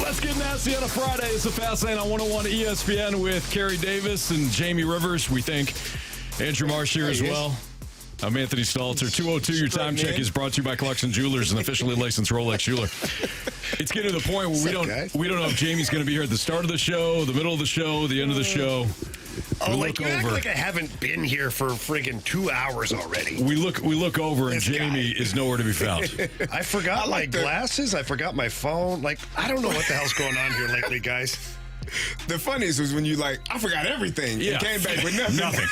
Let's get nasty on a Friday. It's a Fast Lane on 101 ESPN with Carey Davis and Jamie Rivers. We thank Andrew Marsh here as well. I'm Anthony Stalter. 2:02, your time check is brought to you by Collection Jewelers, an officially licensed Rolex jeweler. It's getting to the point where we don't know if Jamie's going to be here at the start of the show, the middle of the show, the end of the show. Oh, like you act like I haven't been here for friggin' 2 hours already. We look over and Jamie is nowhere to be found. I forgot my glasses. I forgot my phone. Like, I don't know what the hell's going on here lately, guys. The funniest was when you I forgot everything. Yeah. And came back with nothing.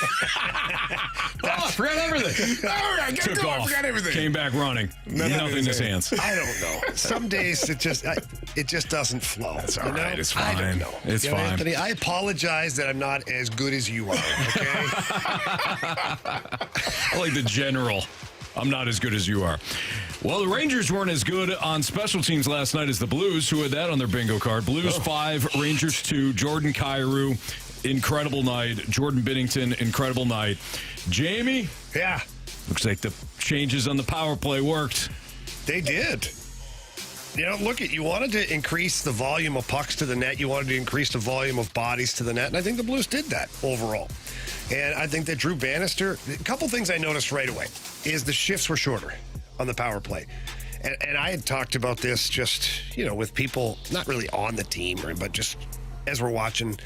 I forgot everything. I forgot everything. Came back running. Nothing in his hands. I don't know. Some days it just doesn't flow. It's all right. It's fine. I don't know. It's fine. Anthony, I apologize that I'm not as good as you are, okay? I like the general. I'm not as good as you are. Well, the Rangers weren't as good on special teams last night as the Blues, who had that on their bingo card. Blues 5, Rangers 2, Jordan Kyrou, incredible night. Jordan Binnington, incredible night. Jamie? Yeah. Looks like the changes on the power play worked. They did. You know, you wanted to increase the volume of pucks to the net. You wanted to increase the volume of bodies to the net. And I think the Blues did that overall. And I think that Drew Bannister, a couple things I noticed right away is the shifts were shorter on the power play. And I had talked about this just, with people not really on the team, but just as we're watching.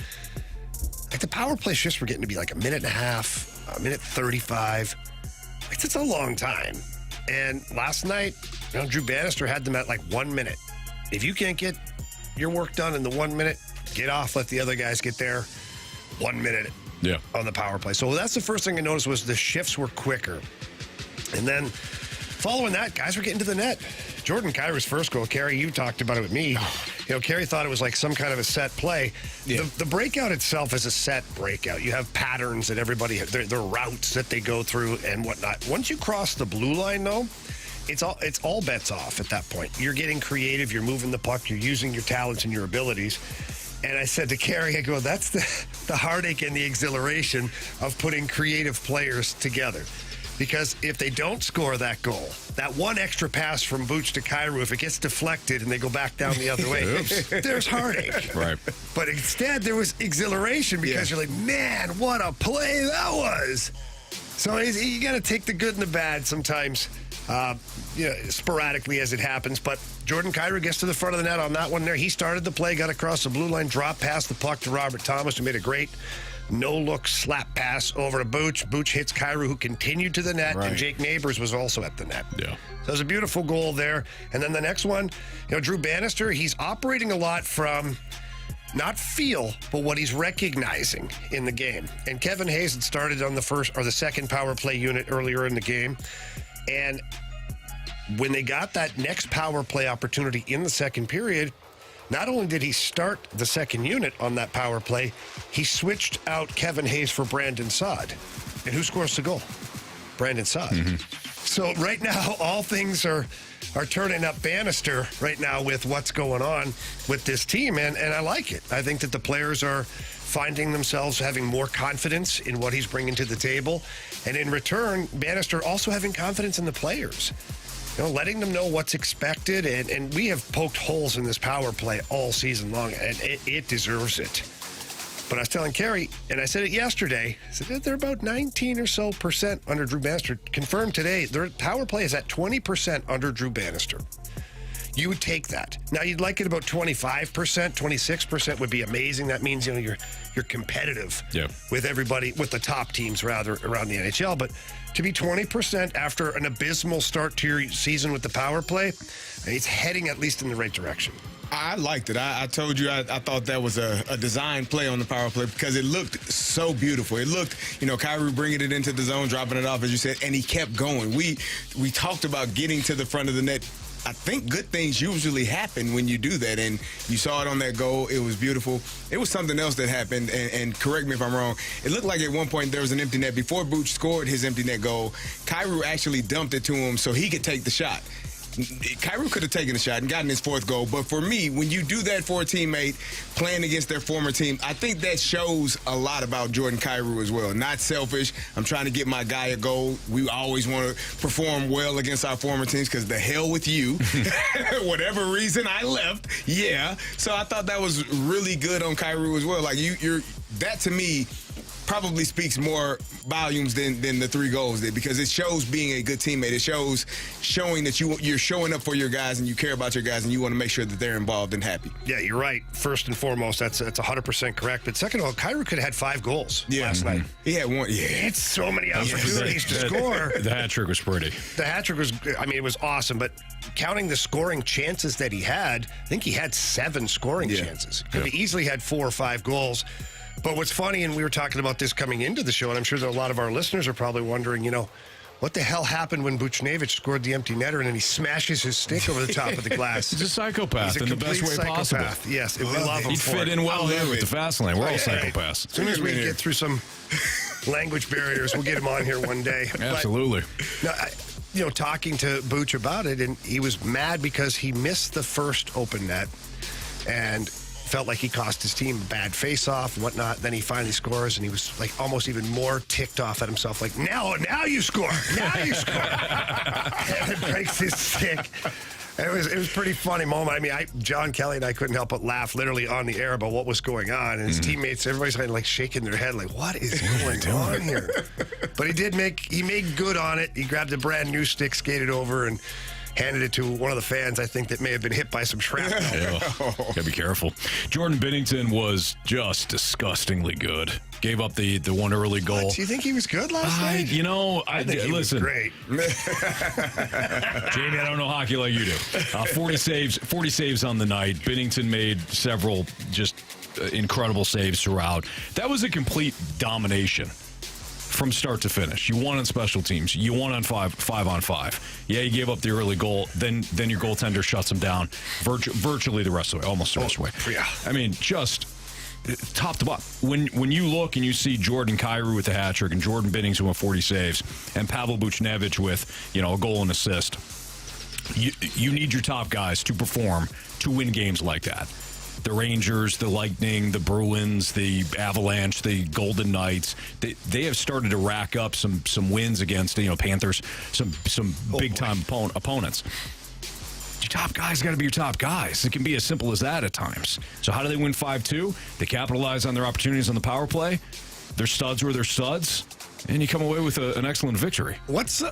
Like the power play shifts were getting to be like a minute and a half, a minute 35. Like that's a long time. And last night, Drew Bannister had them at like 1 minute. If you can't get your work done in the 1 minute, get off, let the other guys get there. 1 minute on the power play. So that's the first thing I noticed was the shifts were quicker. And then following that, guys were getting to the net. Jordan Kyrou's first goal, Carey, you talked about it with me. Carey thought it was like some kind of a set play. Yeah. The breakout itself is a set breakout. You have patterns that everybody, their routes that they go through and whatnot. Once you cross the blue line, though, it's all bets off at that point. You're getting creative. You're moving the puck. You're using your talents and your abilities. And I said to Carey, I go, that's the heartache and the exhilaration of putting creative players together. Because if they don't score that goal, that one extra pass from Booch to Kyrou, if it gets deflected and they go back down the other way, there's heartache. Right. But instead, there was exhilaration because you're like, man, what a play that was. So you got to take the good and the bad sometimes, sporadically as it happens. But Jordan Kyrou gets to the front of the net on that one there. He started the play, got across the blue line, dropped past the puck to Robert Thomas, who made a great no-look slap pass over to Booch. Booch hits Kyrou, who continued to the net, and Jake Neighbors was also at the net. Yeah. So it was a beautiful goal there. And then the next one, Drew Bannister, he's operating a lot from not feel, but what he's recognizing in the game. And Kevin Hayes had started on the first or the second power play unit earlier in the game. And when they got that next power play opportunity in the second period, not only did he start the second unit on that power play, he switched out Kevin Hayes for Brandon Saad. And who scores the goal? Brandon Saad. Mm-hmm. So right now, all things are turning up Bannister right now with what's going on with this team, and I like it. I think that the players are finding themselves having more confidence in what he's bringing to the table. And in return, Bannister also having confidence in the players. Letting them know what's expected, and we have poked holes in this power play all season long, and it deserves it. But I was telling Carey, and I said it yesterday, I said that they're about 19% or so under Drew Bannister. Confirmed today, their power play is at 20% under Drew Bannister. You would take that. Now, you'd like it about 25%, 26% would be amazing. That means, you're competitive with everybody, with the top teams, rather, around the NHL. But to be 20% after an abysmal start to your season with the power play, it's heading at least in the right direction. I liked it. I told you I thought that was a design play on the power play because it looked so beautiful. It looked, Kyrou bringing it into the zone, dropping it off, as you said, and he kept going. We talked about getting to the front of the net. I think good things usually happen when you do that, and you saw it on that goal. It was beautiful. It was something else that happened, and correct me if I'm wrong. It looked like at one point there was an empty net. Before Booch scored his empty net goal, Kyrou actually dumped it to him so he could take the shot. Kyrou could have taken a shot and gotten his fourth goal. But for me, when you do that for a teammate playing against their former team, I think that shows a lot about Jordan Kyrou as well. Not selfish. I'm trying to get my guy a goal. We always want to perform well against our former teams because the hell with you. Whatever reason I left, yeah. So I thought that was really good on Kyrou as well. Like you're that to me probably speaks more volumes than the 3 goals did, because it shows being a good teammate. It shows showing that you're showing up for your guys and you care about your guys and you want to make sure that they're involved and happy. Yeah, you're right. First and foremost, that's 100% correct. But second of all, Kyrou could have had 5 goals last night. He had one. Yeah, it's so many opportunities to score. The hat trick was pretty. The hat trick was, it was awesome. But counting the scoring chances that he had, I think he had 7 scoring chances. Could have easily had 4 or 5 goals. But what's funny, and we were talking about this coming into the show, and I'm sure that a lot of our listeners are probably wondering, what the hell happened when Buchnevich scored the empty netter and then he smashes his stick over the top of the glass? He's a psychopath in the best way possible. Yes, and we love him He'd for fit it. in well there with the fast lane. We're all psychopaths. As soon as we get through some language barriers, we'll get him on here one day. Absolutely. But, talking to Booch about it, and he was mad because he missed the first open net and felt like he cost his team a bad face-off and whatnot. Then he finally scores, and he was like almost even more ticked off at himself. Like, now you score. Now you score. And it breaks his stick. It was a pretty funny moment. John Kelly and I couldn't help but laugh literally on the air about what was going on. And his teammates, everybody's kind of like shaking their head like, what is going on here? But he made good on it. He grabbed a brand new stick, skated over, and handed it to one of the fans, I think, that may have been hit by some shrapnel. Gotta be careful. Jordan Binnington was just disgustingly good. Gave up the one early goal. Do you think he was good last night? I think he listen. Was great. Jamie, I don't know hockey like you do. 40 saves on the night. Binnington made several just incredible saves throughout. That was a complete domination from start to finish. You won on special teams. You won on 5-on-5. Yeah, you gave up the early goal. Then your goaltender shuts him down virtually the rest of the way, almost the rest of the way. Yeah. Just top to bottom. When you look and you see Jordan Kyrou with the hat trick and Jordan Binnington with 40 saves and Pavel Buchnevich with a goal and assist, you need your top guys to perform to win games like that. The Rangers, the Lightning, the Bruins, the Avalanche, the Golden Knights, they have started to rack up some wins against Panthers, some big time opponents. Your top guys got to be your top guys. It can be as simple as that at times. So how do they win 5-2? They capitalize on their opportunities on the power play. Their studs were their studs. And you come away with an excellent victory. What's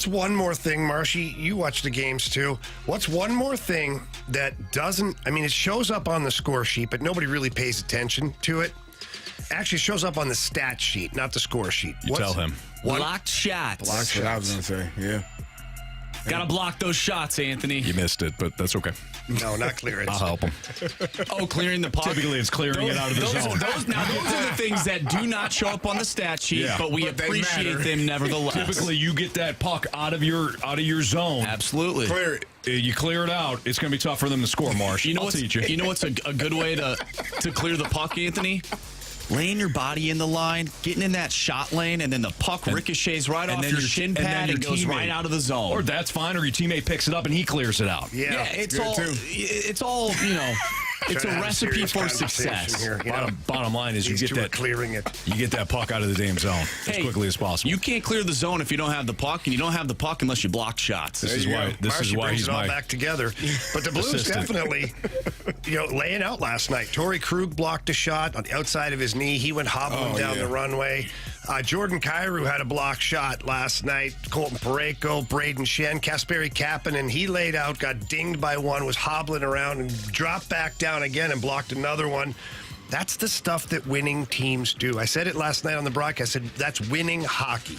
one more thing, Marshy? You watch the games too. What's one more thing that doesn't? It shows up on the score sheet, but nobody really pays attention to it. Actually, it shows up on the stat sheet, not the score sheet. Tell him. Blocked shots. Blocked shots. I was gonna say, yeah. Gotta block those shots, Anthony. You missed it, but that's okay. No, not clearance. I'll help him. Oh, clearing the puck. Typically, it's clearing it out of the zone. Those are the things that do not show up on the stat sheet, but we appreciate them nevertheless. Typically, you get that puck out of your zone. Absolutely. Clear it. You clear it out. It's going to be tough for them to score, Marsh. I'll teach you. You know what's a good way to clear the puck, Anthony? Laying your body in the line, getting in that shot lane, and then the puck ricochets right off your shin pad and goes right out of the zone. Or that's fine, or your teammate picks it up and he clears it out. Yeah, it's all it's a recipe for success. Here, bottom line is you get that clearing it. You get that puck out of the damn zone as quickly as possible. You can't clear the zone if you don't have the puck, and you don't have the puck unless you block shots. This is why he's it all back together. But the Blues definitely, laying out last night. Torrey Krug blocked a shot on the outside of his knee. He went hobbling down the runway. Jordan Kyrou had a block shot last night. Colton Parayko, Braden Shen, Kasperi Kapanen, he laid out, got dinged by one, was hobbling around and dropped back down again and blocked another one. That's the stuff that winning teams do. I said it last night on the broadcast. I said that's winning hockey.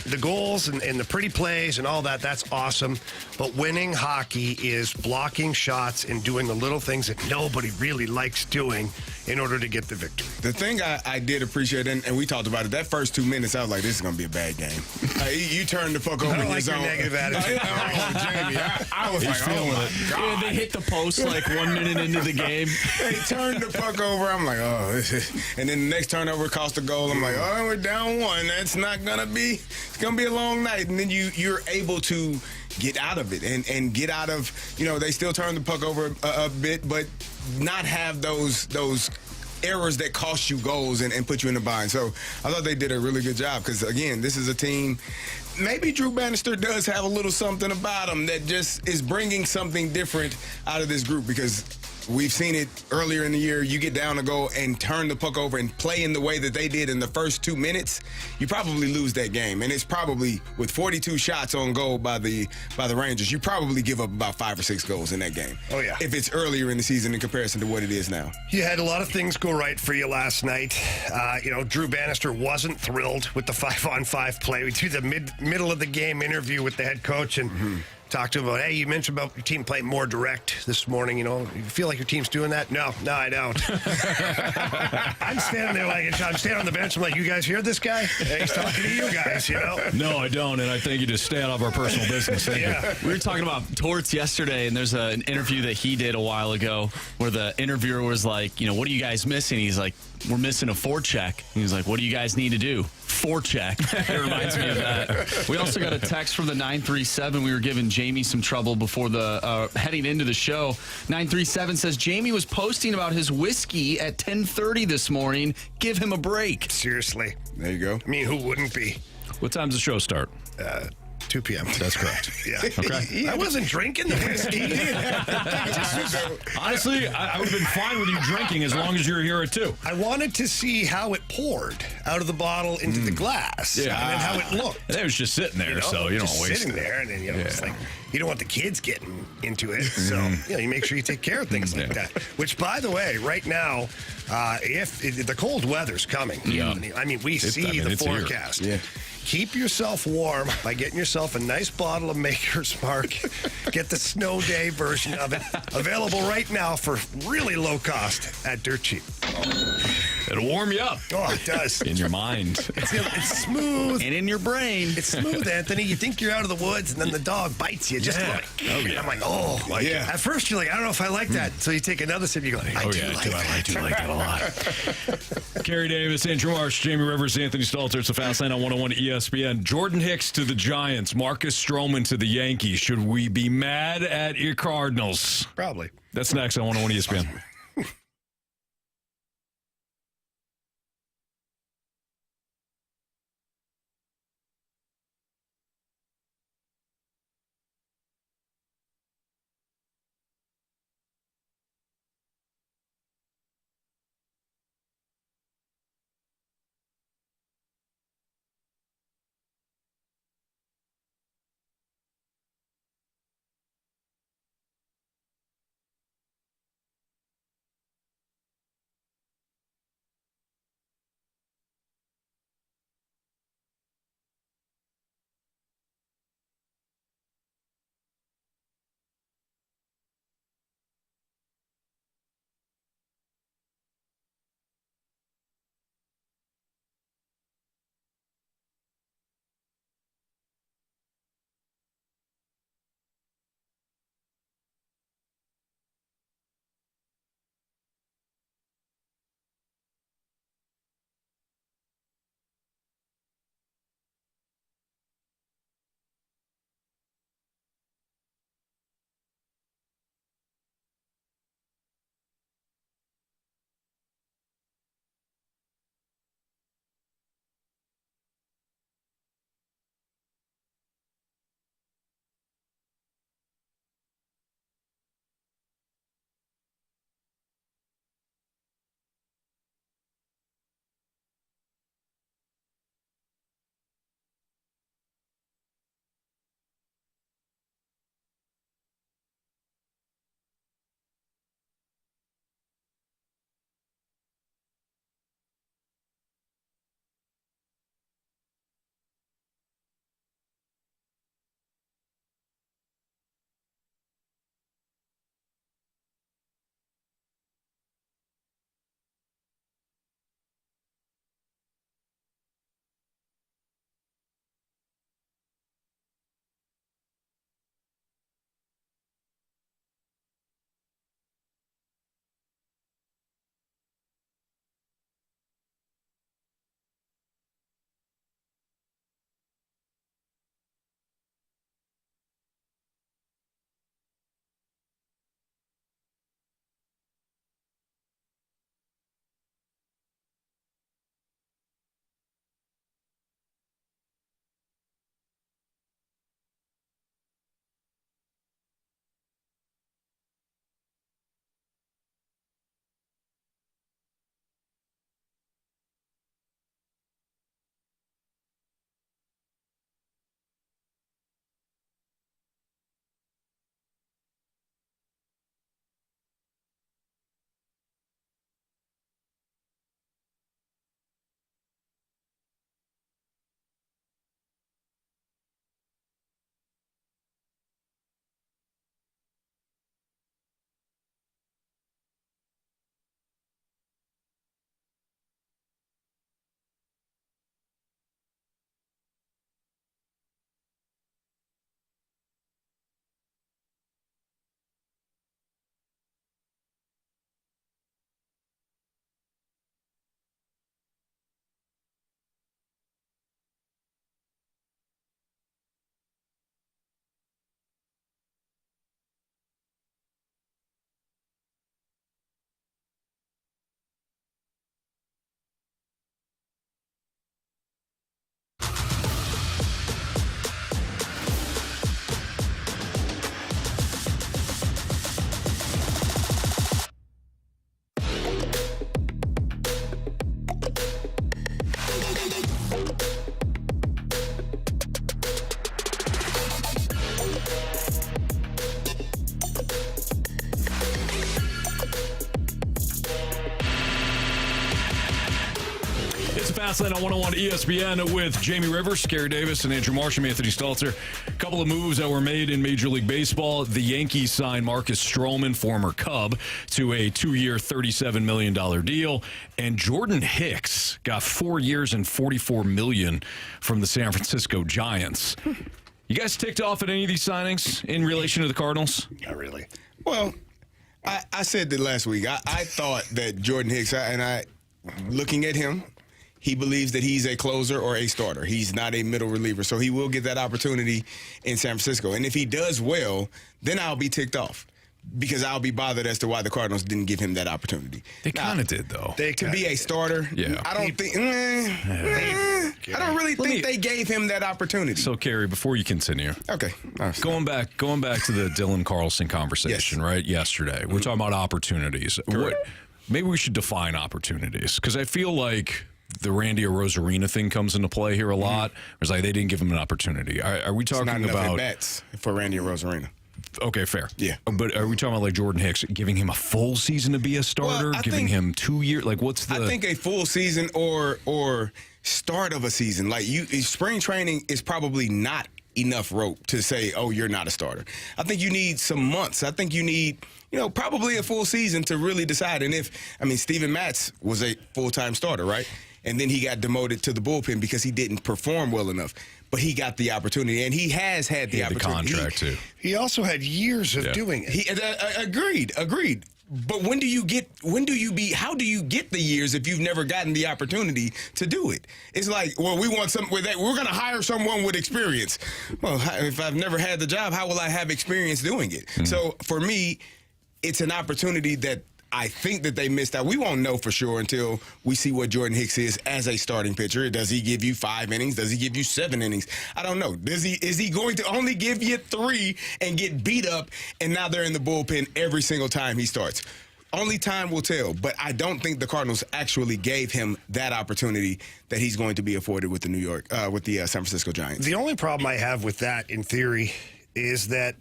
The goals and the pretty plays and all that, that's awesome. But winning hockey is blocking shots and doing the little things that nobody really likes doing in order to get the victory. The thing I did appreciate, and we talked about it, that first 2 minutes, I was like, this is going to be a bad game. You turned the puck over I don't in your like zone. your negative attitude. Jamie, I was like, oh, my God. Yeah, they hit the post like 1 minute into the game. They turned the puck over. I'm like, oh, this is. And then the next turnover cost a goal. I'm like, oh, we're down 1. That's not going to be, it's going to be a long night. And then you're able to get out of it and get out of, they still turn the puck over a bit, but not have those errors that cost you goals and put you in the bind. So I thought they did a really good job because, again, this is a team. Maybe Drew Bannister does have a little something about him that just is bringing something different out of this group because we've seen it earlier in the year. You get down to go and turn the puck over and play in the way that they did in the first 2 minutes, you probably lose that game. And it's probably with 42 shots on goal by the Rangers, you probably give up about 5 or 6 goals in that game. Oh, yeah. If it's earlier in the season in comparison to what it is now. You had a lot of things go right for you last night. Drew Bannister wasn't thrilled with the 5-on-5 play. We do the middle of the game interview with the head coach and talked to him about, hey, you mentioned about your team playing more direct this morning. You feel like your team's doing that? No, I don't. I'm standing there I'm standing on the bench. I'm like, you guys hear this guy? He's talking to you guys, No, I don't, and I think you just stay out of our personal business. Thank you. We were talking about torts yesterday, and there's an interview that he did a while ago where the interviewer was like, what are you guys missing? He's like, we're missing a forecheck. He's like, what do you guys need to do? Forecheck. It reminds me of that. We also got a text from the 937. We were giving Jamie some trouble before the heading into the show. 937 says, Jamie was posting about his whiskey at 10:30 this morning. Give him a break. Seriously. There you go. I mean, who wouldn't be? What time does the show start? 2 p.m. That's correct. Yeah. Okay. I wasn't drinking the whiskey. Honestly, I would have been fine with you drinking as long as you were here at 2. I wanted to see how it poured out of the bottle into the glass. Yeah. And then how it looked. And it was just sitting there, so you don't just waste sitting it. there, and then it's like you don't want the kids getting into it, so you make sure you take care of things like that. Which, by the way, right now, if the cold weather's coming, I mean, we see the forecast. Yeah. Keep yourself warm by getting yourself a nice bottle of Maker's Mark. Get the snow day version of it. Available right now for really low cost at Dirt Cheap. It'll warm you up. Oh, it does. In your mind. It's smooth. And in your brain. It's smooth, Anthony. You think you're out of the woods, and then the dog bites you. Just like, I'm like, yeah. At first, you're like, I don't know if I like that. So you take another sip, you go, I do like that a lot. Carey Davis, Andrew Marsh, Jamie Rivers, Anthony Stalter. It's a Fast Lane on 101 ESPN. Jordan Hicks to the Giants. Marcus Stroman to the Yankees. Should we be mad at your Cardinals? Probably. That's next on 101 ESPN. Fastlane on 101 ESPN with Jamie Rivers, Carey Davis, and Andrew Marsh. I'm Anthony Stalter. A couple of moves that were made in Major League Baseball. The Yankees signed Marcus Stroman, former Cub, to a 2-year, $37 million deal. And Jordan Hicks got 4 years and $44 million from the San Francisco Giants. You guys ticked off at any of these signings in relation to the Cardinals? Not really. Well, I said that last week. I thought that Jordan Hicks, looking at him, he believes that he's a closer or a starter. He's not a middle reliever, so he will get that opportunity in San Francisco. And if he does well, then I'll be ticked off because I'll be bothered as to why the Cardinals didn't give him that opportunity. They kind of did, though. To be a starter, yeah. I don't think. I don't really think they gave him that opportunity. So, Carey, before you continue, okay, going back to the Dylan Carlson conversation, yes. right? Yesterday, we're talking about opportunities. Maybe we should define opportunities because I feel like the Randy Arozarena thing comes into play here a lot. It's like they didn't give him an opportunity. Are we talking it's not about enough at-bats for Randy Arozarena? Okay, fair. Yeah. But are we talking about like Jordan Hicks giving him a full season to be a starter, giving him 2 years? Like, what's the? I think a full season or start of a season. Like spring training is probably not enough rope to say, oh, you're not a starter. I think you need some months. I think you need, probably a full season to really decide. And Steven Matz was a full-time starter, right? And then he got demoted to the bullpen because he didn't perform well enough. But he got the opportunity, and he has had the opportunity. The contract, too. He also had years of doing it. Agreed. But how do you get the years if you've never gotten the opportunity to do it? It's like, well, we want we're going to hire someone with experience. Well, if I've never had the job, how will I have experience doing it? Mm-hmm. So for me, it's an opportunity that I think that they missed out. We won't know for sure until we see what Jordan Hicks is as a starting pitcher. Does he give you 5 innings? Does he give you 7 innings? I don't know. Is he going to only give you 3 and get beat up, and now they're in the bullpen every single time he starts? Only time will tell, but I don't think the Cardinals actually gave him that opportunity that he's going to be afforded with the San Francisco Giants. The only problem I have with that, in theory, is that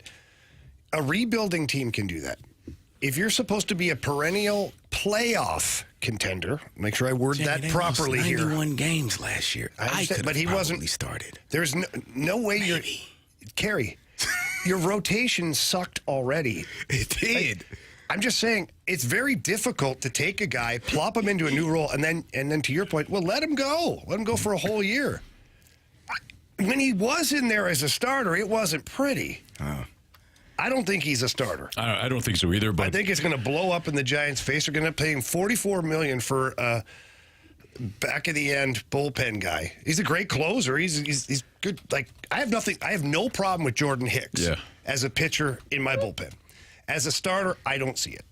a rebuilding team can do that. If you're supposed to be a perennial playoff contender, make sure I word that properly here. 91 games last year. But he wasn't started. There's no way Carey, your rotation sucked already. It did. I'm just saying it's very difficult to take a guy, plop him into a new role, and then to your point, well, let him go. Let him go for a whole year. When he was in there as a starter, it wasn't pretty. I don't think he's a starter. I don't think so either. But I think it's going to blow up in the Giants' face. They're going to pay him $44 million for back of the end bullpen guy. He's a great closer. He's good. Like I have no problem with Jordan Hicks as a pitcher in my bullpen. As a starter, I don't see it.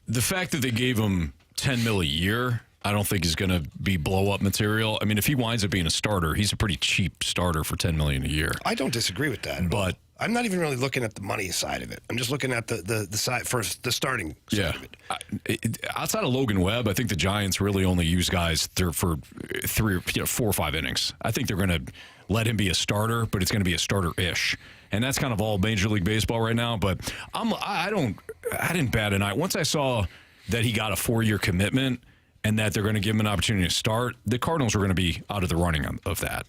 The fact that they gave him $10 million a year, I don't think is going to be blow up material. I mean, if he winds up being a starter, he's a pretty cheap starter for $10 million a year. I don't disagree with that. But I'm not even really looking at the money side of it. I'm just looking at the side first, the starting side of it. Outside of Logan Webb, I think the Giants really only use guys there for 4 or 5 innings. I think they're going to let him be a starter, but it's going to be a starter-ish. And that's kind of all Major League Baseball right now. But I didn't bat an eye. Once I saw that he got a 4-year commitment and that they're going to give him an opportunity to start, the Cardinals were going to be out of the running of that.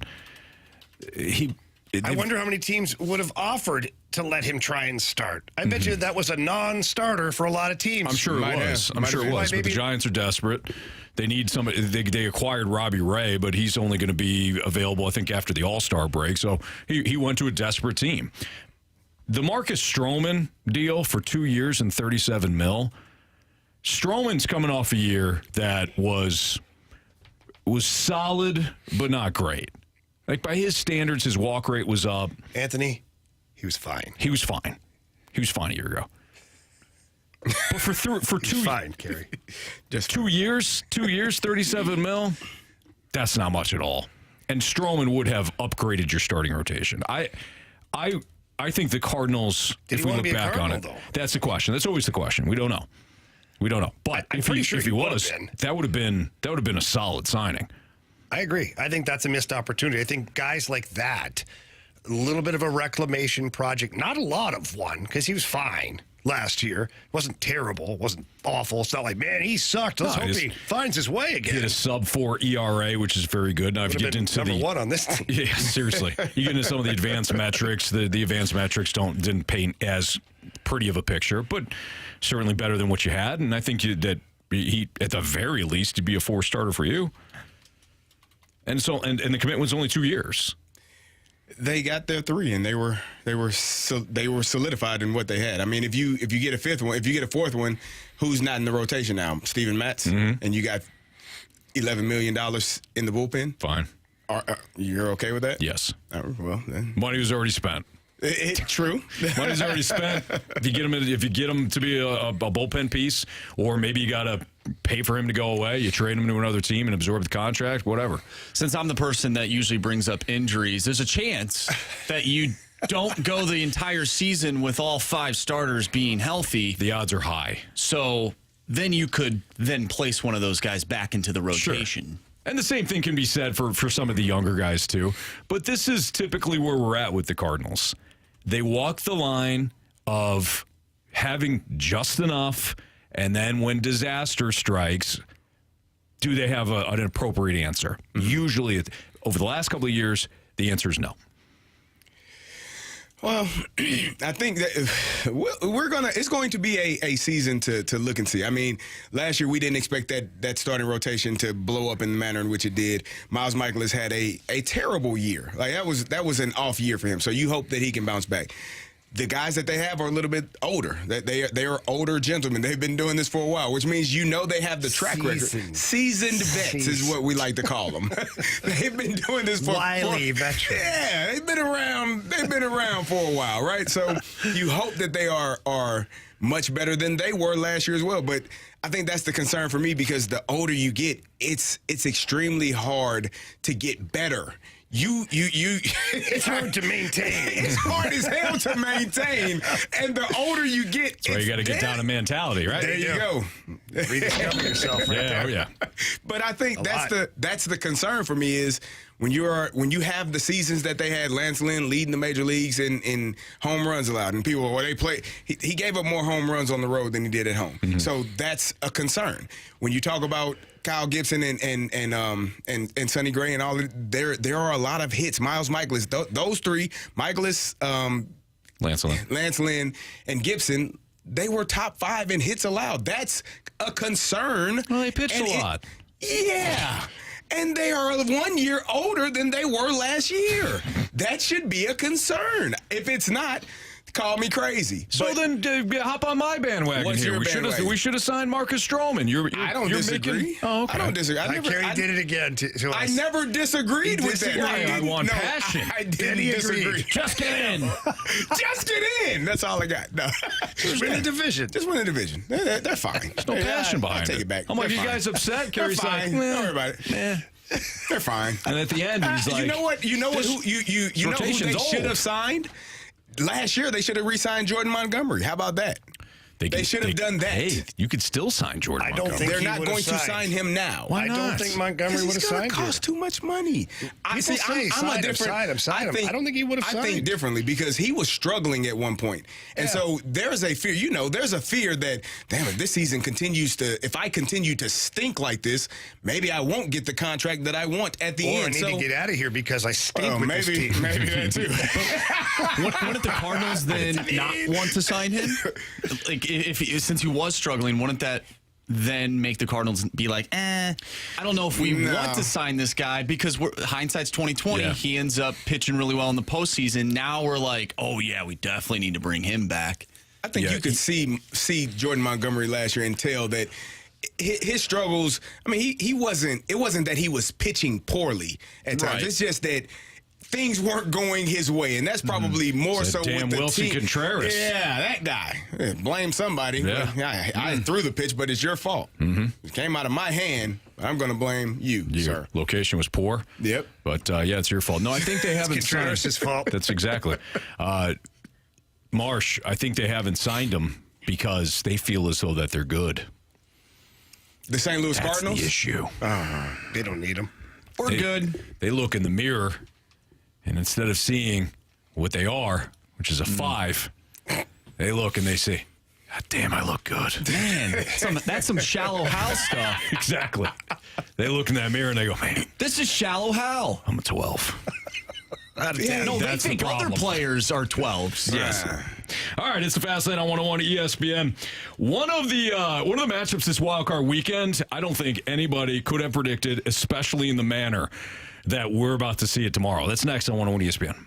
I wonder how many teams would have offered to let him try and start. I bet you that was a non-starter for a lot of teams. I'm sure it was. I'm sure it was. But the Giants are desperate. They need somebody. They acquired Robbie Ray, but he's only going to be available, I think, after the All-Star break. So he went to a desperate team. The Marcus Stroman deal for 2 years and $37 million. Stroman's coming off a year that was solid, but not great. Like, by his standards, his walk rate was up. Anthony, he was fine. He was fine a year ago. But for 2 fine, Carey. Just 2 years, 37 mil. That's not much at all. And Stroman would have upgraded your starting rotation. I think the Cardinals, if we look back on it, that's the question. That's always the question. We don't know. But if he was, that would have been a solid signing. I agree. I think that's a missed opportunity. I think guys like that, a little bit of a reclamation project, not a lot of one, because he was fine. last year. It wasn't terrible. It wasn't awful. It's not like, man, he sucked. Let's hope he finds his way again. He had a sub-4 ERA, which is very good. Now, if you get into number one on this team. Yeah, seriously. You get into some of the advanced metrics. The advanced metrics didn't paint as pretty of a picture, but certainly better than what you had. And I think that he, at the very least, he'd be a 4-starter for you. And so, and the commitment was only 2 years. They got their 3, and they were solidified in what they had. I mean, if you get a 5th one, if you get a 4th one, who's not in the rotation now? Steven Matz, and you got $11 million in the bullpen. Fine. You're okay with that? Yes. Well, then. Money was already spent. True. Money's already spent. If you get him to be a bullpen piece, or maybe you got to pay for him to go away, you trade him to another team and absorb the contract, whatever. Since I'm the person that usually brings up injuries, there's a chance that you don't go the entire season with all 5 starters being healthy. The odds are high. So then you could then place one of those guys back into the rotation. Sure. And the same thing can be said for some of the younger guys, too. But this is typically where we're at with the Cardinals. They walk the line of having just enough, and then when disaster strikes, do they have an appropriate answer? Usually, over the last couple of years, the answer is no. Well, I think that it's going to be a season to look and see. I mean, last year we didn't expect that starting rotation to blow up in the manner in which it did. Miles Michaelis had a terrible year. Like that was an off year for him. So you hope that he can bounce back. The guys that they have are a little bit older. They are older gentlemen. They've been doing this for a while, which means they have the track record. Seasoned vets is what we like to call them. They've been doing this for wily veterans. Yeah, they've been around for a while, right? So you hope that they are much better than they were last year as well. But I think that's the concern for me, because the older you get, it's extremely hard to get better. It's hard to maintain. It's hard as hell to maintain, and the older you get, so you got to get down to mentality, right? There you go. Rediscover yourself. Right there. Oh yeah. But I think that's the concern for me is when you have the seasons that they had. Lance Lynn leading the major leagues in home runs allowed, and people they play. He gave up more home runs on the road than he did at home. Mm-hmm. So that's a concern. When you talk about Kyle Gibson and Sonny Gray and all, there are a lot of hits. Miles Michaelis, those 3, Michaelis, Lance Lynn, and Gibson, they were top 5 in hits allowed. That's a concern. Well, they pitched a lot. Yeah. And they are 1 year older than they were last year. That should be a concern. If it's not, call me crazy. So then hop on my bandwagon What's here. your bandwagon? We should have signed Marcus Stroman. I don't disagree. Okay. I don't disagree. Carey did it again to us. I never disagreed with that. I want passion. I didn't disagree. Just get in. Just get in. That's all I got. No. Just win the division. Just win the division. They're fine. There's no passion behind it. I'll take it back. I'm like, They're you fine. guys upset? They're Carey's fine. like, Don't worry about it. They're fine. And at the end, he's like, you know what? You know who they should have signed? Last year, they should have re-signed Jordan Montgomery. How about that? They should have done that. Hey, you could still sign Jordan Montgomery. don't think They're he not would've going to signed. sign him now. Why I not? don't think Montgomery would have It's going signed to cost too much money. People say sign him, sign him. I don't think he would have signed. I think differently, because he was struggling at one point. And so there's a fear, there's a fear that, damn, if this season if I continue to stink like this, maybe I won't get the contract that I want at the end. I need to get out of here because I stink with this team. Maybe that too. Wouldn't the Cardinals then not want to sign him? Like, since he was struggling, wouldn't that then make the Cardinals be like, I don't know if we want to sign this guy, because hindsight's 2020. Yeah. He ends up pitching really well in the postseason. Now we're like, oh yeah, we definitely need to bring him back. I think you could see Jordan Montgomery last year and tell that his struggles. I mean, it wasn't that he was pitching poorly at times. Right. It's just that things weren't going his way, and that's probably more so damn with the Wilson team. Contreras. Yeah, that guy. Yeah, blame somebody. Yeah. I threw the pitch, but it's your fault. Mm-hmm. It came out of my hand. I'm going to blame you, sir. Location was poor. Yep. But, it's your fault. No, I think they haven't signed. Contreras' fault. That's exactly. Marsh, I think they haven't signed him because they feel as though that they're good. The St. Louis That's Cardinals? the issue. They don't need him. We're good. They look in the mirror, and instead of seeing what they are, which is a 5, they look and they say, God damn, I look good. Man, that's some shallow Hal stuff. Exactly. They look in that mirror and they go, man, This is shallow Hal. I'm a 12. No, they That's the think other problem. players are 12s. Yes. All right, it's the Fast Lane on 101 ESPN. One of the matchups this wild card weekend, I don't think anybody could have predicted, especially in the manner that we're about to see it tomorrow. That's next on 101 ESPN.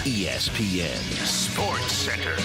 ESPN Sports Center.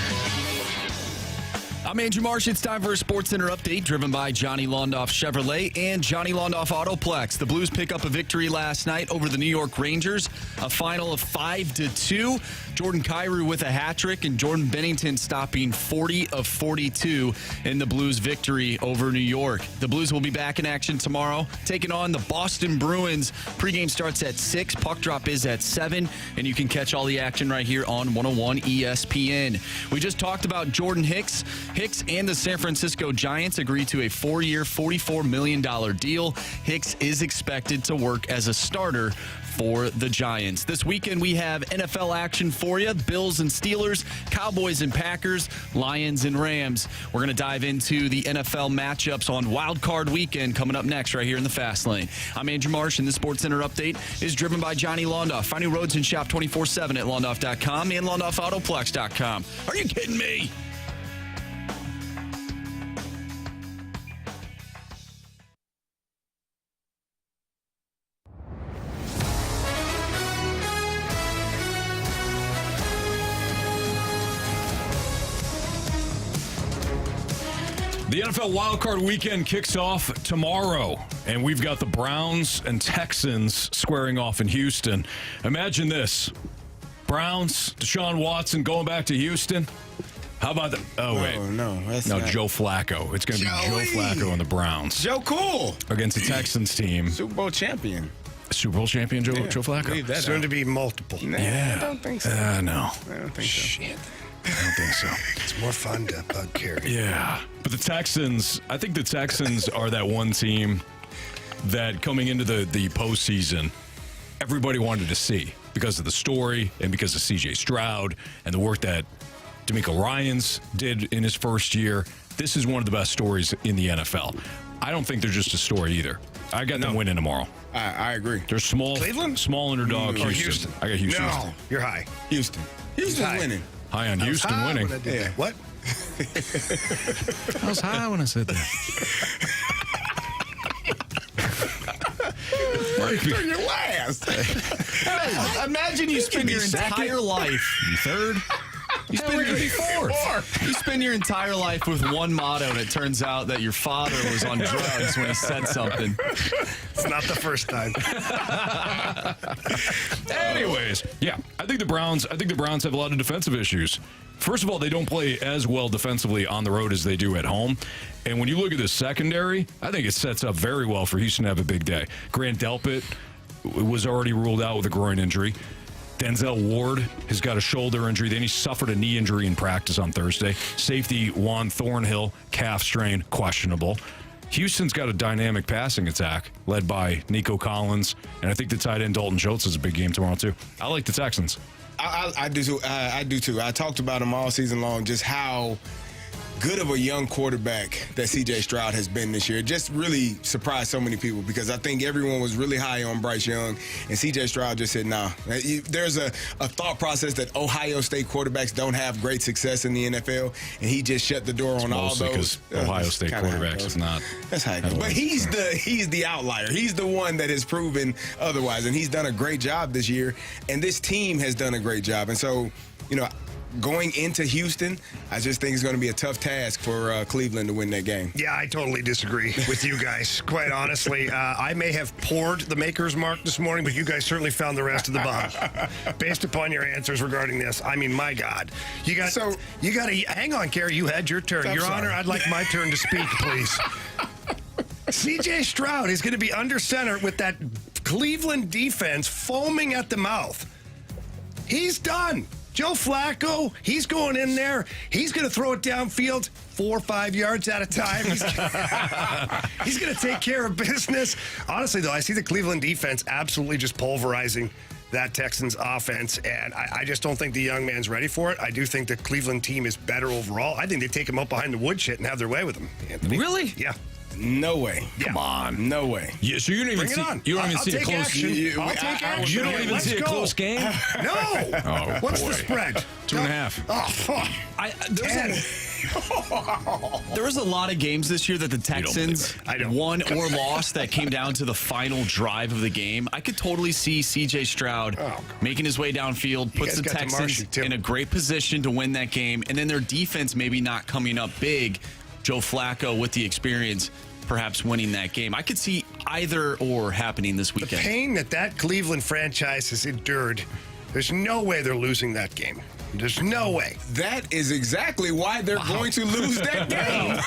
I'm Andrew Marsh. It's time for a Sports Center update driven by Johnny Londoff Chevrolet and Johnny Londoff Autoplex. The Blues pick up a victory last night over the New York Rangers, a final of 5-2. Jordan Kyrou with a hat trick and Jordan Bennington stopping 40 of 42 in the Blues victory over New York. The Blues will be back in action tomorrow, taking on the Boston Bruins. Pregame starts at 6, puck drop is at 7, and you can catch all the action right here on 101 ESPN. We just talked about Jordan Hicks. Hicks and the San Francisco Giants agreed to a 4-year, $44 million deal. Hicks is expected to work as a starter for the Giants. This weekend, we have NFL action for you. Bills and Steelers, Cowboys and Packers, Lions and Rams. We're going to dive into the NFL matchups on Wild Card Weekend coming up next right here in the Fast Lane. I'm Andrew Marsh, and this Sports Center update is driven by Johnny Londoff. Find new roads and shop 24/7 at Londoff.com and LondoffAutoplex.com. Are you kidding me? The NFL wildcard weekend kicks off tomorrow, and we've got the Browns and Texans squaring off in Houston. Imagine this. Browns, Deshaun Watson going back to Houston. How about that? Oh, wait. No, that's No, not. Joe Flacco. It's going to be Joe Flacco and the Browns. Joe Cool. Against the Texans team. Super Bowl champion. Super Bowl champion Joe Flacco. Leave that Soon out. to be multiple. Nah, Yeah. I don't think so. No. I don't think so. Shit. I don't think so. It's more fun to bug Carey. Yeah. But the Texans, I think the Texans are that one team that coming into the postseason, everybody wanted to see because of the story and because of C.J. Stroud and the work that D'Amico Ryans did in his first year. This is one of the best stories in the NFL. I don't think they're just a story either. I got them winning tomorrow. I agree. They're small, Cleveland? small underdog Or Houston. I got Houston. No, you're high. Houston. Houston's High. winning. High on Houston High winning. when I did that. What? I was high when I said that. You're last. Imagine you spend your entire life. You third? You spend your fourth. You spend your entire life with one motto, and it turns out that your father was on drugs when he said something. It's not the first time. Anyways, yeah, I think the Browns have a lot of defensive issues. First of all, they don't play as well defensively on the road as they do at home. And when you look at the secondary, I think it sets up very well for Houston to have a big day. Grant Delpit was already ruled out with a groin injury. Denzel Ward has got a shoulder injury. Then he suffered a knee injury in practice on Thursday. Safety Juan Thornhill, calf strain, questionable. Houston's got a dynamic passing attack led by Nico Collins, and I think the tight end Dalton Schultz is a big game tomorrow too. I like the Texans. I do too. I do too. I talked about him all season long, just how good of a young quarterback that C.J. Stroud has been this year. Just really surprised so many people because I think everyone was really high on Bryce Young, and C.J. Stroud just said, nah. There's a thought process that Ohio State quarterbacks don't have great success in the NFL, and he just shut the door on all Mostly those. because Ohio State quarterbacks is not. That's how it goes. But he's the outlier. He's the one that has proven otherwise, and he's done a great job this year, and this team has done a great job. And so, going into Houston, I just think it's going to be a tough task for Cleveland to win that game. Yeah, I totally disagree with you guys, quite honestly. I may have poured the maker's mark this morning, but you guys certainly found the rest of the bottom. Based upon your answers regarding this, I mean, my God. You got to hang on, Carey. You had your turn. Your Honor, I'd like my turn to speak, please. C.J. Stroud is going to be under center with that Cleveland defense foaming at the mouth. He's done. Joe Flacco, he's going in there. He's going to throw it downfield 4 or 5 yards at a time. He's going to take care of business. Honestly, though, I see the Cleveland defense absolutely just pulverizing that Texans offense, and I just don't think the young man's ready for it. I do think the Cleveland team is better overall. I think they take him up behind the woodshed and have their way with him, Anthony. Really? Yeah. No way. Come on. No way. Yeah, so you don't even Bring it see. on. You don't even I'll see a take close. action. I'll take action. You don't even Let's see a go. close game. No. Oh, What's boy. the spread? 2.5. Oh, fuck. There was a lot of games this year that the Texans won or lost that came down to the final drive of the game. I could totally see C.J. Stroud making his way downfield, puts the Texans in a great position to win that game, and then their defense maybe not coming up big. Joe Flacco with the experience perhaps winning that game. I could see either or happening this weekend. The pain that Cleveland franchise has endured, there's no way they're losing that game. There's no way. That is exactly why they're going to lose that game.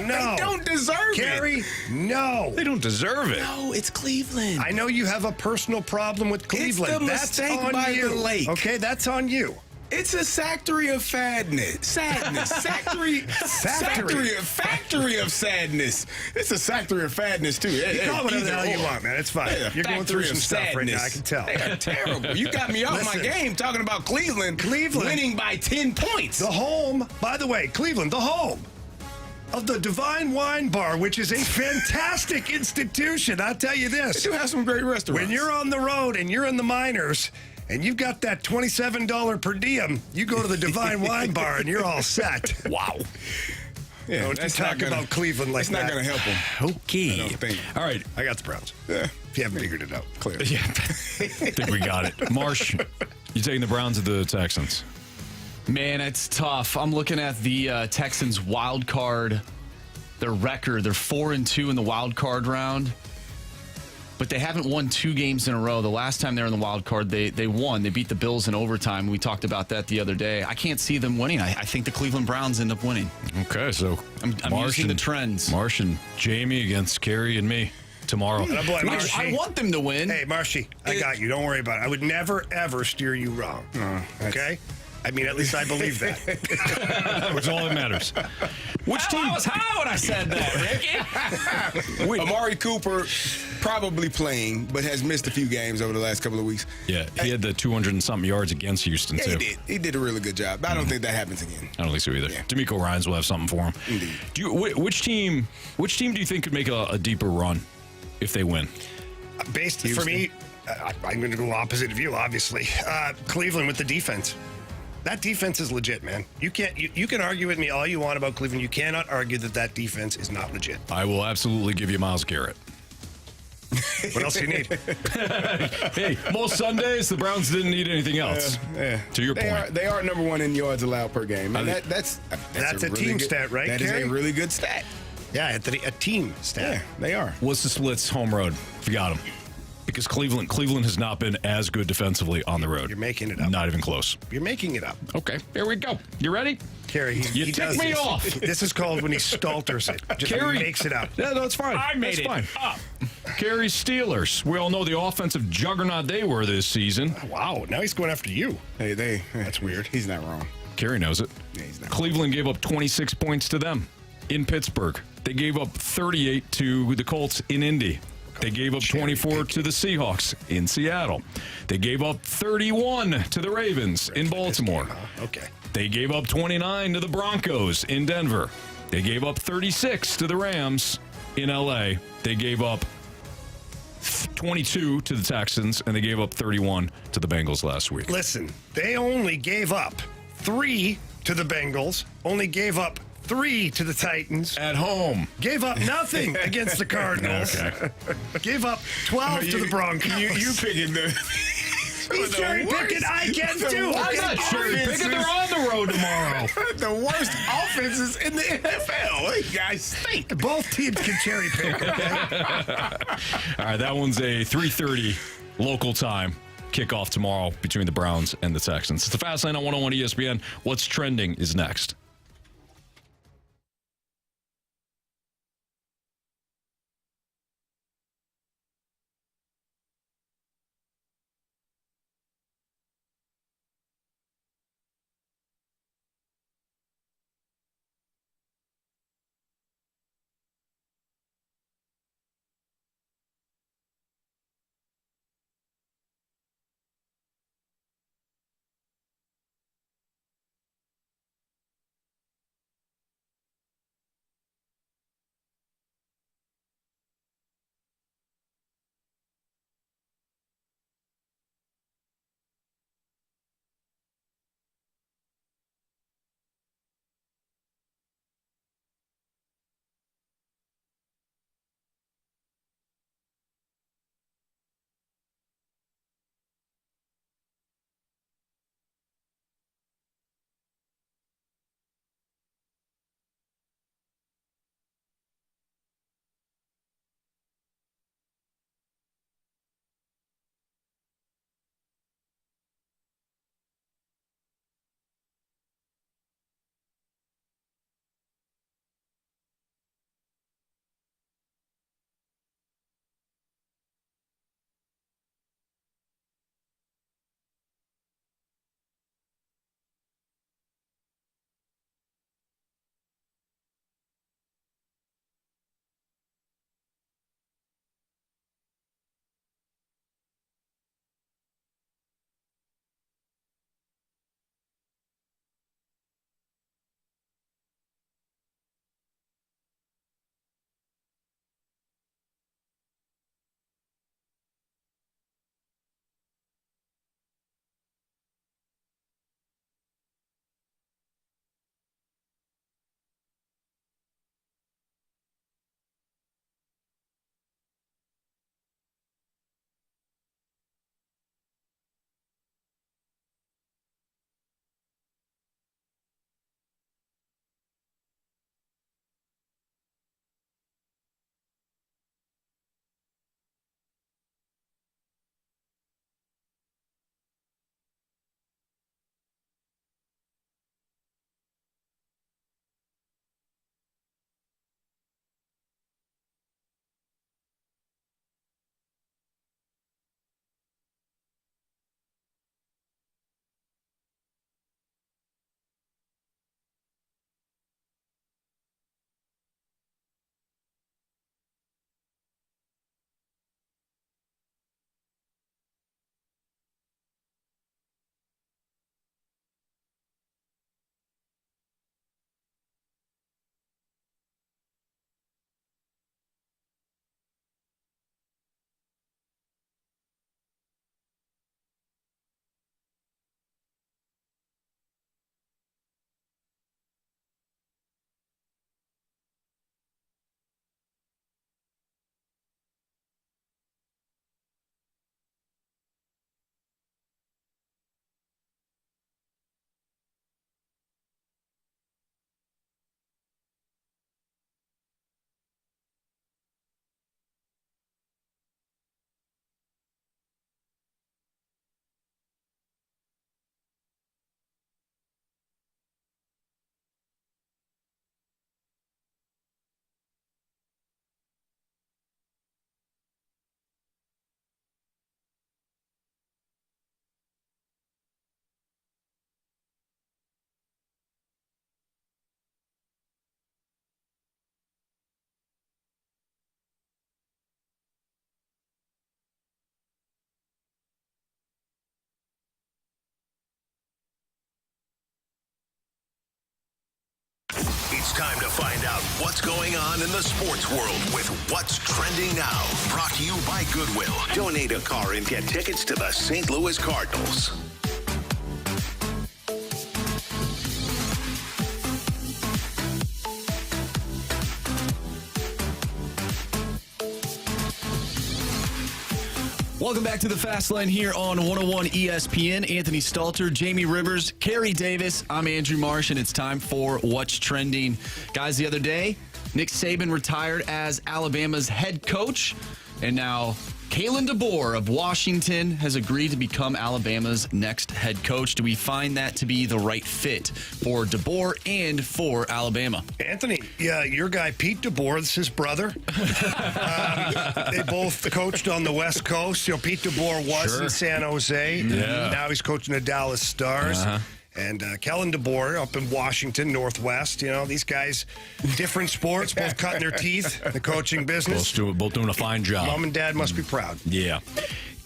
No. They don't deserve Carey, no. They don't deserve it. No, it's Cleveland. I know you have a personal problem with Cleveland. It's the That's mistake on by you. the lake. Okay, that's on you. It's a factory of sadness. Factory of sadness. It's a factory of sadness, too. You call whatever the hell you want, man. It's fine. Yeah, You're going through some stuff right now. sadness. I can tell. They are terrible. You got me off my game talking about Cleveland winning by 10 points. The home, by the way, Cleveland, the home of the Divine Wine Bar, which is a fantastic institution. I'll tell you this. They do have some great restaurants. When you're on the road and you're in the minors and you've got that $27 per diem, you go to the Divine Wine Bar and you're all set. Wow. Yeah, Don't you talk about Cleveland like that. It's not going to help them. Okay. I don't think. All right. I got the Browns. Yeah. If you haven't figured it out, clearly. Yeah. I think we got it. Marsh, you taking the Browns or the Texans? Man, it's tough. I'm looking at the Texans wild card, their record. They're 4-2 in the wild card round, but they haven't won 2 games in a row. The last time they were in the wild card, they won. They beat the Bills in overtime. We talked about that the other day. I can't see them winning. I think the Cleveland Browns end up winning. Okay, so I'm using the trends. Marsh and Jamie against Carey and me tomorrow. Boy, I want them to win. Hey, Marshy, I got you. Don't worry about it. I would never, ever steer you wrong. Okay? I mean, at least I believe that. Which is all that matters. Which team? I was high when I said that, Ricky. Amari Cooper probably playing, but has missed a few games over the last couple of weeks. Yeah, he had the 200 and something yards against Houston, Yeah, too. he did. He did a really good job. I don't think that happens again. I don't think so either. Yeah. D'Amico Ryans will have something for him. Indeed. Which team do you think could make a deeper run if they win? For me, I'm going to go opposite of you, obviously. Cleveland with the defense. That defense is legit, man. You can argue with me all you want about Cleveland. You cannot argue that defense is not legit. I will absolutely give you Myles Garrett. What else do you need? Hey, most Sundays, the Browns didn't need anything else. To your point. They are number 1 in yards allowed per game. And that's a really team good stat, right, That is Carey? a really good stat. Yeah, a team stat. Yeah, they are. What's the splits home road? If you got them. Because Cleveland has not been as good defensively on the road. You're making it up. Not even close. You're making it up. Okay, here we go. You ready? Carey, You he tick does me this. off. This is called when he stalters it. Just Carey makes it up. Yeah, no, it's fine. I made That's it fine. up. Carey Steelers. We all know the offensive juggernaut they were this season. Wow, now he's going after you. Hey, that's weird. He's not wrong. Carey knows it. Yeah, he's not Cleveland gave up 26 points to them in Pittsburgh. They gave up 38 to the Colts in Indy. They gave up 24 to the Seahawks in Seattle. They gave up 31 to the Ravens in Baltimore. Okay. They gave up 29 to the Broncos in Denver. They gave up 36 to the Rams in LA. They gave up 22 to the Texans, and they gave up 31 to the Bengals last week. Listen, they only gave up 3 to the Bengals, only gave up 3 to the Titans. At home. Gave up nothing against the Cardinals. Okay. Gave up 12 to the Broncos. You picking the... He's cherry picking. I can too. I'm not cherry picking. They're on the road tomorrow. The worst offenses in the NFL. You guys stink. Both teams can cherry pick. Okay? All right, that one's a 3:30 local time kickoff tomorrow between the Browns and the Texans. It's the Fast Lane on 101 ESPN. What's trending is next. It's time to find out what's going on in the sports world with What's Trending Now. Brought to you by Goodwill. Donate a car and get tickets to the St. Louis Cardinals. Welcome back to the Fast Lane here on 101 ESPN. Anthony Stalter, Jamie Rivers, Carey Davis. I'm Andrew Marsh, and it's time for What's Trending. Guys, the other day, Nick Saban retired as Alabama's head coach, and now Kalen DeBoer of Washington has agreed to become Alabama's next head coach. Do we find that to be the right fit for DeBoer and for Alabama? Anthony, yeah, your guy Pete DeBoer, this is his brother. They both coached on the West Coast. You know, Pete DeBoer was in San Jose. Yeah. Now he's coaching the Dallas Stars. And Kellen DeBoer up in Washington, Northwest. You know, these guys, different sports, both cutting their teeth in the coaching business. Both doing a fine job. Mom and Dad must be proud. Yeah.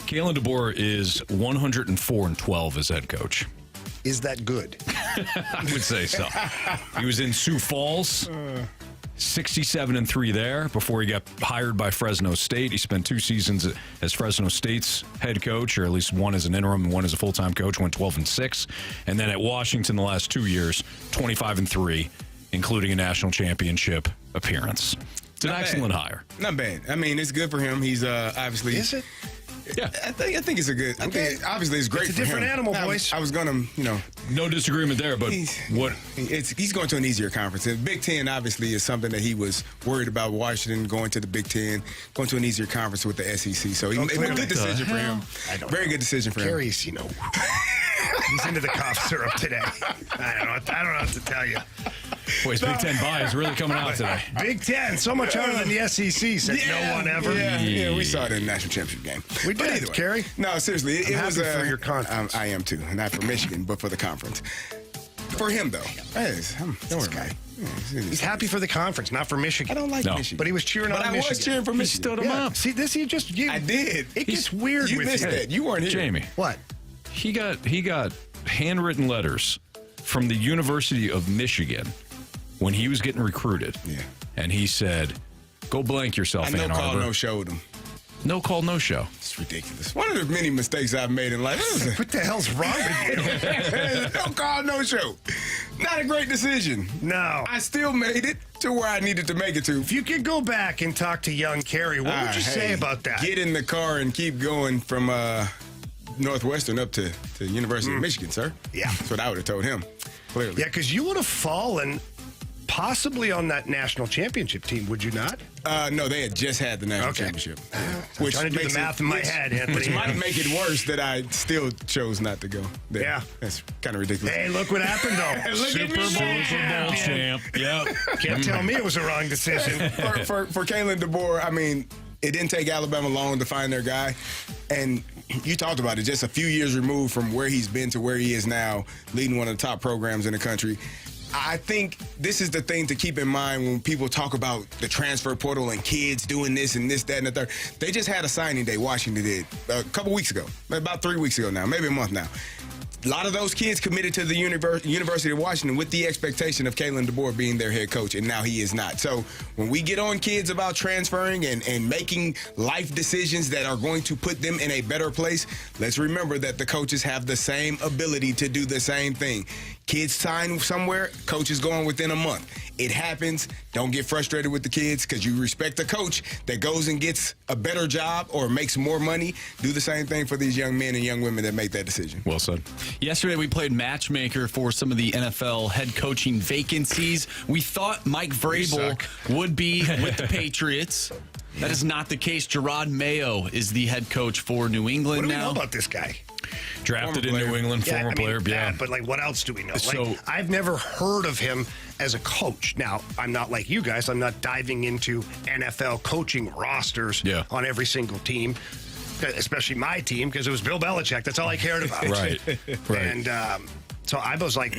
Kalen DeBoer is 104-12 as head coach. Is that good? I would say so. He was in Sioux Falls, 67-3 there before he got hired by Fresno State. He spent 2 seasons as Fresno State's head coach, or at least one as an interim and one as a full-time coach, went 12-6. And then at Washington the last 2 years, 25-3, including a national championship appearance. It's an excellent hire. Not bad. I mean, it's good for him. He's obviously. Is it? Yeah. I think it's a good. I think obviously it's great It's a for him. different animal, boys. I was gonna, No disagreement there, but he's going to an easier conference. The Big Ten obviously is something that he was worried about. Washington going to the Big Ten, going to an easier conference with the SEC. So it's a good decision for him. Very good decision for him. Carey's, he's into the cough syrup today. I don't know what to tell you. boy, his Big Ten buy is really coming out today. Big Ten, so much harder than the SEC, said no one ever. Yeah, we saw it in the national championship game. We But did, either way. Carey. No, seriously, it I'm was happy for your conference. I am too, not for Michigan, but for the conference. For him though, don't worry, guy. He's happy for the conference, not for Michigan. I don't like No. Michigan, But he was cheering on I Michigan. was cheering for Michigan. He stood him up. See, this you I did. It gets weird You with missed you. that. You weren't here, Jamie, What? he got handwritten letters from the University of Michigan when he was getting recruited. Yeah. And he said, go blank yourself, I know Ann call Arbor. no showed him. No call, no show. It's ridiculous. One of the many mistakes I've made in life. What the hell's wrong with you? No call, no show. Not a great decision. No. I still made it to where I needed to make it to. If you could go back and talk to young Carey, what would you say about that? Get in the car and keep going from Northwestern up to University of Michigan, sir. Yeah. That's what I would have told him, clearly. Yeah, because you would have fallen possibly on that national championship team, would you not? No, they had just had the national Okay. championship. I'm trying to do the math in my head, Anthony. Which might make it worse that I still chose not to go there. Yeah. That's kind of ridiculous. Hey, look what happened, though. Look at me. champ. Yep. Can't tell me it was a wrong decision. For Kalen DeBoer, I mean, it didn't take Alabama long to find their guy. And you talked about it, just a few years removed from where he's been to where he is now, leading one of the top programs in the country. I think this is the thing to keep in mind when people talk about the transfer portal and kids doing this and this, that, and the third. They just had a signing day, Washington did, a couple weeks ago, about 3 weeks ago now, maybe a month now. A lot of those kids committed to the University of Washington with the expectation of Kalen DeBoer being their head coach, and now he is not. So when we get on kids about transferring and making life decisions that are going to put them in a better place, let's remember that the coaches have the same ability to do the same thing. Kids sign somewhere, coaches going within a month. It happens. Don't get frustrated with the kids because you respect the coach that goes and gets a better job or makes more money. Do the same thing for these young men and young women that make that decision. Well said. Yesterday, we played matchmaker for some of the NFL head coaching vacancies. We thought Mike Vrabel would be with the Patriots. That is not the case. Gerard Mayo is the head coach for New England What do we now. know about this guy? Drafted in New England, former player. Yeah. But what else do we know? So- I've never heard of him as a coach. Now, I'm not like you guys. I'm not diving into NFL coaching rosters on every single team, especially my team, because it was Bill Belichick. That's all I cared about. Right. And so I was like,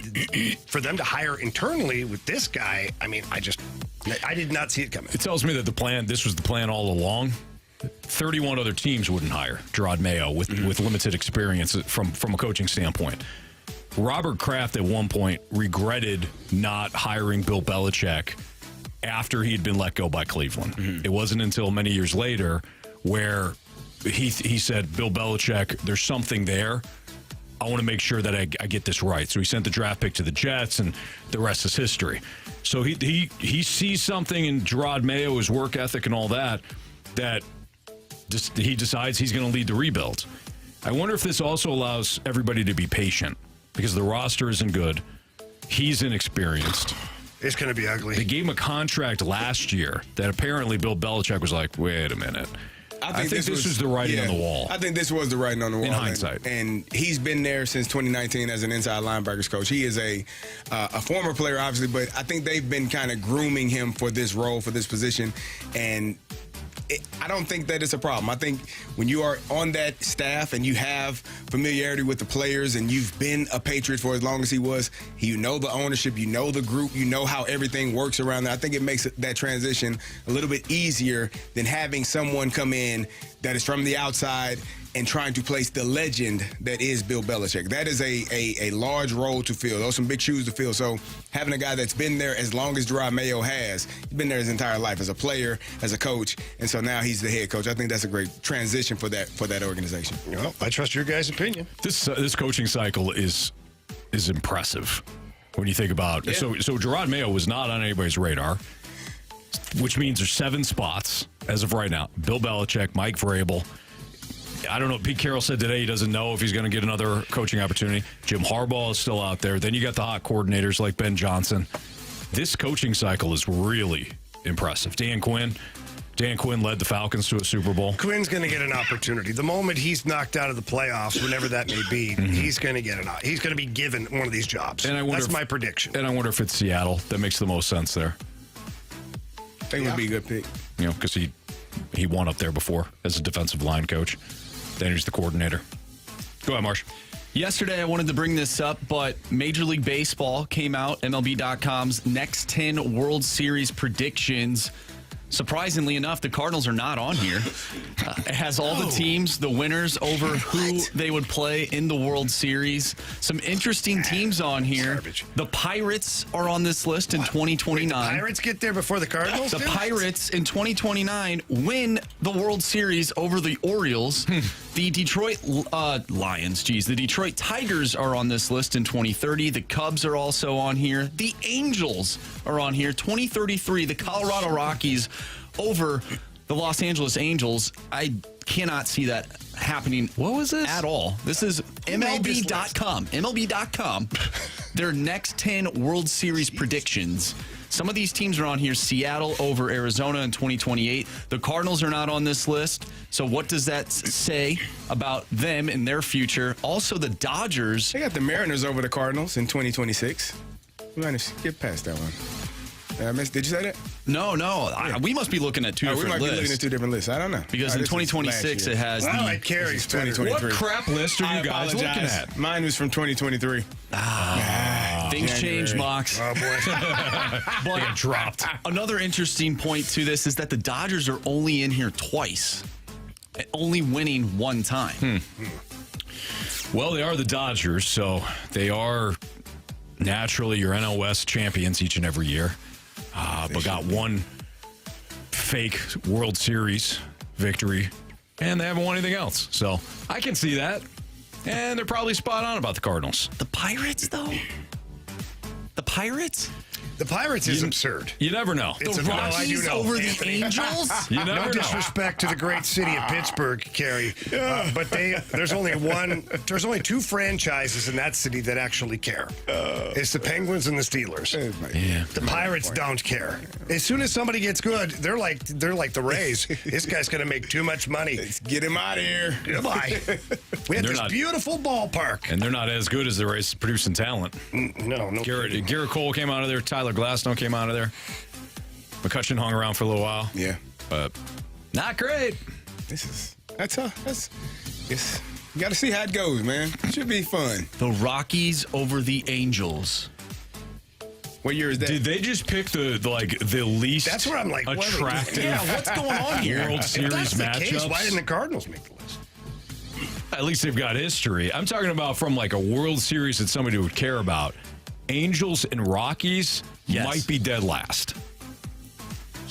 for them to hire internally with this guy, I mean, I did not see it coming. It tells me that this was the plan all along. 31 other teams wouldn't hire Gerard Mayo with limited experience from a coaching standpoint. Robert Kraft at one point regretted not hiring Bill Belichick after he had been let go by Cleveland. Mm-hmm. It wasn't until many years later where he said, Bill Belichick, there's something there. I want to make sure that I get this right. So he sent the draft pick to the Jets, and the rest is history. So he sees something in Gerard Mayo, his work ethic and all that he decides he's going to lead the rebuild. I wonder if this also allows everybody to be patient because the roster isn't good. He's inexperienced. It's going to be ugly. They gave him a contract last year that apparently Bill Belichick was like, wait a minute. I think this was the writing on the wall. I think this was the writing on the wall. In hindsight. And he's been there since 2019 as an inside linebackers coach. He is a former player, obviously, but I think they've been kind of grooming him for this role, for this position. And I don't think that it's a problem. I think when you are on that staff and you have familiarity with the players and you've been a Patriot for as long as he was, you know the ownership, you know the group, you know how everything works around there. I think it makes that transition a little bit easier than having someone come in that is from the outside and trying to place the legend that is Bill Belichick. That is a large role to fill. Those are some big shoes to fill. So having a guy that's been there as long as Gerard Mayo has, he's been there his entire life as a player, as a coach, and so now he's the head coach. I think that's a great transition for that organization. Well, I trust your guys' opinion. This coaching cycle is impressive when you think about. Yeah. So Gerard Mayo was not on anybody's radar, which means there's 7 spots as of right now. Bill Belichick, Mike Vrabel. I don't know. Pete Carroll said today he doesn't know if he's going to get another coaching opportunity. Jim Harbaugh is still out there. Then you got the hot coordinators like Ben Johnson. This coaching cycle is really impressive. Dan Quinn led the Falcons to a Super Bowl. Quinn's going to get an opportunity. The moment he's knocked out of the playoffs, whenever that may be, he's going to get he's going to be given one of these jobs. And that's my prediction. And I wonder if it's Seattle. That makes the most sense there. I think it would be a good pick. You know, because he won up there before as a defensive line coach. Then he's the coordinator. Go ahead, Marsh. Yesterday, I wanted to bring this up, but Major League Baseball came out, MLB.com's next 10 World Series predictions. Surprisingly enough, the Cardinals are not on here. It has all the teams, the winners over who they would play in the World Series. Some interesting teams on here. Garbage. The Pirates are on this list in 2029. Wait, the Pirates get there before the Cardinals? The Pirates in 2029 win the World Series over the Orioles. The Detroit Lions, the Detroit Tigers are on this list in 2030. The Cubs are also on here. The Angels are on here. 2033, the Colorado Rockies over the Los Angeles Angels. I cannot see that happening. What was this? At all. This is MLB.com. MLB.com. Their next 10 World Series predictions. Some of these teams are on here. Seattle over Arizona in 2028. The Cardinals are not on this list. So what does that say about them and their future? Also, the Dodgers. They got the Mariners over the Cardinals in 2026. We might skip past that one. Did you say that? No. We must be looking at two different lists. We might be looking at 2 different lists. I don't know. Because in 2026, it has like Carey's 2023. What crap list are you guys looking at? Mine was from 2023. Things change, Mox. Oh, boy. But got dropped. Another interesting point to this is that the Dodgers are only in here twice, only winning one time. Well, they are the Dodgers, so they are naturally your NL West champions each and every year. But got one fake World Series victory, and they haven't won anything else. So I can see that. And they're probably spot on about the Cardinals. The Pirates, though? The Pirates? The Pirates is absurd. You never know. It's The Rockies over the Angels? You never No know. disrespect to the great city of Pittsburgh, Carey, but there's only 2 franchises in that city that actually care. It's the Penguins and the Steelers. Yeah. The Pirates don't care. As soon as somebody gets good, they're like the Rays. This guy's going to make too much money. Let's get him out of here. Goodbye. We have this beautiful ballpark. And they're not as good as the Rays producing talent. No. Garrett Cole came out of there. Tyler Glasnow came out of there. McCutcheon hung around for a little while. Yeah. But not great. That's tough. You got to see how it goes, man. It should be fun. The Rockies over the Angels. What year is that? Did they just pick the least That's where I'm like, attractive Yeah, what's going on here? World Series If that's the case, matchups? why didn't the Cardinals make the list? At least they've got history. I'm talking about from like a World Series that somebody would care about. Angels and Rockies might be dead last.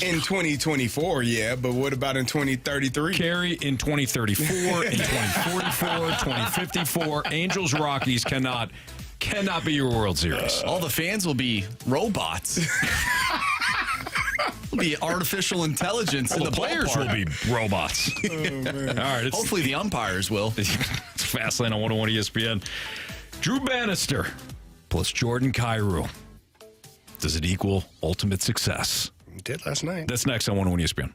In 2024, yeah, but what about in 2033? Carey, in 2034, in 2044, 2054, Angels, Rockies cannot be your World Series. All the fans will be robots. It'll be artificial intelligence. All in the players ballpark. will be robots. All right. Hopefully the umpires will. It's Fastlane on 101 ESPN. Drew Bannister plus Jordan Kyrou. Does it equal ultimate success? Did last night. That's next on 101 ESPN.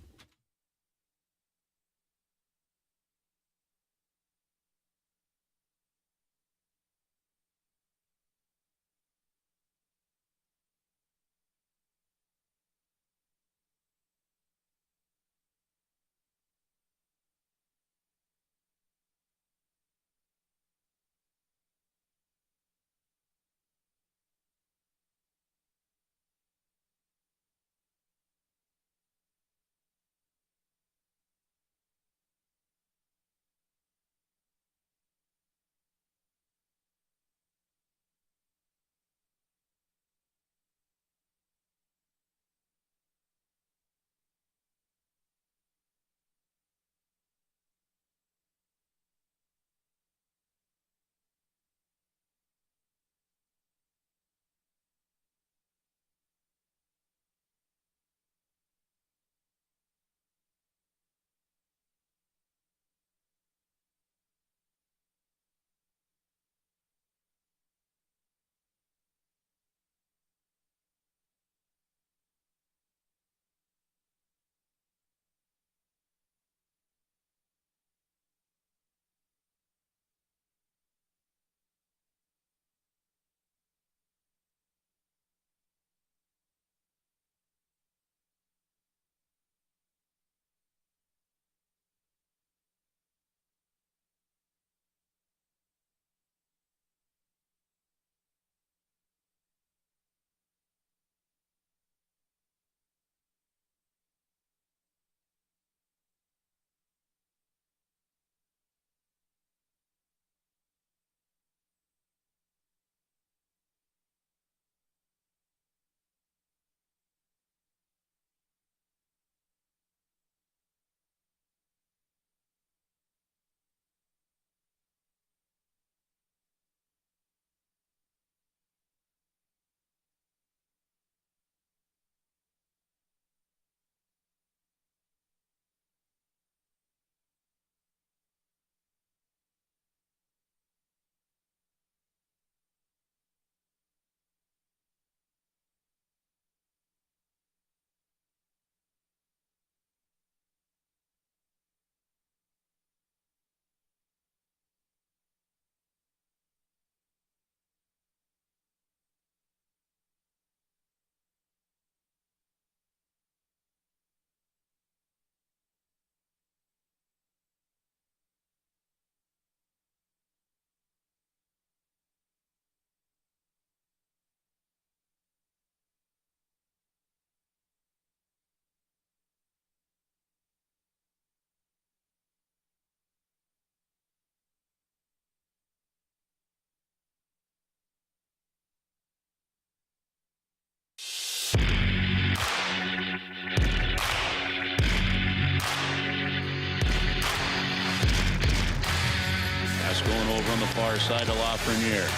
Going over on the far side to Lafreniere.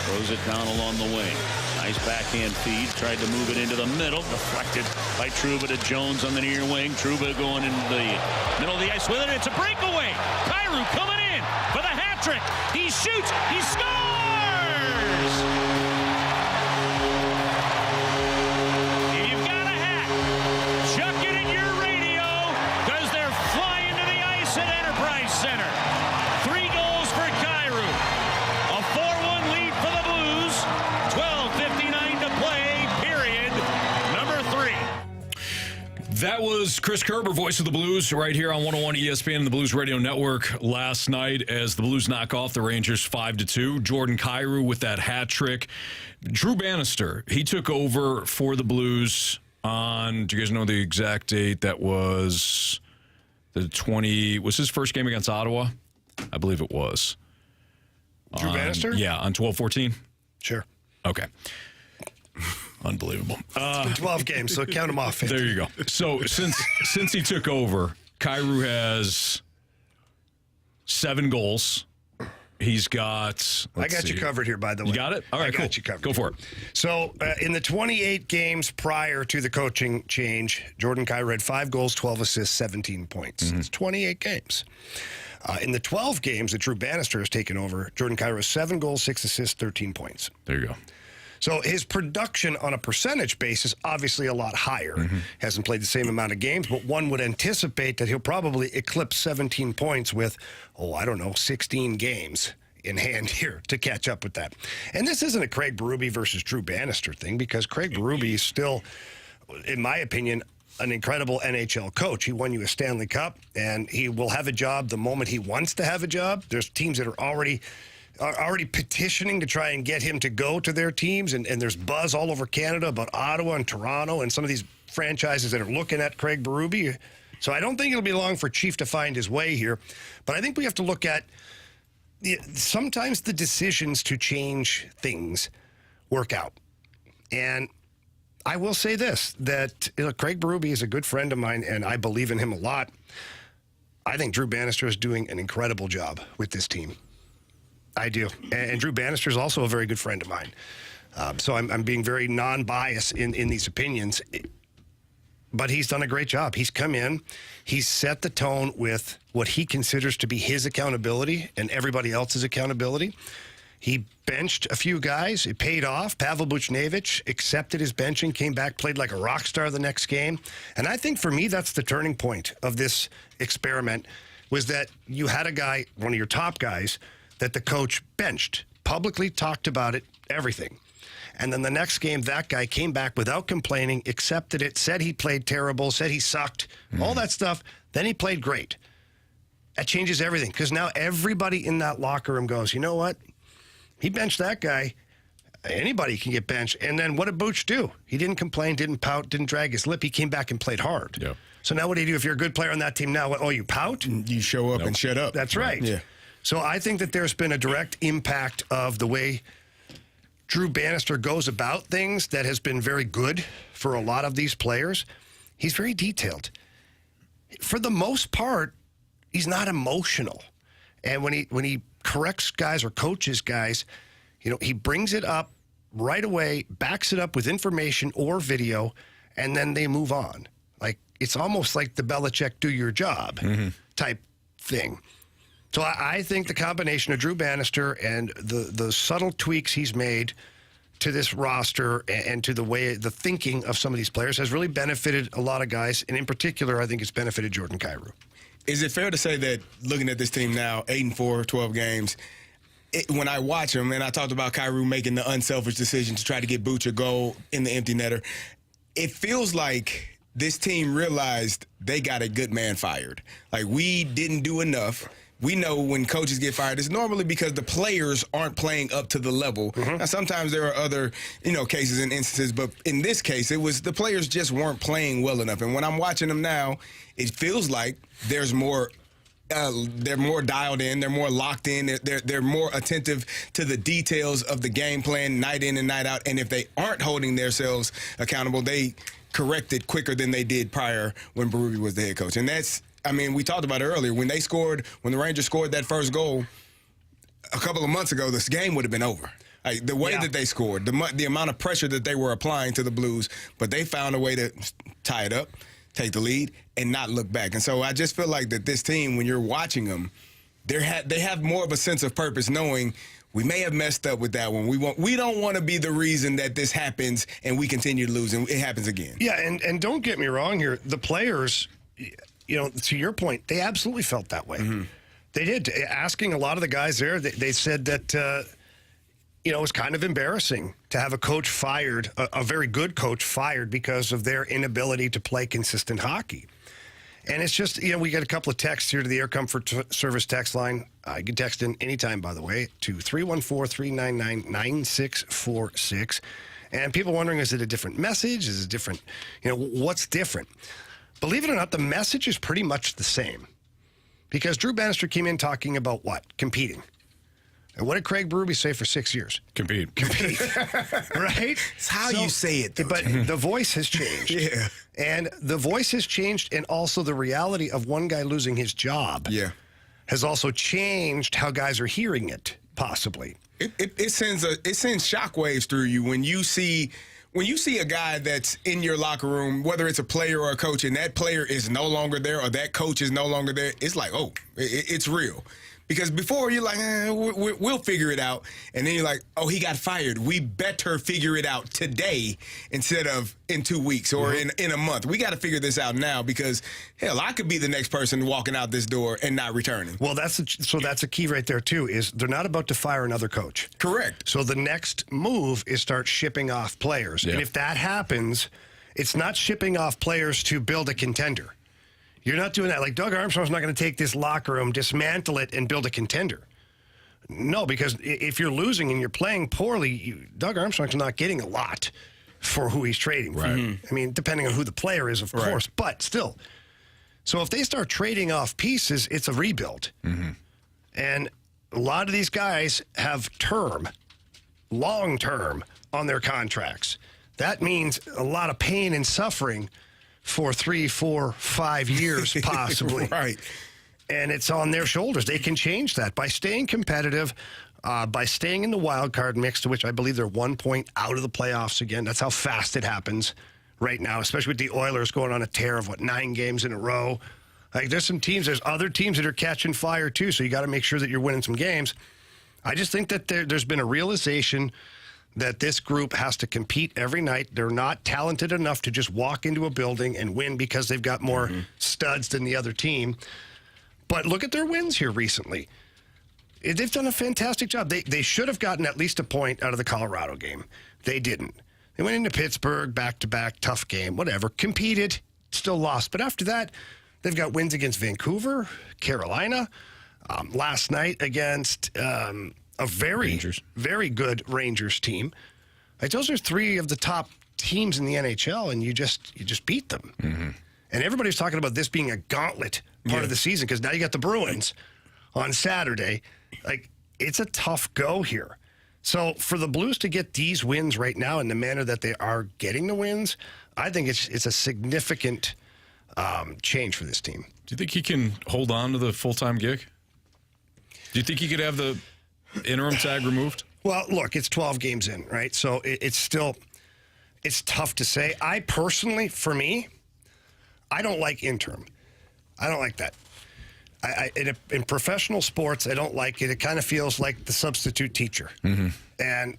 Throws it down along the wing. Nice backhand feed. Tried to move it into the middle. Deflected by Trouba to Jones on the near wing. Trouba going into the middle of the ice with it. It's a breakaway. Kyrou coming in for the hat trick. He shoots. He scores! If you've got a hat, chuck it at your radio because they're flying to the ice at Enterprise Center. 3 goals for Kyrou. A 4-1 lead for the Blues. 12:59 to play, period. Number 3. That was Chris Kerber, voice of the Blues, right here on 101 ESPN and the Blues Radio Network last night as the Blues knock off the Rangers 5-2. Jordan Kyrou with that hat trick. Drew Bannister, he took over for the Blues on, do you guys know the exact date? That was the 20, was his first game against Ottawa? I believe it was. Drew Bannister? Yeah, on 12-14. Sure. Okay. Unbelievable. 12 games, so count them off. There you go. So since he took over, Kyrou has 7 goals. He's got... I got you covered here, by the way. You got it? All right, I got you covered. Go for it. So, in the 28 games prior to the coaching change, Jordan Kyrou had 5 goals, 12 assists, 17 points. It's 28 games. In the 12 games that Drew Bannister has taken over, Jordan Kyrou has 7 goals, 6 assists, 13 points. There you go. So his production on a percentage basis, obviously a lot higher. Hasn't played the same amount of games, but one would anticipate that he'll probably eclipse 17 points with, 16 games in hand here to catch up with that. And this isn't a Craig Berube versus Drew Bannister thing, because Craig Berube is still, in my opinion, an incredible NHL coach. He won you a Stanley Cup, and he will have a job the moment he wants to have a job. There's teams that are already petitioning to try and get him to go to their teams, and there's buzz all over Canada about Ottawa and Toronto and some of these franchises that are looking at Craig Berube. So I don't think it'll be long for Chief to find his way here, but I think we have to look at sometimes the decisions to change things work out. And I will say this, that Craig Berube is a good friend of mine, and I believe in him a lot. I think Drew Bannister is doing an incredible job with this team. I do. And Drew Bannister is also a very good friend of mine. So I'm being very non-biased in these opinions. But he's done a great job. He's come in. He's set the tone with what he considers to be his accountability and everybody else's accountability. He benched a few guys. It paid off. Pavel Buchnevich accepted his benching, came back, played like a rock star the next game. And I think for me, that's the turning point of this experiment, was that you had a guy, one of your top guys, that the coach benched, publicly talked about it, everything. And then the next game, that guy came back without complaining, accepted it, said he played terrible, said he sucked, all that stuff. Then he played great. That changes everything, because now everybody in that locker room goes, you know what? He benched that guy. Anybody can get benched. And then what did Booch do? He didn't complain, didn't pout, didn't drag his lip. He came back and played hard. Yeah. So now what do you do if you're a good player on that team now? Oh, you pout? You show up and shut up. That's right. Yeah. So I think that there's been a direct impact of the way Drew Bannister goes about things that has been very good for a lot of these players. He's very detailed. For the most part, he's not emotional. And when he corrects guys or coaches guys, he brings it up right away, backs it up with information or video, and then they move on. Like, it's almost like the Belichick do your job type thing. So I think the combination of Drew Bannister and the subtle tweaks he's made to this roster and to the thinking of some of these players has really benefited a lot of guys. And in particular, I think it's benefited Jordan Kyrou. Is it fair to say that looking at this team now, 8-4, 12 games, when I watch them, and I talked about Kyrou making the unselfish decision to try to get Booch a goal in the empty netter, it feels like this team realized they got a good man fired. Like, we didn't do enough. We know when coaches get fired, it's normally because the players aren't playing up to the level. Now, sometimes there are other, cases and instances, but in this case, it was the players just weren't playing well enough. And when I'm watching them now, it feels like there's more. They're more dialed in. They're more locked in. They're more attentive to the details of the game plan night in and night out. And if they aren't holding themselves accountable, they correct it quicker than they did prior when Berube was the head coach. And that's. We talked about it earlier. When the Rangers scored that first goal a couple of months ago, this game would have been over. Like, the way that they scored, the amount of pressure that they were applying to the Blues, but they found a way to tie it up, take the lead, and not look back. And so I just feel like that this team, when you're watching them, they have more of a sense of purpose, knowing we may have messed up with that one. We don't want to be the reason that this happens and we continue to lose and it happens again. Yeah, and don't get me wrong here. The players, to your point, they absolutely felt that way. They did. Asking a lot of the guys there, they said that, it was kind of embarrassing to have a coach fired, a very good coach fired because of their inability to play consistent hockey. And it's just, we get a couple of texts here to the Air Comfort Service text line. You can text in anytime, by the way, to 314-399-9646. And people wondering, is it a different message? Is it different? What's different? Believe it or not, the message is pretty much the same. Because Drew Bannister came in talking about what? Competing. And what did Craig Berube say for 6 years? Compete. Right? It's how you say it, though. But the voice has changed. Yeah. And the voice has changed, and also the reality of one guy losing his job has also changed how guys are hearing it, possibly. It sends shockwaves through you when you see a guy that's in your locker room, whether it's a player or a coach, and that player is no longer there or that coach is no longer there. It's like, oh, it's real. Because before you're like, we'll figure it out. And then you're like, oh, he got fired. We better figure it out today instead of in 2 weeks or in a month. We got to figure this out now because, hell, I could be the next person walking out this door and not returning. Well, that's a key right there, too, is they're not about to fire another coach. Correct. So the next move is start shipping off players. Yeah. And if that happens, it's not shipping off players to build a contender. You're not doing that. Like, Doug Armstrong's not going to take this locker room, dismantle it, and build a contender. No, because if you're losing and you're playing poorly, Doug Armstrong's not getting a lot for who he's trading for. Right. I mean, depending on who the player is, of course, but still. So if they start trading off pieces, it's a rebuild. And a lot of these guys have long term on their contracts. That means a lot of pain and suffering for 3, 4, 5 years, possibly. Right. And it's on their shoulders. They can change that by staying competitive, by staying in the wild card mix, to which I believe they're 1 point out of the playoffs again. That's how fast it happens right now, especially with the Oilers going on a tear of, 9 games in a row. Like, there's other teams that are catching fire, too, so you got to make sure that you're winning some games. I just think that there's been a realization that this group has to compete every night. They're not talented enough to just walk into a building and win because they've got more studs than the other team. But look at their wins here recently. They've done a fantastic job. They should have gotten at least a point out of the Colorado game. They didn't. They went into Pittsburgh, back-to-back, tough game, whatever. Competed, still lost. But after that, they've got wins against Vancouver, Carolina, last night against a very good Rangers team. Like, those are 3 of the top teams in the NHL, and you just beat them. And everybody's talking about this being a gauntlet part of the season because now you got the Bruins on Saturday. Like, it's a tough go here. So for the Blues to get these wins right now in the manner that they are getting the wins, I think it's a significant change for this team. Do you think he can hold on to the full-time gig? Do you think he could have the interim tag removed? Well, look, it's 12 games in, right? So it's tough to say. I personally, for me, I don't like interim. I don't like that. In professional sports, I don't like it. It kind of feels like the substitute teacher. And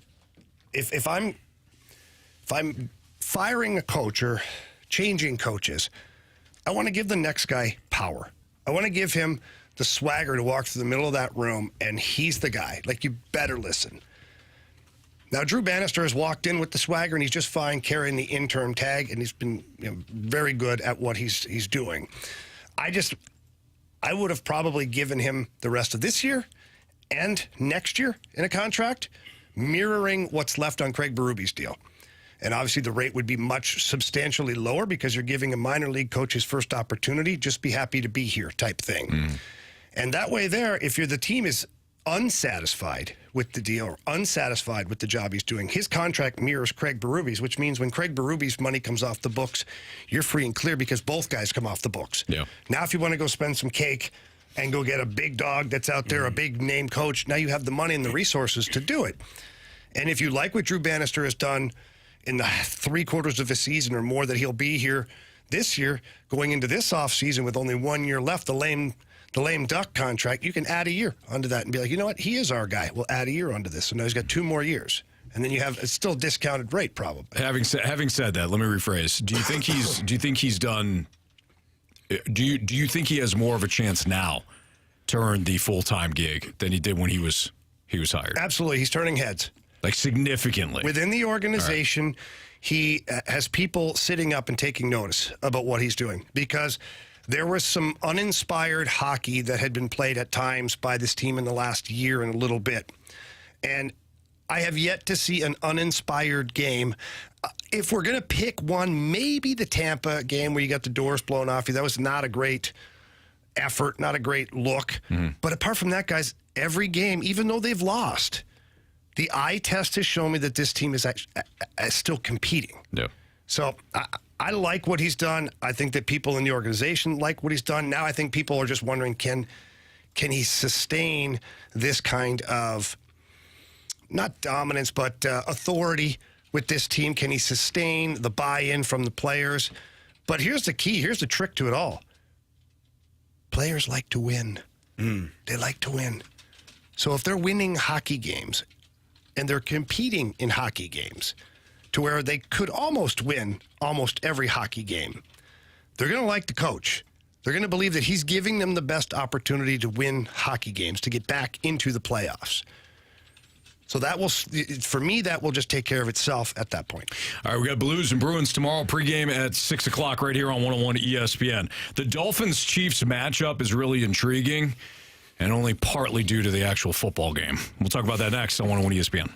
if I'm firing a coach or changing coaches, I want to give the next guy power. I want to give him the swagger to walk through the middle of that room, and he's the guy. Like, you better listen. Now, Drew Bannister has walked in with the swagger, and he's just fine carrying the interim tag, and he's been very good at what he's doing. I would have probably given him the rest of this year and next year in a contract, mirroring what's left on Craig Berube's deal. And obviously the rate would be substantially lower because you're giving a minor league coach his first opportunity. Just be happy to be here type thing. And that way there, if the team is unsatisfied with the deal or unsatisfied with the job he's doing, his contract mirrors Craig Berube's, which means when Craig Berube's money comes off the books, you're free and clear because both guys come off the books. Yeah. Now, if you want to go spend some cake and go get a big dog that's out there, a big name coach, now you have the money and the resources to do it. And if you like what Drew Bannister has done in the 3/4 of a season or more that he'll be here this year, going into this offseason with only 1 year left, the lame duck contract, you can add a year onto that and be like, you know what, he is our guy. We'll add a year onto this. So now he's got 2 more years. And then you have a still discounted rate, probably. Having said that, let me rephrase. Do you think he's done? Do you think he has more of a chance now to earn the full-time gig than he did when he was hired? Absolutely, he's turning heads. Like, significantly. Within the organization, he has people sitting up and taking notice about what he's doing because there was some uninspired hockey that had been played at times by this team in the last year and a little bit. And I have yet to see an uninspired game. If we're going to pick one, maybe the Tampa game where you got the doors blown off you. That was not a great effort, not a great look. But apart from that, guys, every game, even though they've lost, the eye test has shown me that this team is still competing. Yeah. So I like what he's done. I think that people in the organization like what he's done. Now I think people are just wondering, can he sustain this kind of, not dominance, but authority with this team? Can he sustain the buy-in from the players? But here's the key. Here's the trick to it all. Players like to win. They like to win. So if they're winning hockey games and they're competing in hockey games to where they could almost win almost every hockey game, they're going to like the coach. They're going to believe that he's giving them the best opportunity to win hockey games, to get back into the playoffs. So that will, for me, that will just take care of itself at that point. All right, we got Blues and Bruins tomorrow, pregame at 6 o'clock right here on 101 ESPN. The Dolphins-Chiefs matchup is really intriguing and only partly due to the actual football game. We'll talk about that next on 101 ESPN.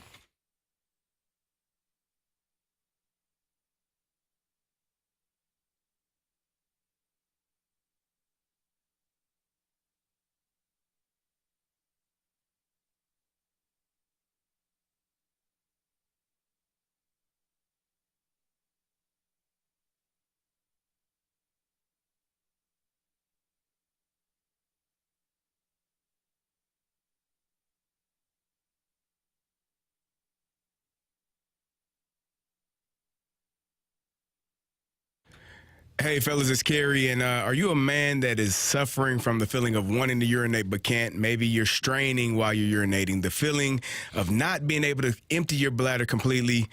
Hey, fellas, it's Carey, and are you a man that is suffering from the feeling of wanting to urinate but can't? Maybe you're straining while you're urinating. The feeling of not being able to empty your bladder completely.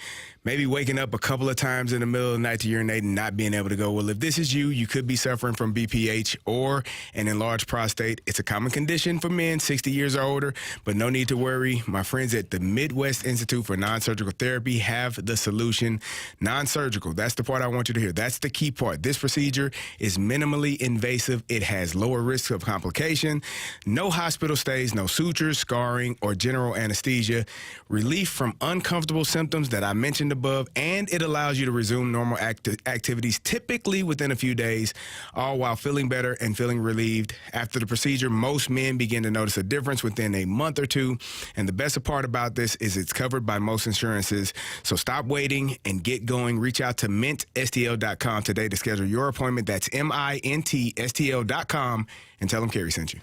Maybe waking up a couple of times in the middle of the night to urinate and not being able to go. Well, if this is you, you could be suffering from BPH or an enlarged prostate. It's a common condition for men 60 years or older, but no need to worry. My friends at the Midwest Institute for Non-Surgical Therapy have the solution. Non-surgical, that's the part I want you to hear. That's the key part. This procedure is minimally invasive. It has lower risk of complication, no hospital stays, no sutures, scarring, or general anesthesia, relief from uncomfortable symptoms that I mentioned above, and it allows you to resume normal activities typically within a few days, all while feeling better and feeling relieved. After the procedure, most men begin to notice a difference within a month or two, and the best part about this is it's covered by most insurances. So stop waiting and get going. Reach out to mintstl.com today to schedule your appointment. That's mintstl.com, and tell them Carey sent you.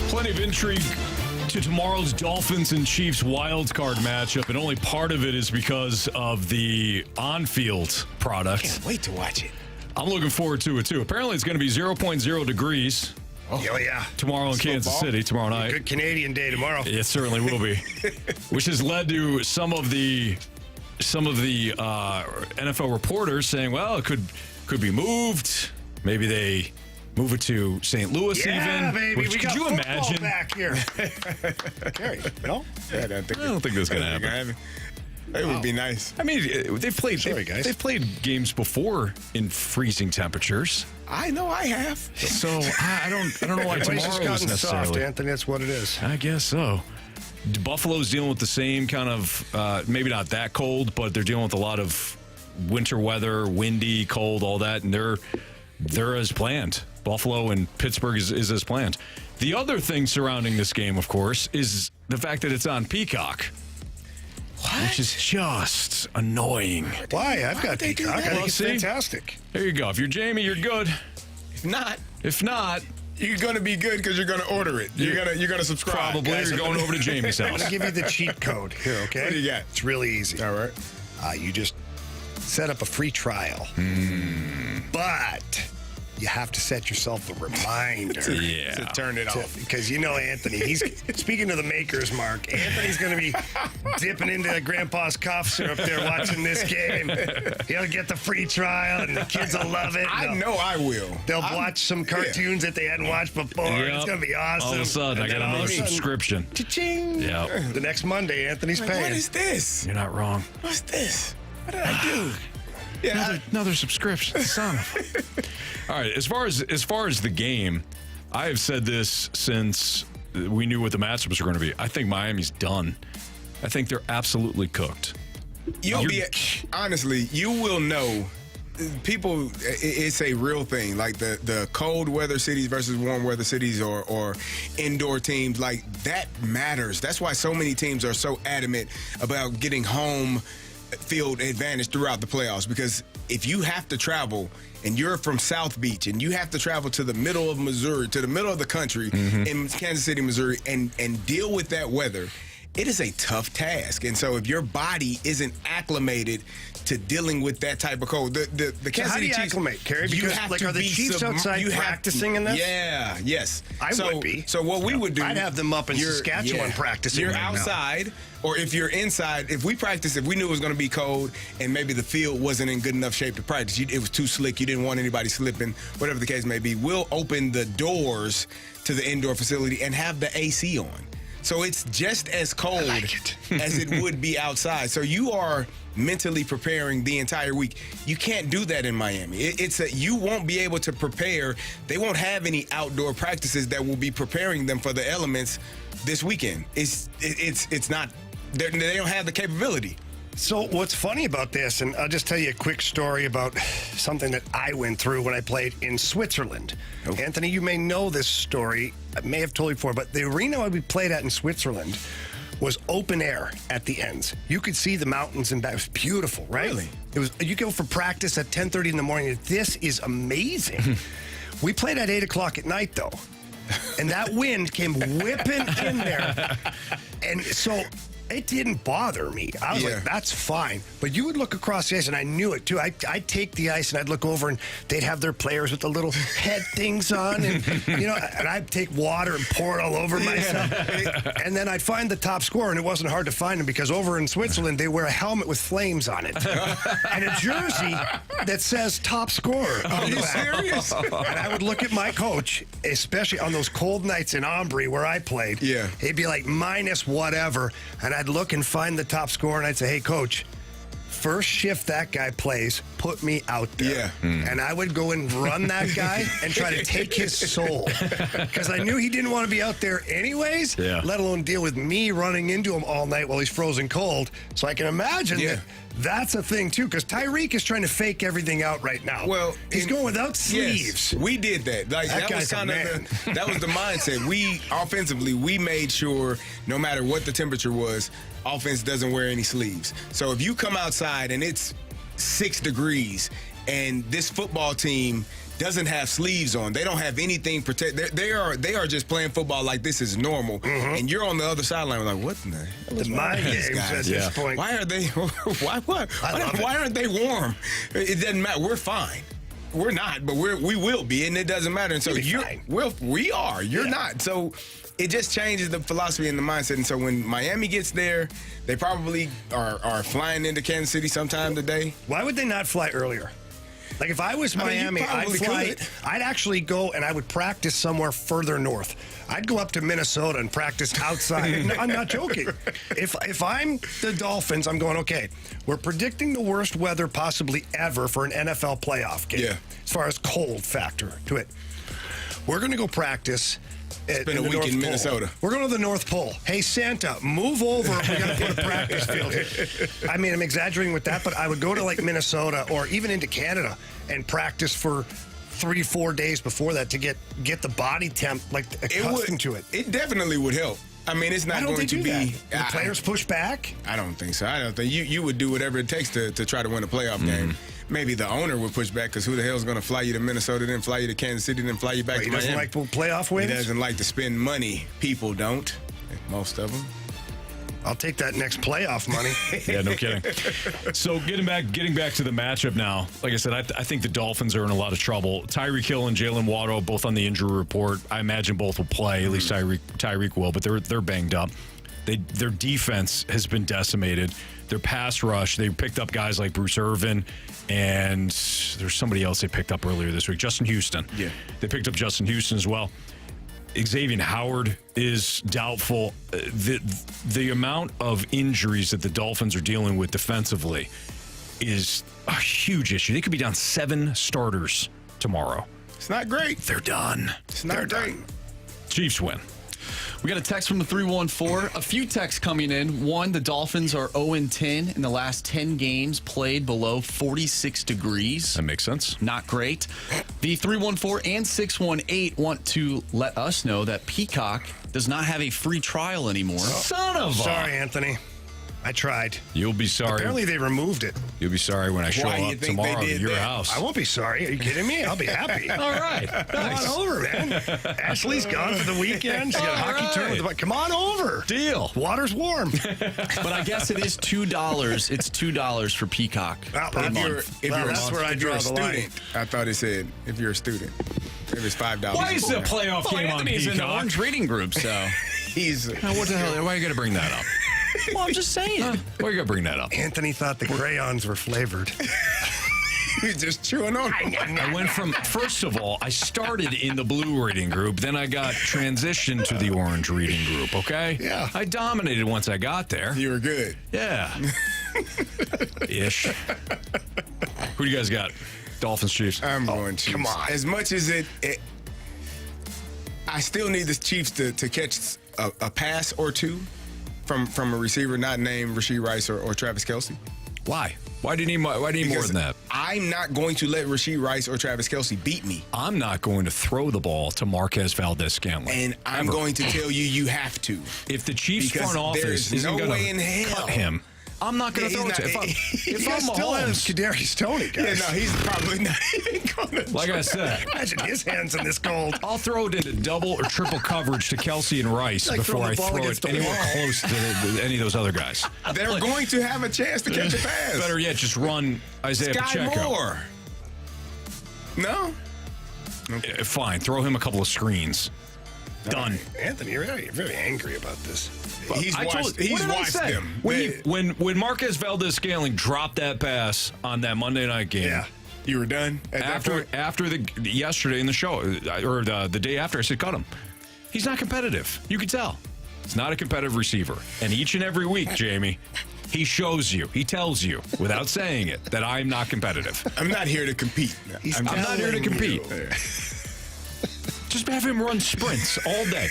Plenty of intrigue to tomorrow's Dolphins and Chiefs wild card matchup, and only part of it is because of the on-field product. Can't wait to watch it. I'm looking forward to it, too. Apparently, it's going to be 0.0 degrees Oh, yeah. tomorrow in Kansas City, tomorrow night. Good Canadian day tomorrow. It certainly will be, which has led to some of the NFL reporters saying, well, it could be moved. Maybe they move it to St. Louis Yeah, even. baby. Which, We could got you football imagine? back here. Carey, no? I don't think that's going to happen. It would be nice. I mean, they've played. Sorry, guys. They've played games before in freezing temperatures. I know I have. So I don't know why Everybody's just tomorrow is gotten soft, necessarily. Anthony. That's what it is. I guess so. Buffalo's dealing with the same kind of, maybe not that cold, but they're dealing with a lot of winter weather, windy, cold, all that, and they're as planned. Buffalo and Pittsburgh is as planned. The other thing surrounding this game, of course, is the fact that it's on Peacock. Which is just annoying. Why? I've got they do Peacock. I that? think Well, it's see? fantastic. There you go. If you're Jamie, you're good. If not, you're gonna be good because you're gonna order it. You're gonna subscribe. Probably guys, you're I'm going over to Jamie's I'm house. going to give you the cheat code here, okay? What do you got? It's really easy. All right. You just set up a free trial. But you have to set yourself a reminder. Yeah. To turn it off. Because you know Anthony, he's speaking to the makers, Mark. Anthony's going to be dipping into Grandpa's cough syrup there watching this game. He'll get the free trial, and the kids will love it. I know I will. They'll watch some cartoons that they hadn't watched before. It's Yep. going to be awesome. All of a sudden, I And got then all another of a sudden, subscription. Cha-ching. Yeah. The next Monday, Anthony's Like, paying. what is this? You're not wrong. What's this? What did I do? Yeah. Another subscription. Son of a- All right. As far as the game, I have said this since we knew what the matchups were going to be. I think Miami's done. I think they're absolutely cooked. Honestly, you will know. People, it's a real thing. Like the cold weather cities versus warm weather cities or indoor teams, like that matters. That's why so many teams are so adamant about getting home field advantage throughout the playoffs, because if you have to travel and you're from South Beach and you have to travel to the middle of Missouri, to the middle of the country in Kansas City, Missouri, and deal with that weather, it is a tough task. And so if your body isn't acclimated to dealing with that type of cold, the Kansas how do City you Chiefs, acclimate, Carey? you Because, have like, to are the be Chiefs outside you have- practicing in this? Yeah, yes. I would be. So what we would do, I'd have them up in Saskatchewan practicing You're right now. outside, or if you're inside, if we practice, if we knew it was going to be cold and maybe the field wasn't in good enough shape to practice, it was too slick, you didn't want anybody slipping, whatever the case may be, we'll open the doors to the indoor facility and have the AC on. So it's just as cold as it would be outside. So you are mentally preparing the entire week. You can't do that in Miami. You won't be able to prepare. They won't have any outdoor practices that will be preparing them for the elements this weekend. It's not. They don't have the capability. So what's funny about this, and I'll just tell you a quick story about something that I went through when I played in Switzerland. Anthony, you may know this story. I may have told you before, but the arena we played at in Switzerland was open air at the ends. You could see the mountains and back. It was beautiful, right? Really? It was. You go for practice at 10:30 in the morning. This is amazing. We played at 8 o'clock at night, though. And that wind came whipping in there. And so it didn't bother me. I was like, that's fine. But you would look across the ice, and I knew it too. I'd take the ice and I'd look over, and they'd have their players with the little head things on, and and I'd take water and pour it all over myself. And then I'd find the top scorer, and it wasn't hard to find him because over in Switzerland they wear a helmet with flames on it and a jersey that says top scorer on the back. Are you serious? And I would look at my coach, especially on those cold nights in Ambry where I played. Yeah. He'd be like minus whatever, and I'd look and find the top scorer, and I'd say, hey, coach, first shift that guy plays, put me out there. Yeah. And I would go and run that guy and try to take his soul. Because I knew he didn't want to be out there anyways, let alone deal with me running into him all night while he's frozen cold. So I can imagine that that's a thing, too, because Tyreek is trying to fake everything out right now. Well, he's going without sleeves. Yes, we did that. Like That that was guy's a kind of man. that was the mindset. We offensively, we made sure no matter what the temperature was, offense doesn't wear any sleeves. So if you come outside and it's 6 degrees and this football team doesn't have sleeves on. They don't have anything protect. They are just playing football like this is normal. And you're on the other sideline like, what in the hell is mind wrong with these games guys? at this point. Why are they? Why aren't they warm? It doesn't matter. We're fine. We're not, but we will be, and it doesn't matter. And so we are. You're not. So it just changes the philosophy and the mindset. And so when Miami gets there, they probably are flying into Kansas City sometime today. Why would they not fly earlier? Like, if I was Miami, I'd actually go and I would practice somewhere further north. I'd go up to Minnesota and practice outside. No, I'm not joking. If I'm the Dolphins, I'm going, okay, we're predicting the worst weather possibly ever for an NFL playoff game. Yeah. As far as cold factor to it. We're going to go practice. Spend a week in Minnesota. We're going to the North Pole. Hey, Santa, move over. We got to put a practice field here. I mean, I'm exaggerating with that, but I would go to like Minnesota or even into Canada and practice for 3-4 days before that to get the body temp accustomed to it. It definitely would help. I mean, it's not going to be. The players push back? I don't think so. I don't think you would do whatever it takes to try to win a playoff game. Maybe the owner would push back because who the hell is going to fly you to Minnesota, then fly you to Kansas City, then fly you back to Miami? He doesn't like playoff wins? He doesn't like to spend money. People don't. Most of them. I'll take that next playoff money. Yeah, no kidding. So getting back to the matchup now, like I said, I think the Dolphins are in a lot of trouble. Tyreek Hill and Jalen Waddle both on the injury report. I imagine both will play. At least Tyreek will, but they're banged up. Their defense has been decimated. Their pass rush, they picked up guys like Bruce Irvin, and there's somebody else they picked up earlier this week, Justin Houston. Yeah. They picked up Justin Houston as well. Xavier Howard is doubtful. The amount of injuries that the Dolphins are dealing with defensively is a huge issue. They could be down 7 starters tomorrow. It's not great. They're done. It's not great. Chiefs win. We got a text from the 314. A few texts coming in. One, the Dolphins are 0-10 in the last 10 games played below 46 degrees. That makes sense. Not great. The 314 and 618 want to let us know that Peacock does not have a free trial anymore. Son of a... Sorry, Anthony. I tried. You'll be sorry. Apparently they removed it. You'll be sorry when I show up tomorrow to your house. I won't be sorry. Are you kidding me? I'll be happy. All right. Come on over, man. Ashley's gone for the weekend. She's got a hockey tournament. Come on over. Deal. Water's warm. But I guess it is $2. It's $2 for Peacock per month. That's where I draw the line. I thought it said if you're a student. If it's $5. Why is the playoff game on Anthony's in the Peacock? Orange Reading Group, so. What the hell? Why are you going to bring that up? Well, I'm just saying. Why are you going to bring that up? Anthony thought the crayons were flavored. You're just chewing on them. I went from, first of all, I started in the blue reading group, then I got transitioned to the orange reading group, okay? Yeah. I dominated once I got there. You were good. Yeah. Ish. Who do you guys got? Dolphins, Chiefs? I'm going Chiefs. Come on. As much as I still need the Chiefs to catch a pass or two from a receiver not named Rashee Rice or Travis Kelce. Why? Why do you need more than that? I'm not going to let Rashee Rice or Travis Kelce beat me. I'm not going to throw the ball to Marquez Valdez-Scantling. And I'm going to tell you have to. If the Chiefs Because front office there's isn't no way in going to hell. cut him, I'm not going to throw it to him. If I'm still has Mahomes, Kadarius Toney, guys. Yeah, no, he's probably not even going to. like I said, Imagine his hands in this cold. I'll throw it into double or triple coverage to Kelsey and Rice Like before throwing I the ball throw against it the anywhere wall. close to any of those other guys. They're going to have a chance to catch a pass. Better yet, just run Isaiah Sky Pacheco. Moore. No? Fine, throw him a couple of screens. Done. Anthony, you're very angry about this. He's watched what did I watched say? them. When Marquez Valdez-Scantling dropped that pass on that Monday night game, Yeah. You were done at that point? after yesterday in the show, or the day after, I said, cut him. He's not competitive. You can tell. He's not a competitive receiver. And each and every week, Jamie, he shows you, he tells you, without saying it, that I'm not competitive. I'm not here to compete. He's I'm not here to compete. You. Just have him run sprints all day.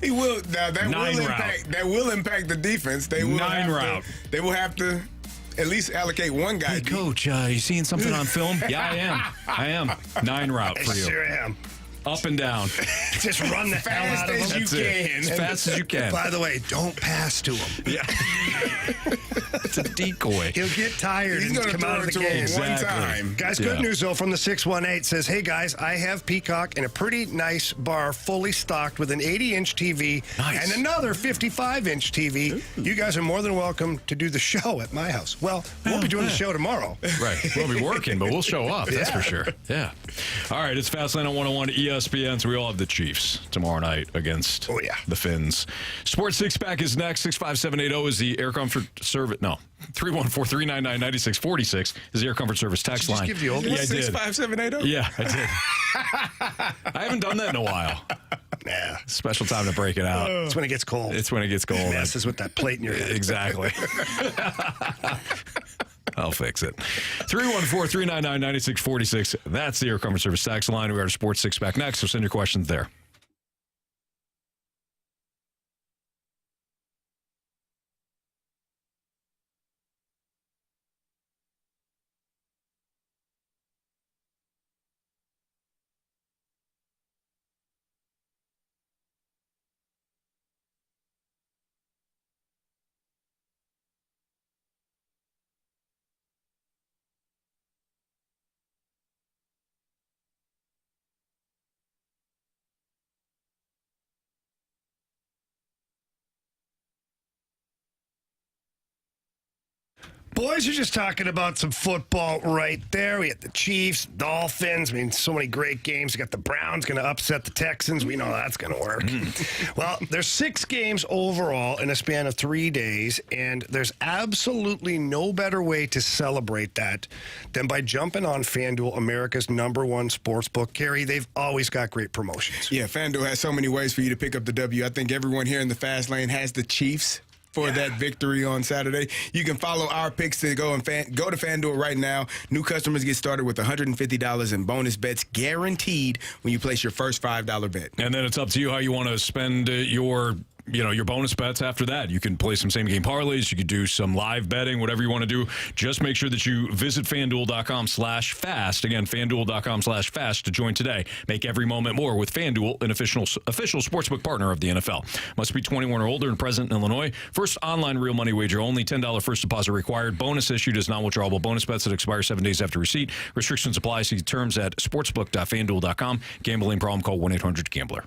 He will. Now that Nine will impact the defense. They will Nine route. They will have to at least allocate one guy. Hey, Coach, you seeing something on film? Yeah, I am. 9 route I for you. sure am. Up and down. Just run the hell out of as him. you can. As fast as you can. By the way, don't pass to him. Yeah. It's a decoy. He'll get tired He's and going to come throw out of it the to him game. one time. Guys, Yeah. good news, though, from the 618 says, hey, guys, I have Peacock and a pretty nice bar fully stocked with an 80-inch TV Nice. and another 55-inch TV. You guys are more than welcome to do the show at my house. Well, we'll be doing the show tomorrow. Right. We'll be working, but we'll show up. That's Yeah. for sure. Yeah. All right. It's Fastlane on 101 ESPN. So we all have the Chiefs tomorrow night against the Finns. Sports Six Pack is next. 65780 is the Air Comfort Service. No. 314-399-9646 is the Air Comfort Service text Did you line. just give the old Yeah, I did. 65780? Yeah, I did. I haven't done that in a while. Nah. Special time to break it out. It's when it gets cold. It's when it gets cold. Messes with that plate in your head. Exactly. I'll fix it. 314-399-9646. That's the Air Comfort Service tax line. We are at Sports Six Pack next, so send your questions there. Boys are just talking about some football right there. We had the Chiefs, Dolphins. I mean, so many great games. We got the Browns going to upset the Texans. We know that's going to work. Well, there's 6 games overall in a span of 3 days, and there's absolutely no better way to celebrate that than by jumping on FanDuel, America's #1 sports book. Carey, they've always got great promotions. Yeah, FanDuel has so many ways for you to pick up the W. I think everyone here in the fast lane has the Chiefs for that victory on Saturday. You can follow our picks to go to FanDuel right now. New customers get started with $150 in bonus bets guaranteed when you place your first $5 bet. And then it's up to you how you want to spend your bonus bets after that. You can play some same-game parlays. You could do some live betting, whatever you want to do. Just make sure that you visit FanDuel.com/fast. Again, FanDuel.com/fast to join today. Make every moment more with FanDuel, an official sportsbook partner of the NFL. Must be 21 or older and present in Illinois. First online real money wager only. $10 first deposit required. Bonus issued as non-withdrawable bonus bets that expire 7 days after receipt. Restrictions apply. See terms at sportsbook.fanduel.com. Gambling problem? Call 1-800-GAMBLER.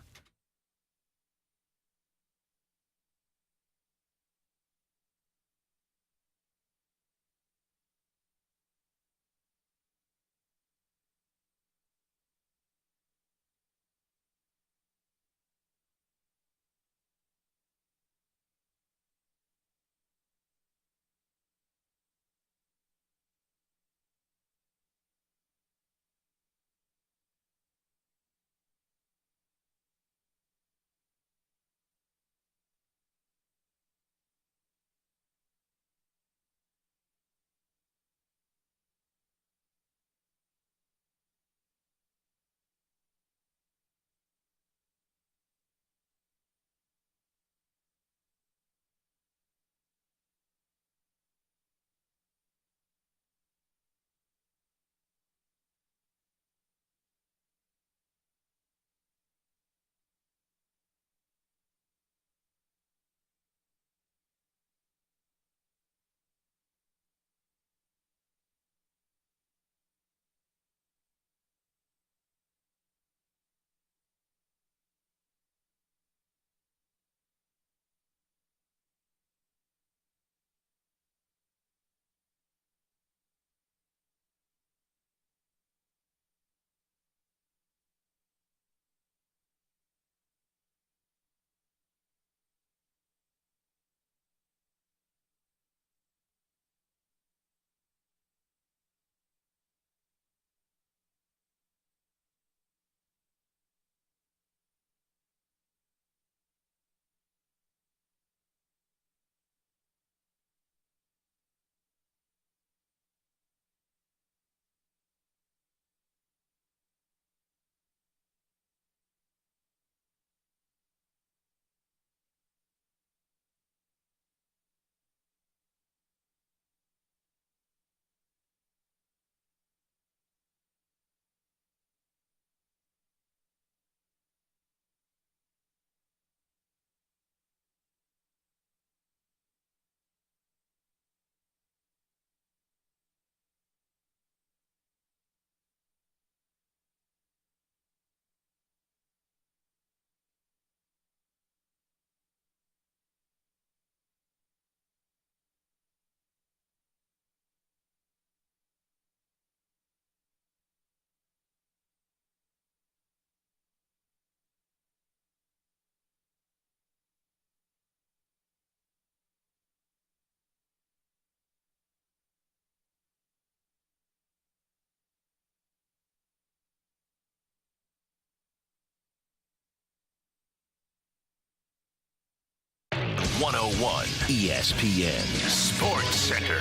101 ESPN Sports Center.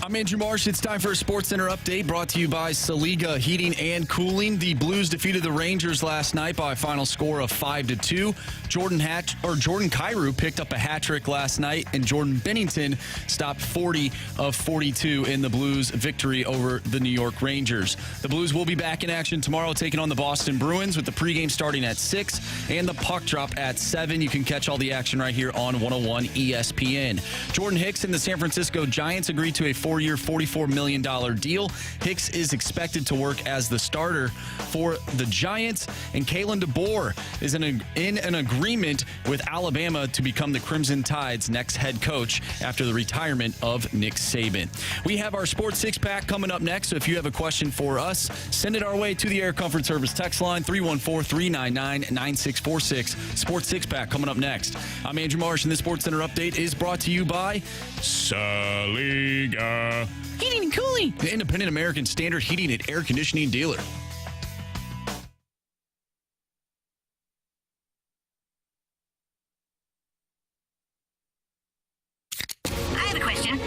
I'm Andrew Marsh. It's time for a Sports Center update brought to you by Saliga Heating and Cooling. The Blues defeated the Rangers last night by a final score of 5-2. Jordan Kyrou picked up a hat trick last night, and Jordan Bennington stopped 40 of 42 in the Blues' victory over the New York Rangers. The Blues will be back in action tomorrow, taking on the Boston Bruins, with the pregame starting at 6 and the puck drop at 7. You can catch all the action right here on 101 ESPN. Jordan Hicks and the San Francisco Giants agreed to a 4-year, $44 million deal. Hicks is expected to work as the starter for the Giants, and Kalen DeBoer is in an agreement with Alabama to become the Crimson Tide's next head coach after the retirement of Nick Saban. We have our Sports Six-Pack coming up next, so if you have a question for us, send it our way to the Air Comfort Service text line, 314-399-9646. Sports Six-Pack coming up next. I'm Andrew Marsh, and this Sports Center update is brought to you by Saliga Heating and Cooling, the independent American Standard heating and air conditioning dealer.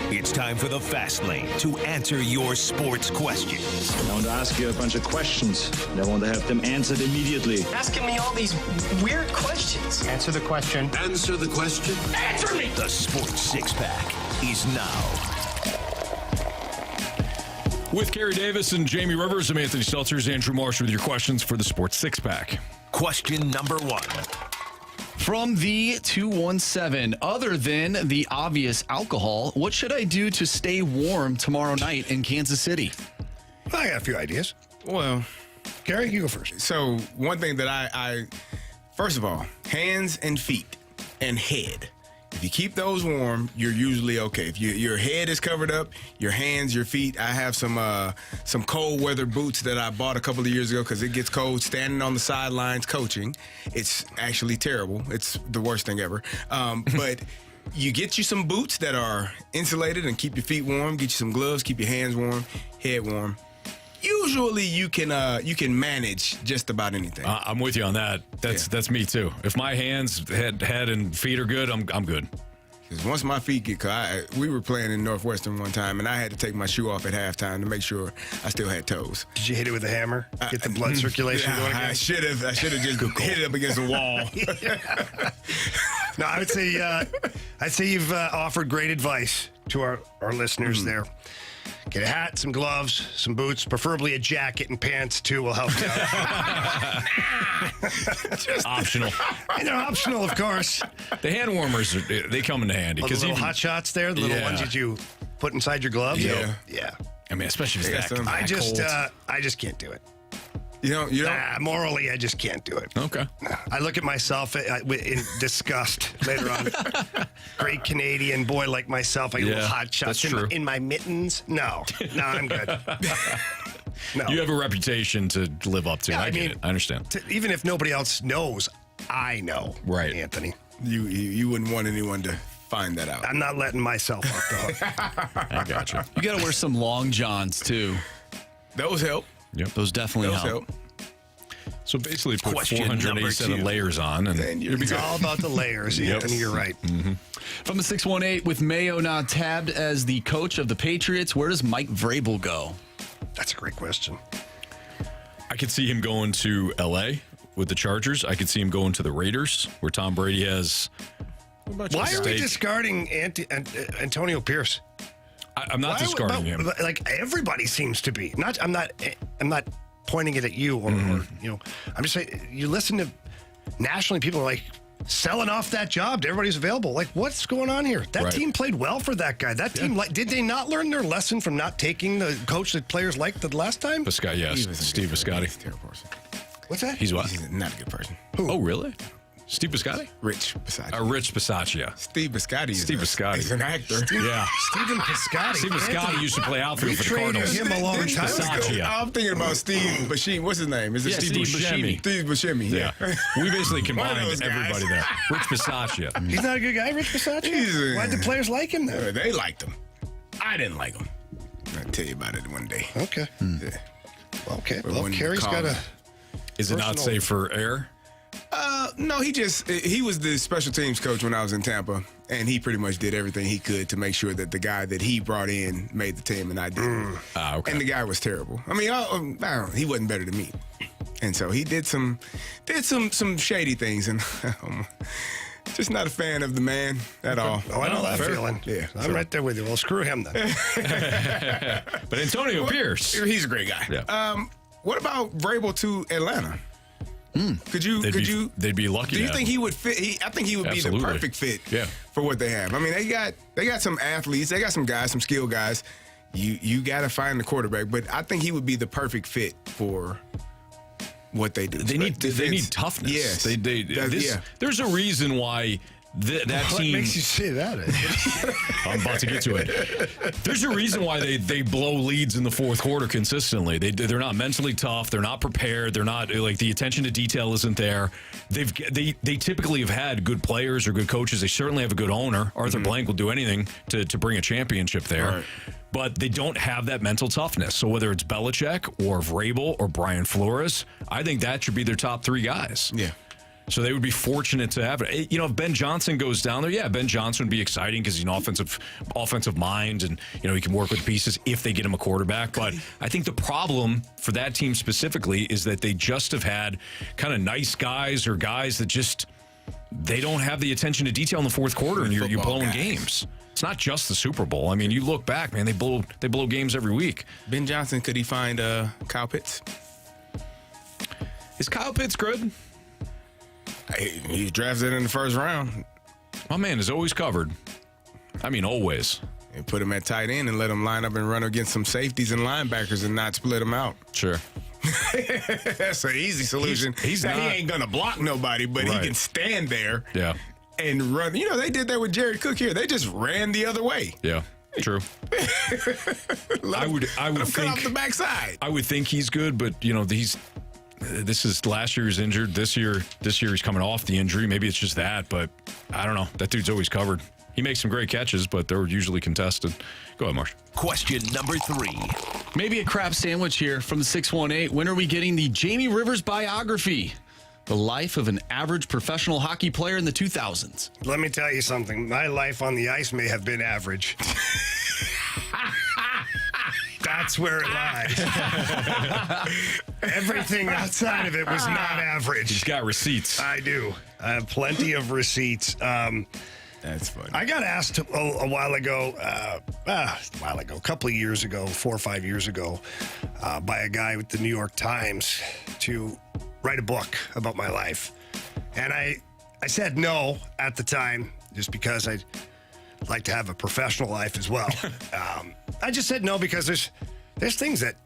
It's time for the Fast Lane to answer your sports questions. I want to ask you a bunch of questions, and I want to have them answered immediately. Asking me all these weird questions. Answer the question. Answer the question. Answer me! The Sports Six-Pack is now. With Carey Davis and Jamie Rivers, I'm Anthony Stalter, Andrew Marsh with your questions for the Sports Six-Pack. Question number 1. From the 217, other than the obvious alcohol, what should I do to stay warm tomorrow night in Kansas City? I got a few ideas. Well, Carey, you go first. so one thing that I first of all, hands and feet and head. If you keep those warm, you're usually okay. If your head is covered up, your hands, your feet. I have some cold weather boots that I bought a couple of years ago because it gets cold standing on the sidelines coaching. It's actually terrible. It's the worst thing ever. But you get you some boots that are insulated and keep your feet warm. Get you some gloves, keep your hands warm, head warm. Usually you can manage just about anything. I'm with you on that. That's me too. If my hands, head and feet are good, I'm good. Because once my feet get caught, we were playing in Northwestern one time, and I had to take my shoe off at halftime to make sure I still had toes. Did you hit it with a hammer? Get the blood circulation going again? I should have just hit it up against the wall. No, I'd say you've offered great advice to our listeners there. Get a hat, some gloves, some boots, preferably a jacket and pants too will help you out. Just optional. And they're optional, of course. The hand warmers, they come in handy. The little hot shots there, the little ones that you put inside your gloves. Yeah. Yeah. I mean, especially if it's that I cold. just can't do it. You don't. Morally, I just can't do it. Okay. I look at myself in disgust later on. Great Canadian boy like myself. I get little hot shots in my mittens. No, I'm good. No. You have a reputation to live up to. Yeah, I get it. I understand. Even if nobody else knows, I know. Right. Anthony. You wouldn't want anyone to find that out. I'm not letting myself off the hook. I got you. You got to wear some long johns, too. Those help. Yep. Those definitely help. So basically put Question 487 number 2. layers on, and It's all about the layers, Anthony. You're right. Mm-hmm. From the 618, with Mayo now tabbed as the coach of the Patriots, where does Mike Vrabel go? That's a great question. I could see him going to L.A. with the Chargers. I could see him going to the Raiders, where Tom Brady has. Why are we discarding Antonio Pierce? I'm not discarding him. Like everybody seems to be. I'm not pointing it at you or I'm just saying you listen to nationally, people are like selling off that job to everybody's available. Like, what's going on here? That team played well for that guy. That team, did they not learn their lesson from not taking the coach that players liked the last time? Biscotti, yes. Steve Biscotti. He's a terrible person. What's that? He's what? He's not a good person. Who? Oh, really? Steve Biscotti? Rich Bisaccia. Rich Bisaccia. Steve Biscotti Is an actor. Yeah. Stephen Piscotty. Steve Biscotti used to play outfield for the traded Cardinals. him a long time ago. Bisaccia. I'm thinking about Steve Buscemi. What's his name? Is it Steve Buscemi. Steve Buscemi. Yeah. We basically combined those guys. everybody there. Rich Bisaccia. He's not a good guy, Rich Bisaccia? Why did the players like him then? They liked him. I didn't like him. I'll tell you about it one day. Okay. Yeah. Okay. Or Well, when Carey's got a... Is it not Personal. safe for air? No, he was the special teams coach when I was in Tampa, and he pretty much did everything he could to make sure that the guy that he brought in made the team, and I didn't. Okay. And the guy was terrible. I mean, I don't know, he wasn't better than me, and so he did some shady things, and just not a fan of the man at all. Oh, I know that feeling. Yeah, I'm right there with you. Well, screw him then. But Antonio Pierce, he's a great guy. Yeah. What about Vrabel to Atlanta? Could you? They'd be lucky. Do you think he would fit? I think he would be the perfect fit. For what they have. I mean, they got some athletes. They got some guys, some skilled guys. You got to find the quarterback, but I think he would be the perfect fit for what they do. They need toughness. Yes. There's a reason why that what team. What makes you say that? I'm about to get to it. There's a reason why they blow leads in the fourth quarter consistently. They're not mentally tough. They're not prepared. They're not like the attention to detail isn't there. They typically have had good players or good coaches. They certainly have a good owner. Arthur Blank will do anything to bring a championship there. Right. But they don't have that mental toughness. So whether it's Belichick or Vrabel or Brian Flores, I think that should be their top three guys. Yeah. So they would be fortunate to have it. You know, if Ben Johnson goes down there, Ben Johnson would be exciting because he's an offensive mind, and he can work with pieces if they get him a quarterback. But I think the problem for that team specifically is that they just have had kind of nice guys or guys that just they don't have the attention to detail in the fourth quarter, and you're blowing games. It's not just the Super Bowl. I mean, you look back, man, they blow games every week. Ben Johnson, could he find Kyle Pitts? Is Kyle Pitts good? He's drafted in the first round. My man is always covered. I mean, always. And put him at tight end and let him line up and run against some safeties and linebackers and not split them out. Sure. That's an easy solution. He ain't going to block nobody, but he can stand there and run. They did that with Jared Cook here. They just ran the other way. Yeah. True. I would cut think off the backside. I would think he's good, but this is last year he's injured. This year he's coming off the injury. Maybe it's just that, but I don't know. That dude's always covered. He makes some great catches, but they're usually contested. Go ahead, Marsh. Question number 3. Maybe a crap sandwich here from the 618. When are we getting the Jamie Rivers biography? The life of an average professional hockey player in the 2000s. Let me tell you something. My life on the ice may have been average. That's where it lies. Everything outside of it was not average. He's got receipts. I do. I have plenty of receipts. That's funny. I got asked a while ago, a couple of years ago, 4 or 5 years ago, by a guy with the New York Times to write a book about my life. And I said no at the time, just because I'd like to have a professional life as well. I just said no because there's things that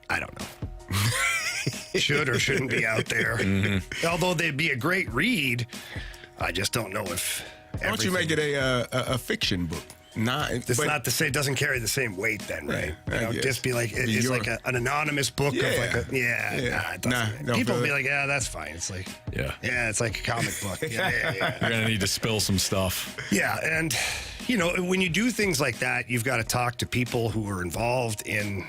I don't know should or shouldn't be out there. Mm-hmm. Although they'd be a great read, I just don't know if. Why don't you make it a fiction book? It's not the same. It doesn't carry the same weight then, right? Just be like it's like an anonymous book of like it doesn't. People be like, yeah, that's fine. It's like it's like a comic book. Yeah. You're gonna need to spill some stuff. Yeah, and when you do things like that, you've got to talk to people who are involved in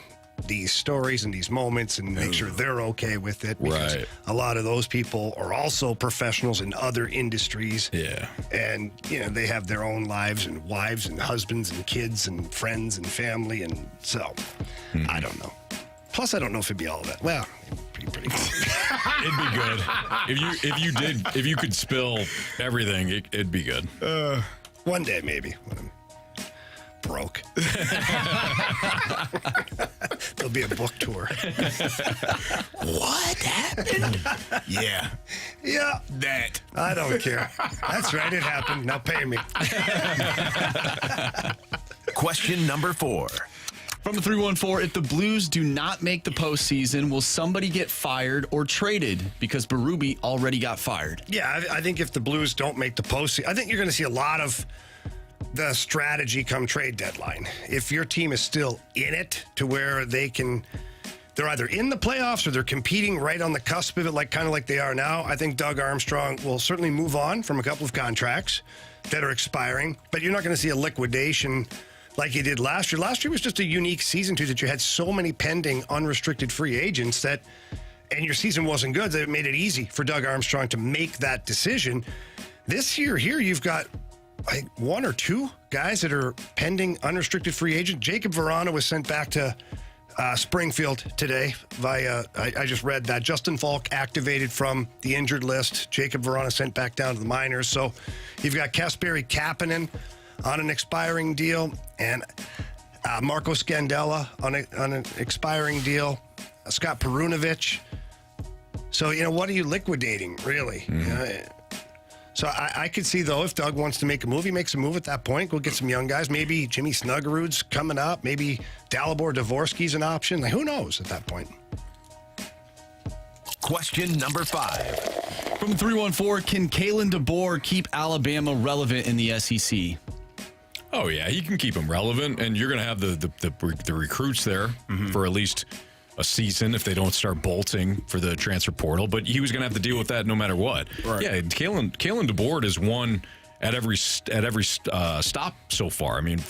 these stories and these moments and make sure they're okay with it. Because a lot of those people are also professionals in other industries. Yeah. And, they have their own lives and wives and husbands and kids and friends and family. And so, I don't know. Plus, I don't know if it'd be all that. Well, pretty good. It'd be good. If you could spill everything, it'd be good. One day, maybe, when I'm broke. There'll be a book tour. What happened? Yeah. That. I don't care. That's right. It happened. Now pay me. Question number 4. From the 314, if the Blues do not make the postseason, will somebody get fired or traded? Because Berube already got fired. Yeah, I think if the Blues don't make the postseason, I think you're going to see a lot of the strategy come trade deadline. If your team is still in it to where they're either in the playoffs or they're competing right on the cusp of it, kind of like they are now, I think Doug Armstrong will certainly move on from a couple of contracts that are expiring, but you're not going to see a liquidation like you did last year. Last year was just a unique season, too, that you had so many pending unrestricted free agents that and your season wasn't good, that it made it easy for Doug Armstrong to make that decision. This year here, you've got one or two guys that are pending unrestricted free agent. Jacob Verana was sent back to Springfield today via, I just read that. Justin Faulk activated from the injured list. Jacob Verana sent back down to the minors. So you've got Kasperi Kapanen on an expiring deal, and Marco Scandella on an expiring deal. Scott Perunovic. So, what are you liquidating, really? So I could see, though, if Doug wants to make a move, he makes a move at that point. Go get some young guys. Maybe Jimmy Snuggerud's coming up. Maybe Dalibor Dvorsky's an option. Who knows at that point? Question number 5. From 314, can Kalen DeBoer keep Alabama relevant in the SEC? Oh, yeah, he can keep them relevant, and you're going to have the recruits there for at least a season if they don't start bolting for the transfer portal. But he was going to have to deal with that no matter what. Right. Yeah, Kalen DeBoer has won at every stop so far. I mean,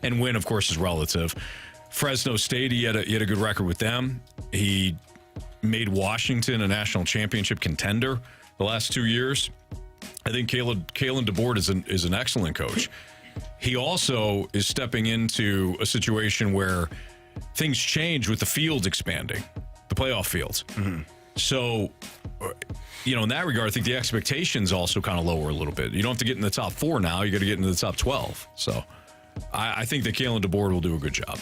and win, of course, is relative. Fresno State, he had a good record with them. He made Washington a national championship contender the last 2 years. I think Kalen DeBoer is an excellent coach. He also is stepping into a situation where things change with the fields expanding, the playoff fields. So, in that regard, I think the expectations also kind of lower a little bit. You don't have to get in the top 4 now. You got to get into the top 12. So I think that Kalen DeBoer will do a good job.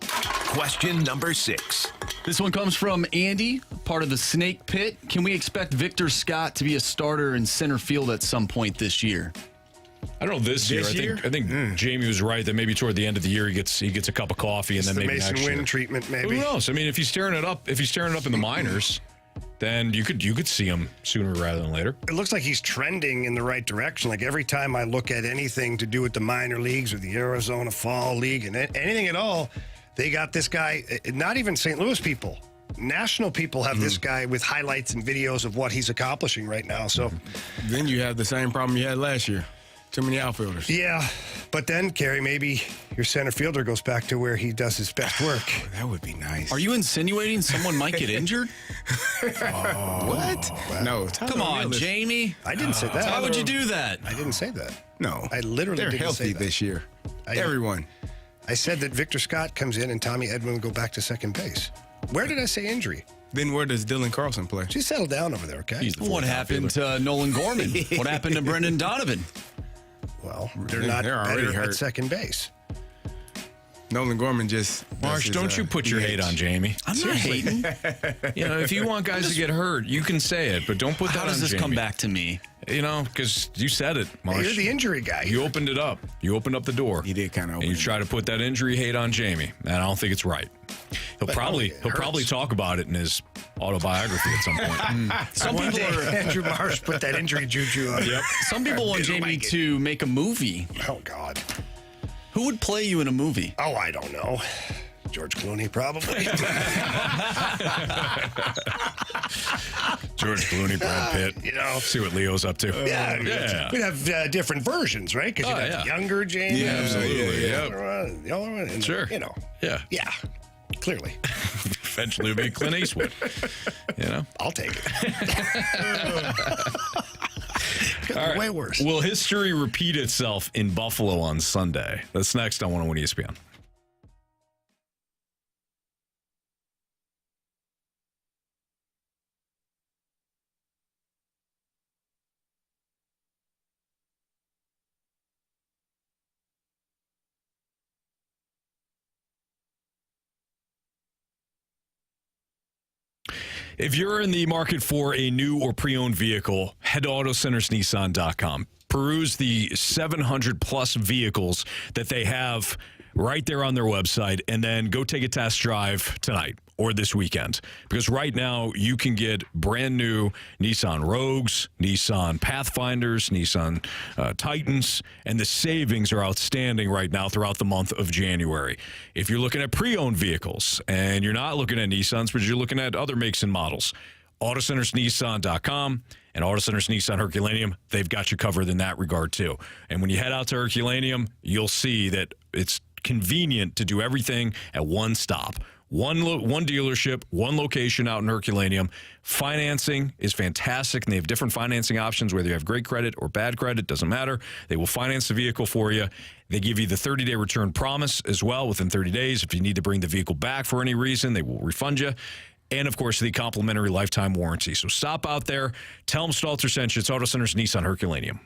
Question number 6. This one comes from Andy, part of the Snake Pit. Can we expect Victor Scott to be a starter in center field at some point this year? I don't know this year. I think Jamie was right that maybe toward the end of the year he gets a cup of coffee and then maybe Mason next year. Wynn treatment, maybe. Who knows? I mean, if he's staring it up in the minors, then you could see him sooner rather than later. It looks like he's trending in the right direction. Like every time I look at anything to do with the minor leagues or the Arizona Fall League and anything at all, they got this guy. Not even St. Louis people. National people have this guy with highlights and videos of what he's accomplishing right now. So then you have the same problem you had last year. Too many outfielders. Yeah, but then, Carey, maybe your center fielder goes back to where he does his best work. That would be nice. Are you insinuating someone might get injured? What? No. Come on, Jamie. I didn't say that. Why would you do that? I didn't say that. No. I literally They're didn't healthy say that. this year. Everyone. I said that Victor Scott comes in and Tommy Edwin will go back to second base. Where did I say injury? Then where does Dylan Carlson play? Just settle down over there, okay? What happened to Nolan Gorman? What happened to Brendan Donovan? Well, they're not already better hurt at second base. Nolan Gorman just... Marsh, don't you put your hate on Jamie. I'm not hating. If you want guys to get hurt, you can say it, but don't put that on Jamie. How does this come back to me? Because you said it, Marsh. You're the injury guy. You opened it up. You opened up the door. He did kind of open And you try to put that injury hate on Jamie, and I don't think it's right. He'll probably talk about it in his autobiography at some point. Some people are... Andrew Marsh put that injury juju on. Yep. Some people want Jamie to make a movie. Oh, God. Who would play you in a movie? Oh, I don't know. George Clooney, probably. George Clooney, Brad Pitt. See what Leo's up to. Yeah. We'd have different versions, right? Because you'd have younger Jamie. Yeah, absolutely. The other one. And Sure. Yeah. Yeah. Clearly. Eventually it'll be Clint Eastwood. I'll take it. All right. Way worse. Will history repeat itself in Buffalo on Sunday? That's next on 101 ESPN. If you're in the market for a new or pre-owned vehicle, head to AutoCentersNissan.com. Peruse the 700-plus vehicles that they have right there on their website, and then go take a test drive tonight or this weekend. Because right now, you can get brand new Nissan Rogues, Nissan Pathfinders, Nissan Titans, and the savings are outstanding right now throughout the month of January. If you're looking at pre-owned vehicles, and you're not looking at Nissans, but you're looking at other makes and models, AutoCentersNissan.com and AutoCenters Nissan Herculaneum, they've got you covered in that regard too. And when you head out to Herculaneum, you'll see that it's convenient to do everything at one stop. One dealership, one location out in Herculaneum. Financing is fantastic, and they have different financing options, whether you have great credit or bad credit, doesn't matter. They will finance the vehicle for you. They give you the 30-day return promise as well within 30 days. If you need to bring the vehicle back for any reason, they will refund you. And, of course, the complimentary lifetime warranty. So stop out there. Tell them Stalter sent you. It's Auto Centers Nissan Herculaneum.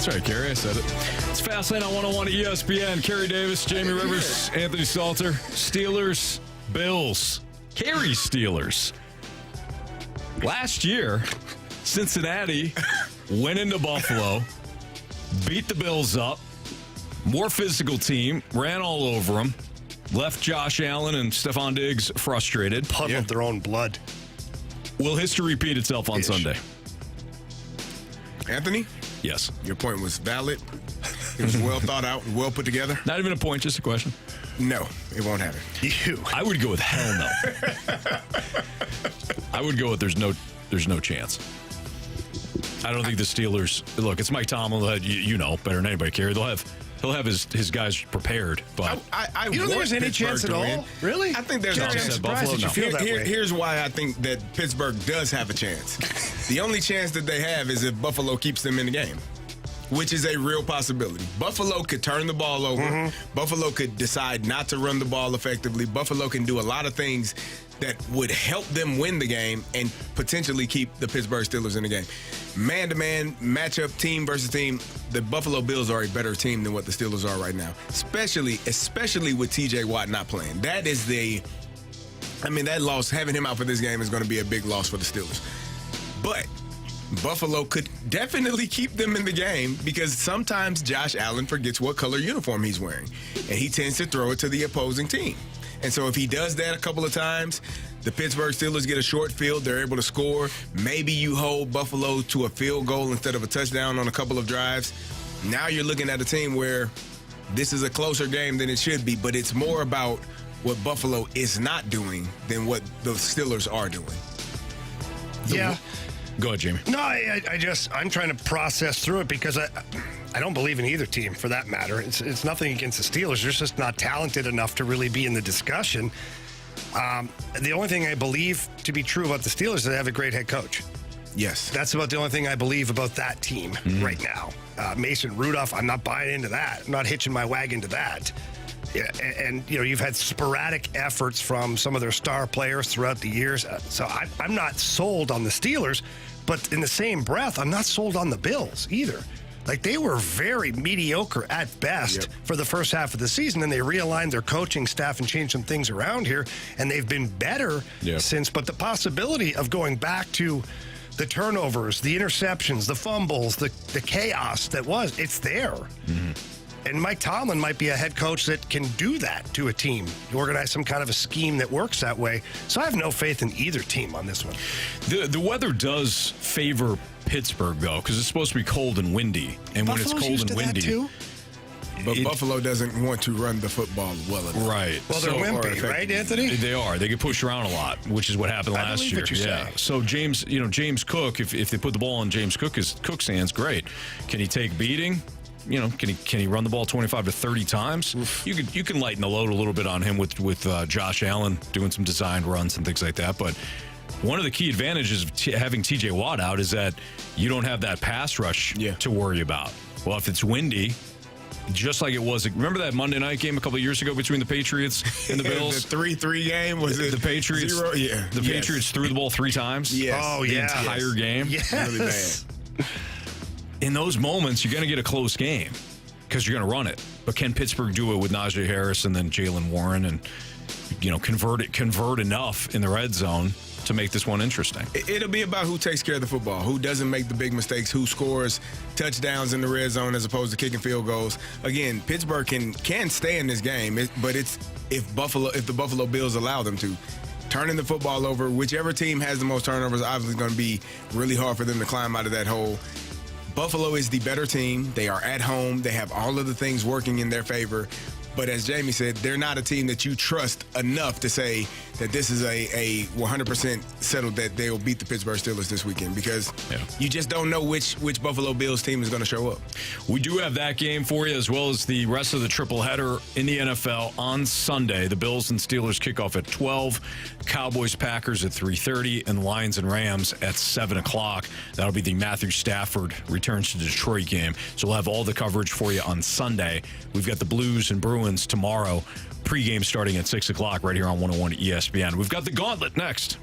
That's right, Carey. I said it. It's Fastlane on 101 ESPN. Carey Davis, Jamie Rivers, Anthony Stalter. Steelers, Bills. Carey Steelers. Last year, Cincinnati went into Buffalo, beat the Bills up, more physical team, ran all over them, left Josh Allen and Stephon Diggs frustrated. Puddled their own blood. Will history repeat itself on Sunday? Anthony? Yes. Your point was valid. It was well thought out and well put together. Not even a point, just a question. No, it won't happen. I would go with hell no. I would go with there's no chance. I don't think the Steelers. Look, it's Mike Tomlin. You know better than anybody, Carey. He'll have his guys prepared. But you don't think there's any chance at all? Really? I think there's a I'm chance. surprised that you feel that way. Here's why I think that Pittsburgh does have a chance. The only chance that they have is if Buffalo keeps them in the game, which is a real possibility. Buffalo could turn the ball over. Buffalo could decide not to run the ball effectively. Buffalo can do a lot of things that would help them win the game and potentially keep the Pittsburgh Steelers in the game. Man-to-man matchup, team versus team, the Buffalo Bills are a better team than what the Steelers are right now, especially with T.J. Watt not playing. That is that loss, having him out for this game is going to be a big loss for the Steelers. But Buffalo could definitely keep them in the game because sometimes Josh Allen forgets what color uniform he's wearing, and he tends to throw it to the opposing team. And so if he does that a couple of times, the Pittsburgh Steelers get a short field, they're able to score. Maybe you hold Buffalo to a field goal instead of a touchdown on a couple of drives. Now you're looking at a team where this is a closer game than it should be, but it's more about what Buffalo is not doing than what the Steelers are doing. Yeah. Go ahead, Jamie. No, I'm trying to process through it because I don't believe in either team for that matter. It's nothing against the Steelers. They're just not talented enough to really be in the discussion. The only thing I believe to be true about the Steelers is they have a great head coach. Yes. That's about the only thing I believe about that team right now. Mason Rudolph, I'm not buying into that. I'm not hitching my wagon to that. Yeah, and you've had sporadic efforts from some of their star players throughout the years. So I'm not sold on the Steelers, but in the same breath, I'm not sold on the Bills either. Like, they were very mediocre at best for the first half of the season, and they realigned their coaching staff and changed some things around here, and they've been better since. But the possibility of going back to the turnovers, the interceptions, the fumbles, the chaos it's there. Mm-hmm. And Mike Tomlin might be a head coach that can do that to a team, organize some kind of a scheme that works that way. So I have no faith in either team on this one. The weather does favor Pittsburgh, though, because it's supposed to be cold and windy. And when it's cold and windy. But Buffalo doesn't want to run the football well enough. Right. Well, they're wimpy, right, Anthony? They are. They get pushed around a lot, which is what happened last year. So James Cook, if they put the ball in James Cook's hands, great. Can he take beating? Can he run the ball 25 to 30 times? Oof. You can lighten the load a little bit on him with Josh Allen doing some designed runs and things like that. But one of the key advantages of having T.J. Watt out is that you don't have that pass rush to worry about. Well, if it's windy, just like it was. Remember that Monday night game a couple of years ago between the Patriots and the Bills? The 3-3 game? Was it the Patriots? 0? Yeah. The Patriots threw the ball 3 times? Yes. Oh, the entire game? Yes. Really bad. In those moments, you're going to get a close game because you're going to run it. But can Pittsburgh do it with Najee Harris and then Jalen Warren and, convert enough in the red zone to make this one interesting? It'll be about who takes care of the football, who doesn't make the big mistakes, who scores touchdowns in the red zone as opposed to kicking field goals. Again, Pittsburgh can stay in this game, but it's if the Buffalo Bills allow them to. Turning the football over, whichever team has the most turnovers, obviously going to be really hard for them to climb out of that hole. Buffalo is the better team. They are at home. They have all of the things working in their favor. But as Jamie said, they're not a team that you trust enough to say that this is a 100% settled that they will beat the Pittsburgh Steelers this weekend because you just don't know which Buffalo Bills team is going to show up. We do have that game for you as well as the rest of the triple-header in the NFL on Sunday. The Bills and Steelers kick off at 12, Cowboys-Packers at 3:30, and Lions and Rams at 7 o'clock. That'll be the Matthew Stafford returns to Detroit game. So we'll have all the coverage for you on Sunday. We've got the Blues and Bruins tomorrow. Pregame starting at 6 o'clock right here on 101 ESPN. We've got the Gauntlet next.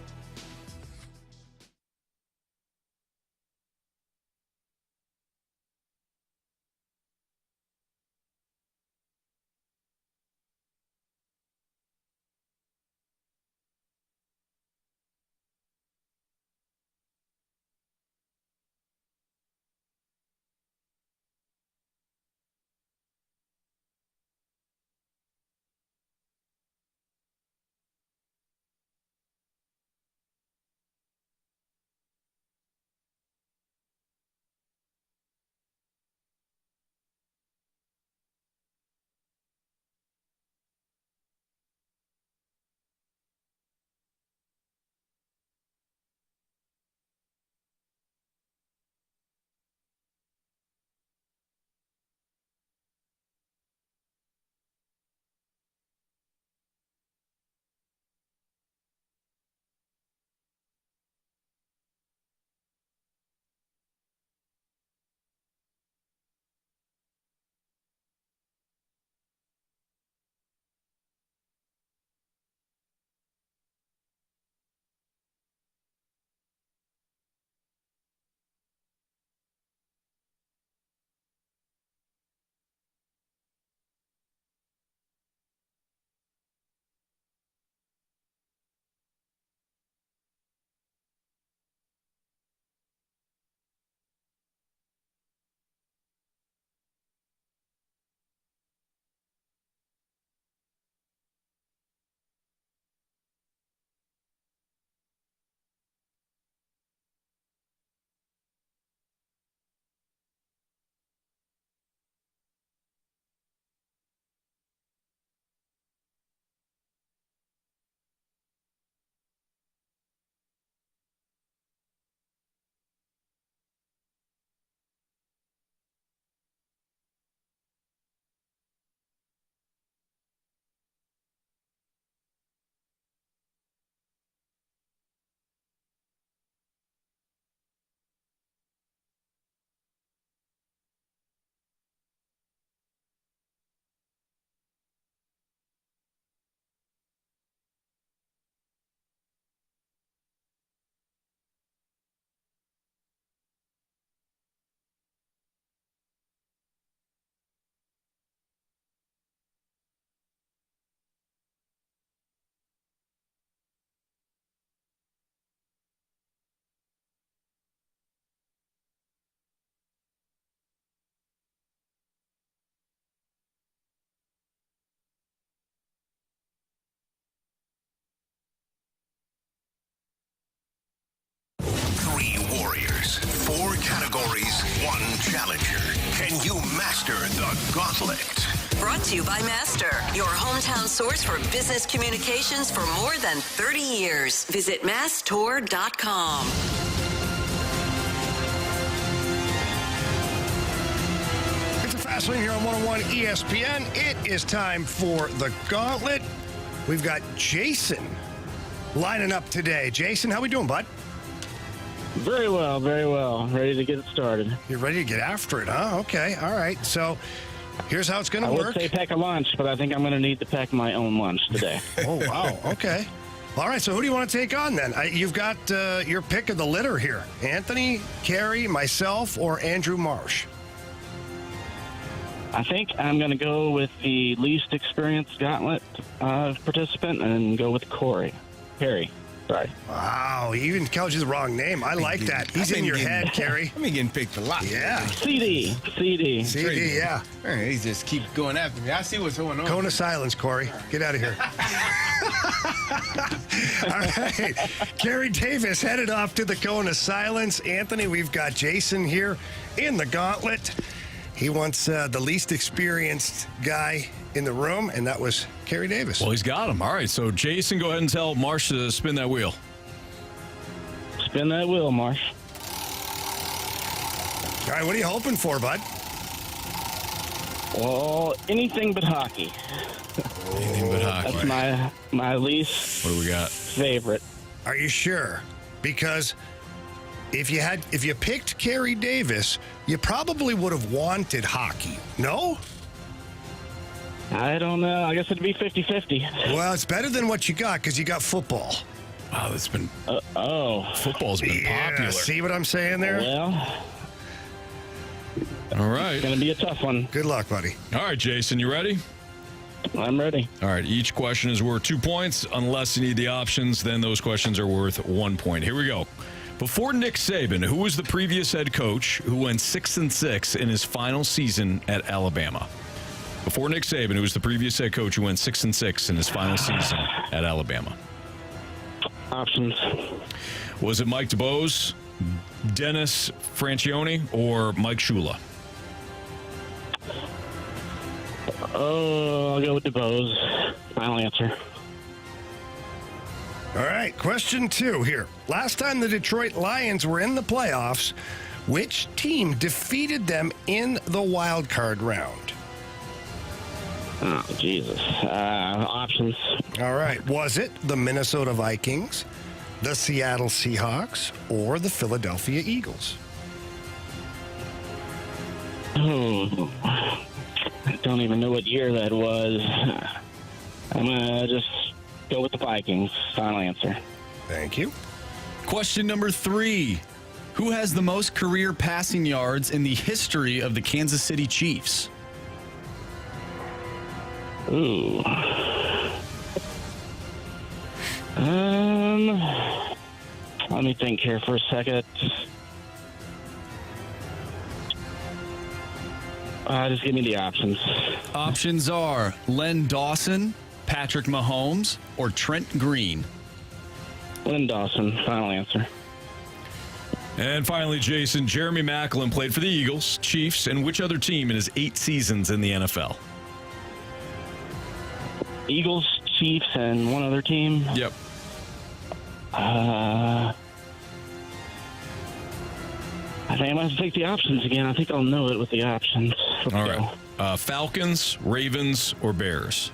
categories, one challenger. Can you master the gauntlet? Brought to you by Master, your hometown source for business communications for more than 30 years. Visit masstour.com. It's a fast lane here on 101 ESPN. It is time for the Gauntlet. We've got Jason lining up today. Jason, how we doing, bud? Very well, very well. Ready to get it started. You're ready to get after it, huh? Okay, all right. So here's how it's going to I work. would say pack a lunch, but I think I'm going to need to pack my own lunch today. Oh, wow. Okay. All right, so who do you want to take on then? You've got your pick of the litter here. Anthony, Carey, myself, or Andrew Marsh? I think I'm going to go with the least experienced Gauntlet participant and go with Carey. Sorry. Wow, he even called you the wrong name. I like that. He's in your head, Carey. I've been getting picked a lot. Yeah. CD, yeah. Man, he just keeps going after me. I see what's going on. Cone of silence, Corey. Get out of here. All right. Carey Davis headed off to the Cone of silence. Anthony, we've got Jason here in the Gauntlet. He wants the least experienced guy in the room, and that was Carey Davis. Well, he's got him. All right, so Jason, go ahead and tell Marsh to spin that wheel. Spin that wheel, Marsh. All right, what are you hoping for, bud? Well, anything but hockey. Anything but hockey. That's my least What do we got? favorite. Are you sure? Because if you picked Carey Davis, you probably would have wanted hockey. No? I don't know. I guess it'd be 50-50. Well, it's better than what you got because you got football. Wow, that's been Football's football's been popular. See what I'm saying there? Well, All right. it's going to be a tough one. Good luck, buddy. All right, Jason, you ready? I'm ready. All right, each question is worth 2 points. Unless you need the options, then those questions are worth 1 point. Here we go. Before Nick Saban, who was the previous head coach who went 6-6 in his final season at Alabama? Before Nick Saban, who was the previous head coach who went 6-6 in his final season at Alabama? Options. Was it Mike DeBose, Dennis Francione, or Mike Shula? Oh, I'll go with DeBose. Final answer. All right, question 2 here. Last time the Detroit Lions were in the playoffs, which team defeated them in the wild card round? Oh, Jesus. Options. All right, was it the Minnesota Vikings, the Seattle Seahawks, or the Philadelphia Eagles? Oh, I don't even know what year that was. I'm going to just go with the Vikings. Final answer. Thank you. Question number 3. Who has the most career passing yards in the history of the Kansas City Chiefs? Ooh. Let me think here for a second. Just give me the options. Options are Len Dawson, Patrick Mahomes, or Trent Green. Lynn Dawson. Final answer. And finally, Jason, Jeremy Maclin played for the Eagles, Chiefs, and which other team in his 8 seasons in the NFL? Eagles, Chiefs, and one other team. Yep. I think I'm going to take the options again. I think I'll know it with the options. Let's All go. right. Falcons, Ravens, or Bears?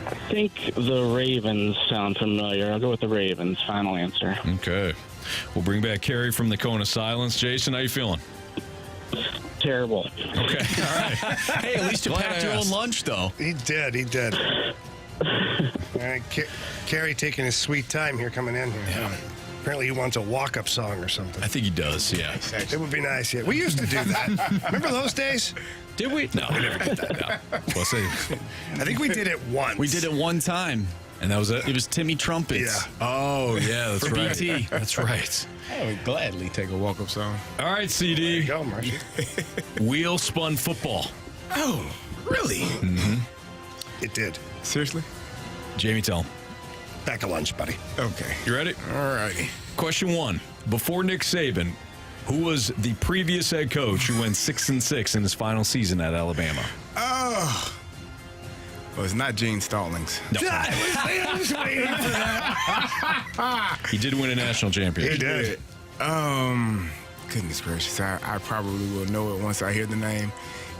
I think the Ravens sound familiar. I'll go with the Ravens. Final answer. Okay. We'll bring back Carey from the Cone of Silence. Jason, how you feeling? Terrible. Okay. All right. Hey, at least you Glad packed I your own asked. lunch, though. He did. All right, Carey taking his sweet time here coming in here. Yeah. Apparently he wants a walk-up song or something. I think he does, yeah. It would be nice, yeah. We used to do that. Remember those days? Did we? No, we never did that. No. Well, say, I think we did it once. We did it one time. and that was it? It was Timmy Trumpets. Yeah. Oh, yeah, that's For right. BT. That's right. I would gladly take a walk-up song. All right, CD. Go, Marcy. Wheel spun football. Oh, really? It did. Seriously? Jamie, tell him. Back at lunch, buddy. Okay. You ready? All righty. Question 1. Before Nick Saban, who was the previous head coach who went 6-6 in his final season at Alabama? Oh. Well, it's not Gene Stallings. No. I was waiting for that. He did win a national championship. He did. Goodness gracious. I probably will know it once I hear the name.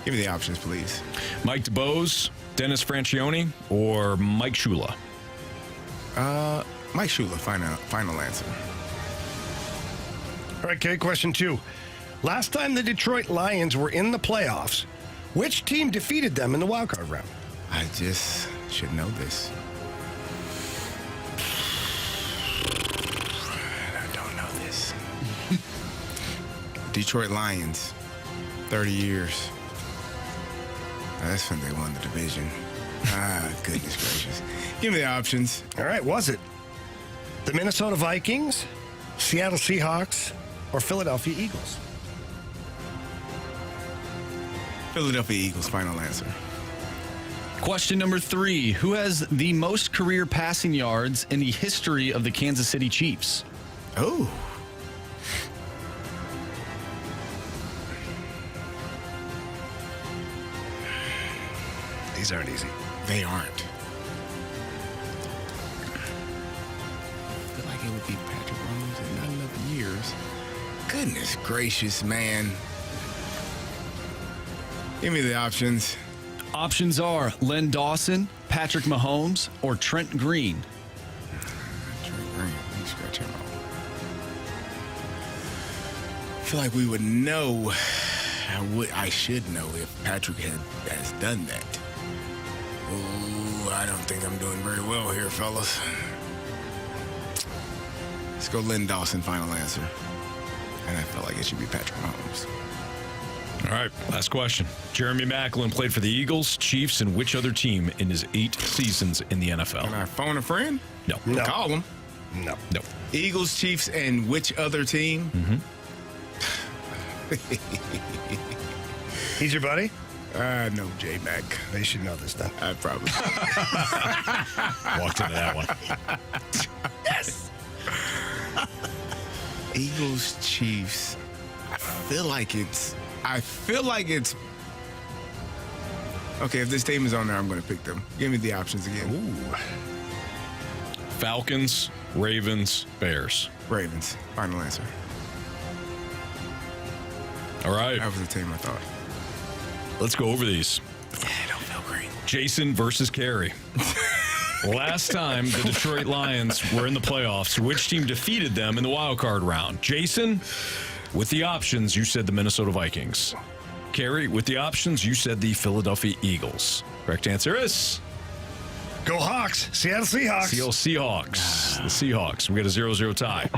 Give me the options, please. Mike DeBose, Dennis Franchione, or Mike Shula? Mike Shula, final answer. All right, okay, question 2. Last time the Detroit Lions were in the playoffs, which team defeated them in the wildcard round? I just should know this. I don't know this. Detroit Lions, 30 years. That's when they won the division. Goodness gracious. Give me the options. All right, was it the Minnesota Vikings, Seattle Seahawks, or Philadelphia Eagles? Philadelphia Eagles, final answer. Question number 3. Who has the most career passing yards in the history of the Kansas City Chiefs? Oh. These aren't easy. They aren't. I feel like it would be Patrick Mahomes in not enough years. Goodness gracious, man. Give me the options. Options are Len Dawson, Patrick Mahomes, or Trent Green. Trent Green. Let me scratch him off. I feel like we would know. I should know if Patrick has done that. Ooh, I don't think I'm doing very well here, fellas. Let's go Len Dawson, final answer. And I feel like it should be Patrick Mahomes. All right, last question. Jeremy Maclin played for the Eagles, Chiefs, and which other team in his 8 seasons in the NFL? Can I phone a friend? No. Call him. No. Eagles, Chiefs, and which other team? He's your buddy? No, J-Mac. They should know this then. I probably Walked into that one. Yes. Eagles, Chiefs. I feel like it's. Okay, if this team is on there, I'm going to pick them. Give me the options again. Ooh. Falcons, Ravens, Bears. Ravens. Final answer. All right, That was the team I thought. let's go over these. Yeah, I don't feel great. Jason versus Carey. Last time the Detroit Lions were in the playoffs, which team defeated them in the wild card round? Jason, with the options, you said the Minnesota Vikings. Carey, with the options, you said the Philadelphia Eagles. Correct answer is Go Hawks. Seattle Seahawks. Seattle Seahawks. The Seahawks. We got a 0-0 tie.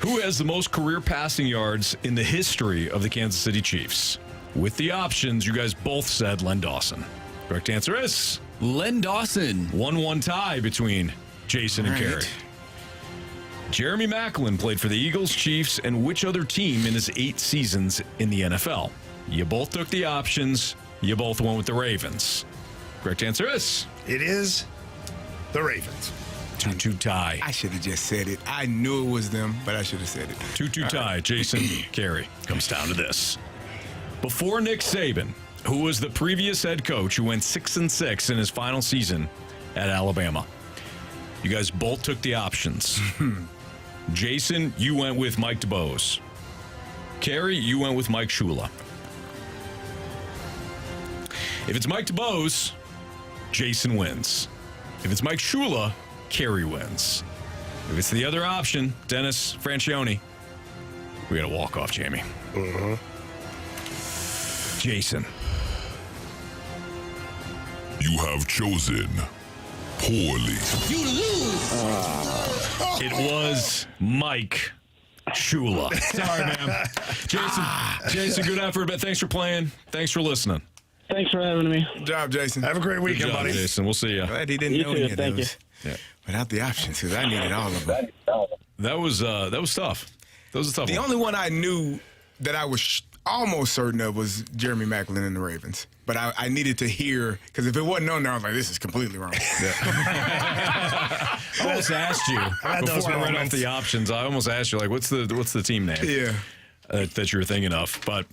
Who has the most career passing yards in the history of the Kansas City Chiefs? With the options, you guys both said Len Dawson. Correct answer is Len Dawson. 1-1 tie between Jason and Carey. Jeremy Maclin played for the Eagles, Chiefs, and which other team in his 8 seasons in the NFL? You both took the options. You both went with the Ravens. Correct answer is It is the Ravens. 2-2 tie. I should have just said it. I knew it was them, but I should have said it. 2-2 tie. Jason, Carey. Comes down to this. Before Nick Saban, who was the previous head coach who went 6-6 in his final season at Alabama? You guys both took the options. Jason, you went with Mike DeBose. Carey, you went with Mike Shula. If it's Mike DeBose, Jason wins. If it's Mike Shula, Carey wins. If it's the other option, Dennis Franchione, we got a walk-off, Jamie. Jason. You have chosen poorly. You lose. It was Mike Shula. Sorry, man. Jason, good effort, but thanks for playing. Thanks for listening. Thanks for having me. Good job, Jason. Have a great Good weekend, job, buddy. Jason. We'll see you. Glad he didn't You know too, any of thank those. Yeah. Without the options, because I needed all of them. That was tough. That was a tough The one. only one I knew that I was almost certain of was Jeremy Maclin and the Ravens. But I needed to hear, because if it wasn't on there, I was like, this is completely wrong. Oh, almost asked you had those before I read off moments. the options. I almost asked you, like, what's the team name? Yeah. That you were thinking of. But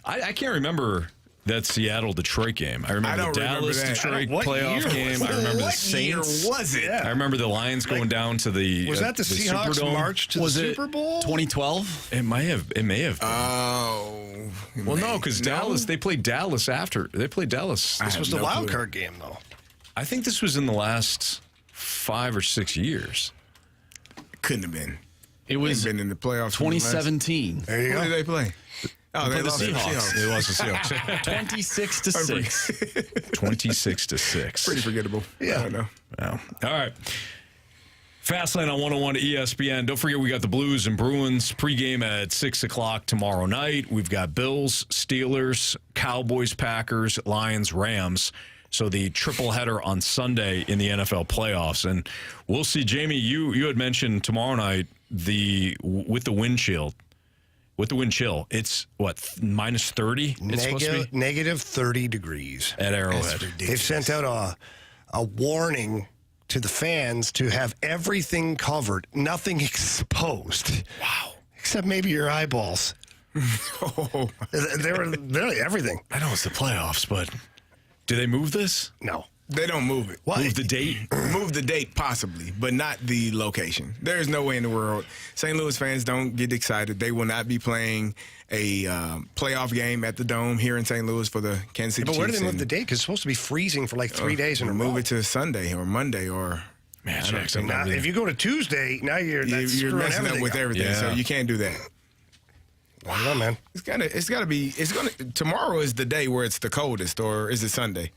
I can't remember that Seattle-Detroit game. I remember the Dallas-Detroit playoff game. I remember the Saints. What year was it? I remember the Lions going down to the Was that the Seahawks Superdome. march to the Super Bowl? 2012? It may have been. Oh. Well, no, because Dallas, they played Dallas after. They played Dallas. This was the wild card game, though. I think this was in the last 5 or 6 years. Couldn't have been. It was been in the playoffs. 2017. There you Who go. did they play? Oh, they the lost to the Seahawks. It was the Seahawks. 26-6. 26-6. Pretty forgettable. Yeah. I don't know. Wow. All right. Fastlane on 101 ESPN. Don't forget, we got the Blues and Bruins pregame at 6 o'clock tomorrow night. We've got Bills, Steelers, Cowboys, Packers, Lions, Rams. So the triple header on Sunday in the NFL playoffs. And we'll see, Jamie, you had mentioned tomorrow night with the wind chill. With the wind chill, it's what, minus 30? It's supposed to be Negative 30 degrees. at Arrowhead. They've sent out a warning to the fans to have everything covered, nothing exposed. Wow. Except maybe your eyeballs. Oh. They were literally everything. I know it's the playoffs, but do they move this? No. They don't move it. What? Move the date? Move the date, possibly, but not the location. There is no way in the world. St. Louis fans don't get excited. They will not be playing a playoff game at the Dome here in St. Louis for the Kansas City But where do Chiefs. they move the date? Because it's supposed to be freezing for like 3 days in a row. Move it to Sunday or Monday or Man, I don't Jackson, know. Now, if you go to Tuesday, now you're screwing messing up everything with everything. Yeah. So you can't do that. I don't know, man. Tomorrow is the day where it's the coldest, or is it Sunday?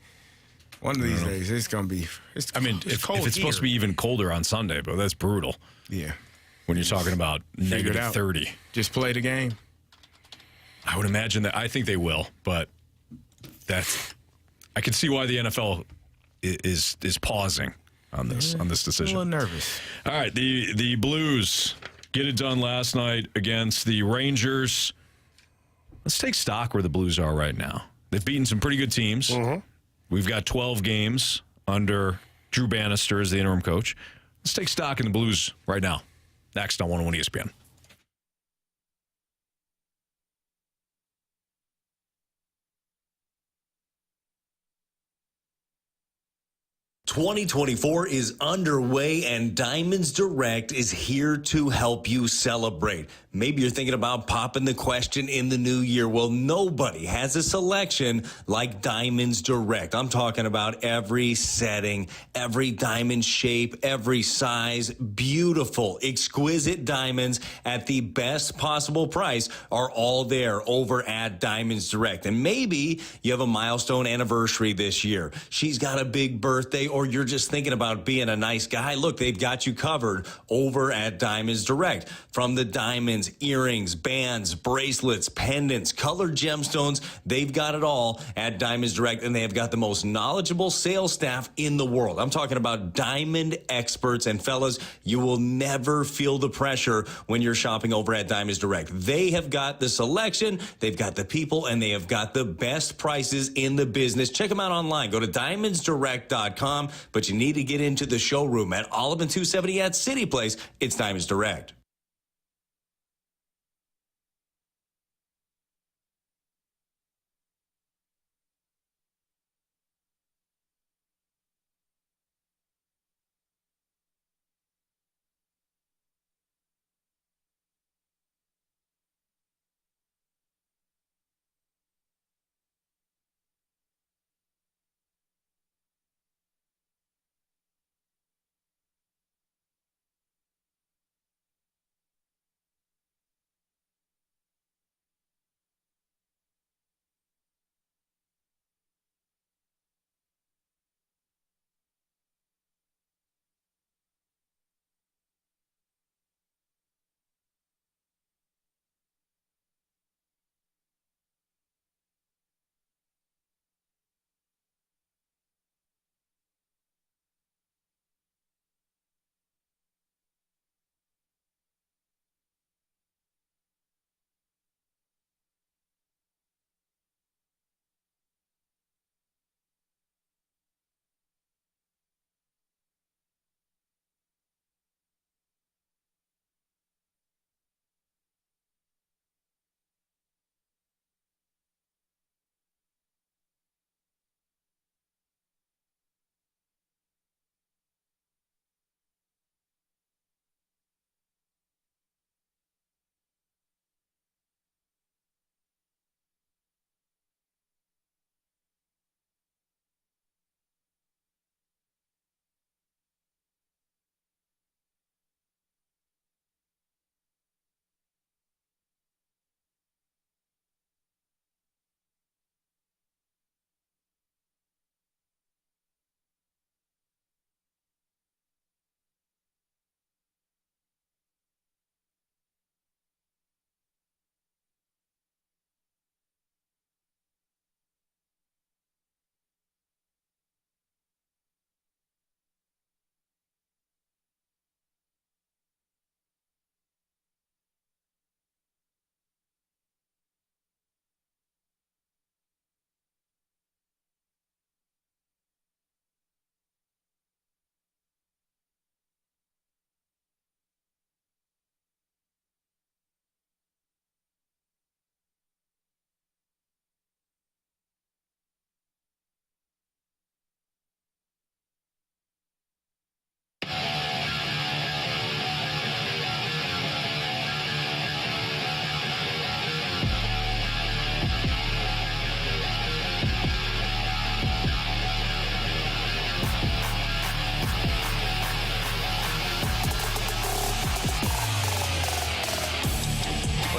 One of these days, it's gonna be. If cold it's supposed to be even colder on Sunday, but that's brutal yeah, when you're talking about Figure it negative out. 30. Just play the game. I would imagine that. I think they will, but I can see why the NFL is pausing on this I'm a decision. little nervous. All right, the Blues get it done last night against the Rangers. Let's take stock where the Blues are right now. They've beaten some pretty good teams. Mm-hmm. We've got 12 games under Drew Bannister as the interim coach. Let's take stock in the Blues right now. Next on 101 ESPN. 2024 is underway and Diamonds Direct is here to help you celebrate. Maybe you're thinking about popping the question in the new year. Well, nobody has a selection like Diamonds Direct. I'm talking about every setting, every diamond shape, every size. Beautiful, exquisite diamonds at the best possible price are all there over at Diamonds Direct. And maybe you have a milestone anniversary this year. She's got a big birthday, or you're just thinking about being a nice guy. Look, they've got you covered over at Diamonds Direct. From the diamonds, earrings, bands, bracelets, pendants, colored gemstones, they've got it all at Diamonds Direct, and they have got the most knowledgeable sales staff in the world. I'm talking about diamond experts, and fellas, you will never feel the pressure when you're shopping over at Diamonds Direct. They have got the selection, they've got the people, and they have got the best prices in the business. Check them out online. Go to diamondsdirect.com, but you need to get into the showroom at Olive and 270 at City Place. It's Diamonds Direct.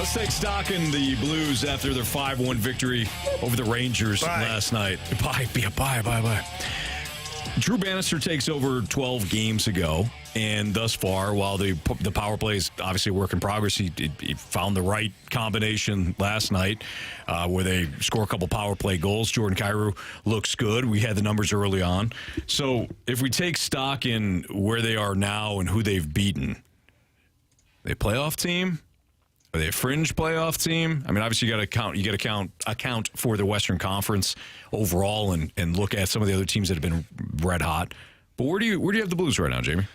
let's take stock in the Blues after their 5-1 victory over the Rangers last night. Bye. Drew Bannister takes over 12 games ago, and thus far, while the power play is obviously a work in progress, he found the right combination last night where they score a couple power play goals. Jordan Kyrou looks good. We had the numbers early on. So if we take stock in where they are now and who they've beaten, are they a playoff team? Are they a fringe playoff team? I mean, obviously you got to account for the Western Conference overall and look at some of the other teams that have been red hot. But where do you have the Blues right now, Jamie?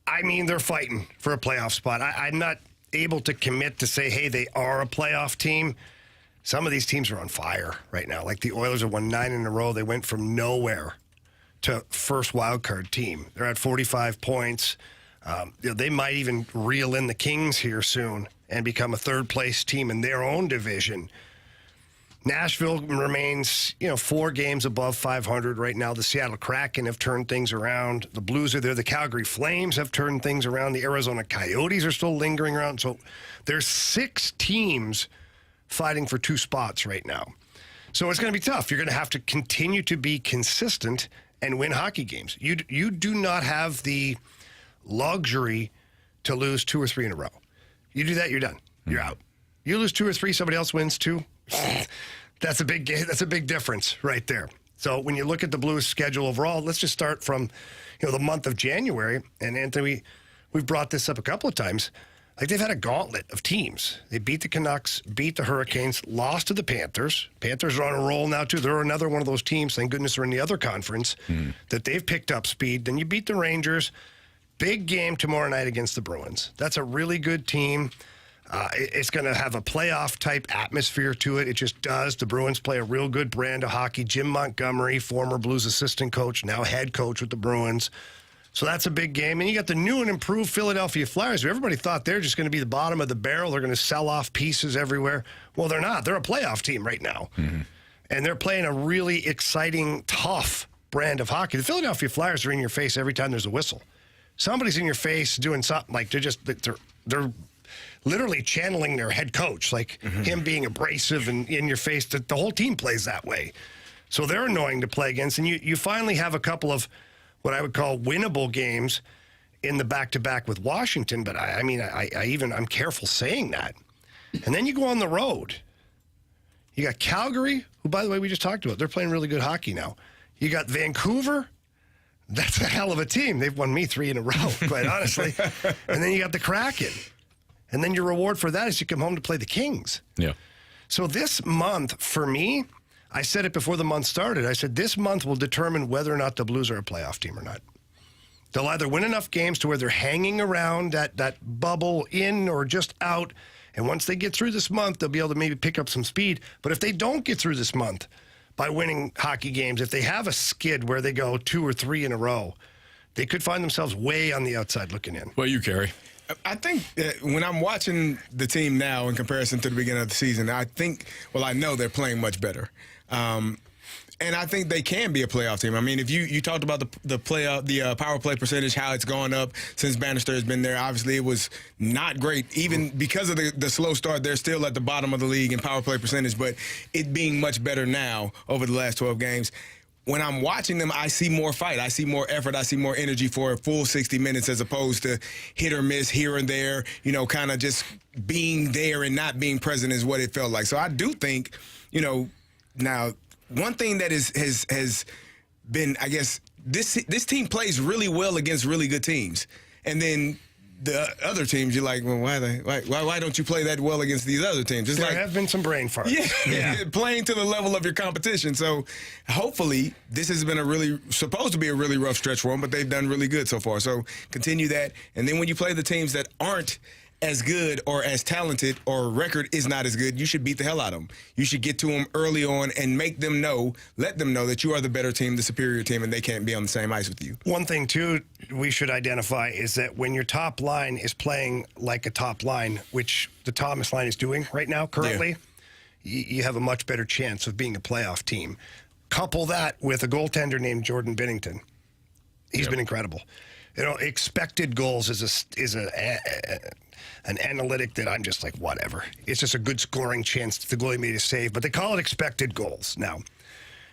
I mean, they're fighting for a playoff spot. I'm not able to commit to say, hey, they are a playoff team. Some of these teams are on fire right now. Like the Oilers have won 9 in a row. They went from nowhere to first wild card team. They're at 45 points. They might even reel in the Kings here soon and become a third-place team in their own division. Nashville remains, 4 games above 500 right now. The Seattle Kraken have turned things around. The Blues are there. The Calgary Flames have turned things around. The Arizona Coyotes are still lingering around. So there's 6 teams fighting for 2 spots right now. So it's going to be tough. You're going to have to continue to be consistent and win hockey games. You do not have the luxury to lose 2 or 3 in a row. You do that, you're done. You're out. You lose 2 or 3, somebody else wins 2. That's a big difference right there. So when you look at the Blues schedule overall, let's just start from the month of January. And Anthony, we've brought this up a couple of times. Like they've had a gauntlet of teams. They beat the Canucks, beat the Hurricanes, lost to the Panthers. Panthers are on a roll now too. They're another one of those teams. Thank goodness they're in the other conference that they've picked up speed. Then you beat the Rangers. Big game tomorrow night against the Bruins. That's a really good team. It's going to have a playoff-type atmosphere to it. It just does. The Bruins play a real good brand of hockey. Jim Montgomery, former Blues assistant coach, now head coach with the Bruins. So that's a big game. And you got the new and improved Philadelphia Flyers, who everybody thought they're just going to be the bottom of the barrel. They're going to sell off pieces everywhere. Well, they're not. They're a playoff team right now. Mm-hmm. And they're playing a really exciting, tough brand of hockey. The Philadelphia Flyers are in your face every time there's a whistle. Somebody's in your face doing something like they're literally channeling their head coach, like him being abrasive and in your face. The whole team plays that way. So they're annoying to play against. And you finally have a couple of what I would call winnable games in the back-to-back with Washington. But I'm careful saying that. And then you go on the road. You got Calgary, who, by the way, we just talked about. They're playing really good hockey now. You got Vancouver. That's a hell of a team. They've won me 3 in a row, quite honestly. And then you got the Kraken. And then your reward for that is you come home to play the Kings. Yeah. So this month, for me, I said it before the month started. I said this month will determine whether or not the Blues are a playoff team or not. They'll either win enough games to where they're hanging around that bubble in or just out. And once they get through this month, they'll be able to maybe pick up some speed. But if they don't get through this month, by winning hockey games, if they have a skid where they go 2 or 3 in a row, they could find themselves way on the outside looking in. Well, you, Carey? I think when I'm watching the team now in comparison to the beginning of the season, I know they're playing much better. And I think they can be a playoff team. I mean, if you talked about the power play percentage, how it's gone up since Bannister has been there. Obviously, it was not great. Even because of the slow start, they're still at the bottom of the league in power play percentage, but it being much better now over the last 12 games. When I'm watching them, I see more fight. I see more effort. I see more energy for a full 60 minutes as opposed to hit or miss here and there, kind of just being there and not being present is what it felt like. So I do think, now – one thing that has been, I guess, this team plays really well against really good teams, and then the other teams, you're like, well, why don't you play that well against these other teams? There have been some brain farts. Yeah, playing to the level of your competition. So hopefully this has been supposed to be a really rough stretch for them, but they've done really good so far. So continue that, and then when you play the teams that aren't as good or as talented or record is not as good, you should beat the hell out of them. You should get to them early on and let them know that you are the better team, the superior team, and they can't be on the same ice with you. One thing, too, we should identify is that when your top line is playing like a top line, which the Thomas line is doing right now currently, you have a much better chance of being a playoff team. Couple that with a goaltender named Jordan Binnington. He's been incredible. expected goals is an analytic that I'm just like, whatever. It's just a good scoring chance that the goalie made a save, but they call it expected goals. Now,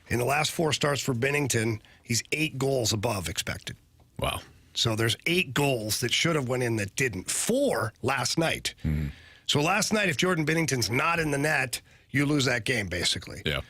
in the last 4 starts for Binnington, he's 8 goals above expected. Wow. So there's 8 goals that should have went in that didn't. 4 last night. Mm. So last night, if Jordan Binnington's not in the net, you lose that game, basically. Yeah.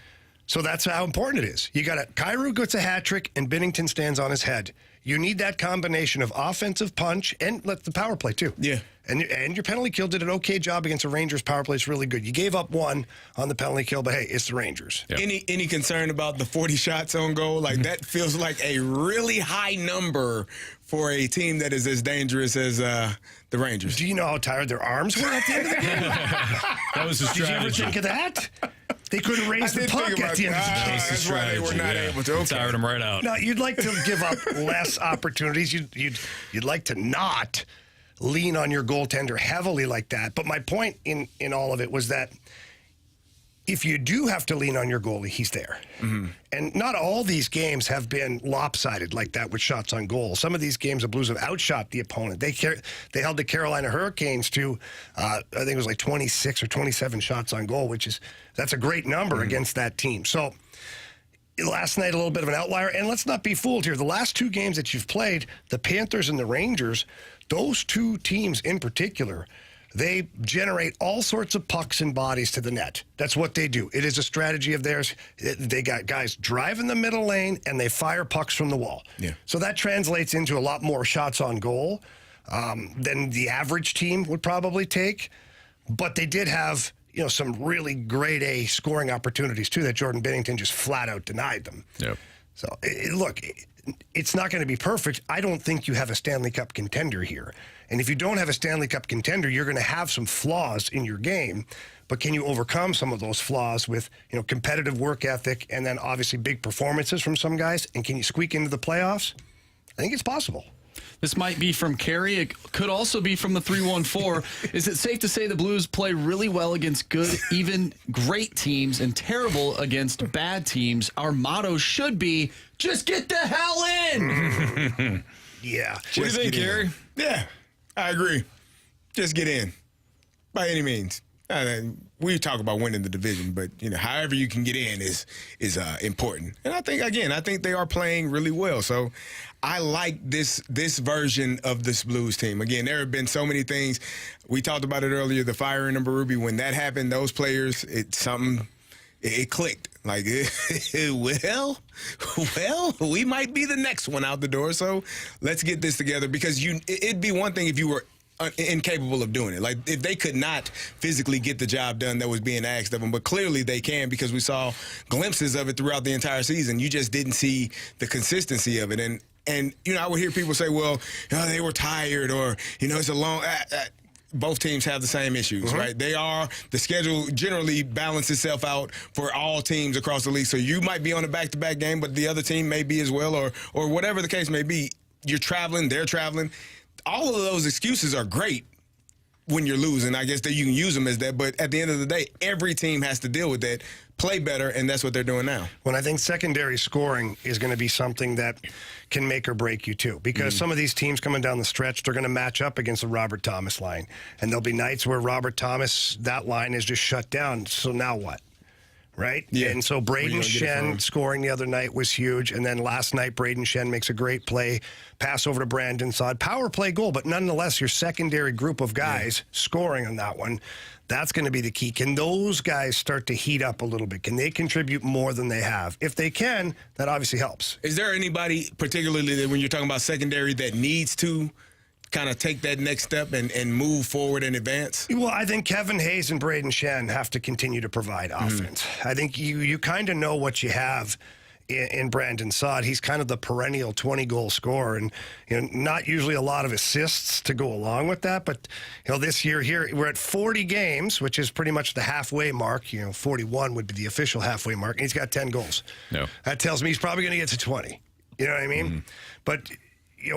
So that's how important it is. You got Kyrou gets a hat trick and Binnington stands on his head. You need that combination of offensive punch and let the power play too. Yeah. And your penalty kill did an okay job against the Rangers. Power play is really good. You gave up 1 on the penalty kill, but hey, it's the Rangers. Yep. Any concern about the 40 shots on goal? Like that feels like a really high number for a team that is as dangerous as the Rangers. Do you know how tired their arms were at the end of the game? That was a strategy. Did you ever think of that? They couldn't raise the puck at the end of the game. That's why they were not able to. Tired them right out. No, you'd like to give up less opportunities. You'd like to not lean on your goaltender heavily like that. But my point in all of it was that if you do have to lean on your goalie, he's there. Mm-hmm. And not all these games have been lopsided like that with shots on goal. Some of these games, the Blues have outshot the opponent. They held the Carolina Hurricanes to, I think it was like 26 or 27 shots on goal, that's a great number against that team. So last night, a little bit of an outlier. And let's not be fooled here. The last 2 games that you've played, the Panthers and the Rangers, those 2 teams in particular, they generate all sorts of pucks and bodies to the net. That's what they do. It is a strategy of theirs. They got guys driving the middle lane, and they fire pucks from the wall. Yeah. So that translates into a lot more shots on goal than the average team would probably take. But they did have some really grade A scoring opportunities, too, that Jordan Binnington just flat out denied them. Yep. So, look, it's not going to be perfect. I don't think you have a Stanley Cup contender here. And if you don't have a Stanley Cup contender, you're going to have some flaws in your game. But can you overcome some of those flaws with, competitive work ethic and then obviously big performances from some guys? And can you squeak into the playoffs? I think it's possible. This might be from Carey. It could also be from the 314. Is it safe to say the Blues play really well against good, even great teams and terrible against bad teams? Our motto should be, just get the hell in. Yeah. What do you think, Carey? Yeah, I agree. Just get in by any means. We talk about winning the division, but however you can get in is important. And I think they are playing really well. So I like this version of this Blues team. Again, there have been so many things. We talked about it earlier. The firing of Berube, when that happened, those players, it clicked. Like, well, we might be the next one out the door. So let's get this together, because it'd be one thing if you were incapable of doing it. Like, if they could not physically get the job done that was being asked of them, but clearly they can, because we saw glimpses of it throughout the entire season. You just didn't see the consistency of it. And I would hear people say, well, they were tired, or, it's a long... both teams have the same issues, right? The schedule generally balances itself out for all teams across the league. So you might be on a back-to-back game, but the other team may be as well, or whatever the case may be. You're traveling, they're traveling. All of those excuses are great when you're losing. I guess that you can use them as that, but at the end of the day, every team has to deal with that, play better, and that's what they're doing now. When I think secondary scoring is going to be something that can make or break you too, because some of these teams coming down the stretch, they're going to match up against the Robert Thomas line, and there'll be nights where Robert Thomas, that line is just shut down. So now what? Right? Yeah. And so Braden Shen scoring the other night was huge. And then last night, Braden Shen makes a great play, pass over to Brandon Saad. Power play goal, but nonetheless, your secondary group of guys scoring on that one, that's going to be the key. Can those guys start to heat up a little bit? Can they contribute more than they have? If they can, that obviously helps. Is there anybody, particularly that when you're talking about secondary, that needs to kind of take that next step and move forward and advance? Well, I think Kevin Hayes and Braden Shen have to continue to provide offense. I think you kind of know what you have in Brandon Saad. He's kind of the perennial 20-goal scorer, and not usually a lot of assists to go along with that. But this year here we're at 40 games, which is pretty much the halfway mark. 41 would be the official halfway mark, and he's got 10 goals. No, that tells me he's probably going to get to 20. You know what I mean? But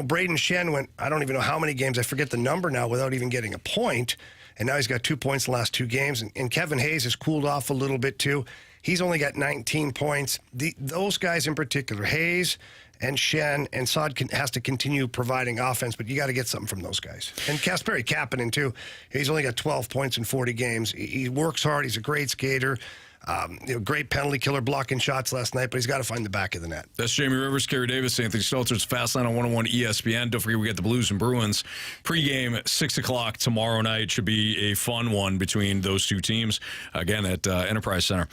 Braden Shen went, I don't even know how many games, I forget the number now, without even getting a point. And now he's got 2 points in the last 2 games. And Kevin Hayes has cooled off a little bit too. He's only got 19 points. Those guys in particular, Hayes and Shen and Saad has to continue providing offense, but you got to get something from those guys. And Kasperi Kapanen, too. He's only got 12 points in 40 games. He works hard. He's a great skater. Great penalty killer blocking shots last night, but he's got to find the back of the net. That's Jamie Rivers, Carey Davis, Anthony Stalter's Fastline on 101 ESPN. Don't forget we got the Blues and Bruins pregame at 6 o'clock tomorrow night. Should be a fun one between those two teams, again, at Enterprise Center.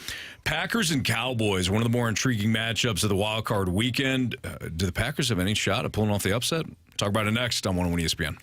Packers and Cowboys, one of the more intriguing matchups of the wild card weekend. Do the Packers have any shot at pulling off the upset? Talk about it next on 101 ESPN.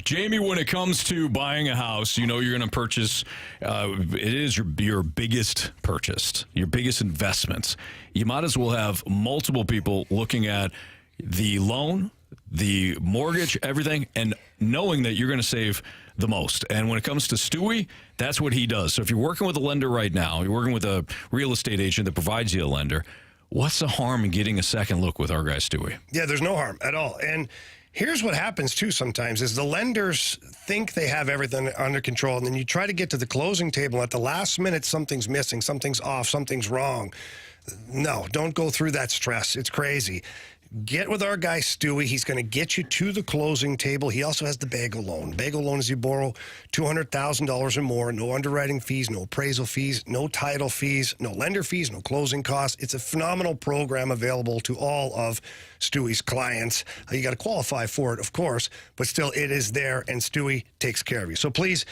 Jamie, when it comes to buying a house, you know you're going to purchase, it is your biggest purchase, your biggest investments. You might as well have multiple people looking at the loan, the mortgage, everything, and knowing that you're going to save the most. And when it comes to Stewie, that's what he does. So if you're working with a lender right now, you're working with a real estate agent that provides you a lender, what's the harm in getting a second look with our guy Stewie? Yeah, there's no harm at all. And here's what happens, too, sometimes, is the lenders think they have everything under control, and then you try to get to the closing table. At the last minute, something's missing, something's off, something's wrong. No, don't go through that stress. It's crazy. Get with our guy, Stewie. He's going to get you to the closing table. He also has the bagel loan. Bagel loan is you borrow $200,000 or more, no underwriting fees, no appraisal fees, no title fees, no lender fees, no closing costs. It's a phenomenal program available to all of Stewie's clients. You got to qualify for it, of course, but still it is there, and Stewie takes care of you. So please,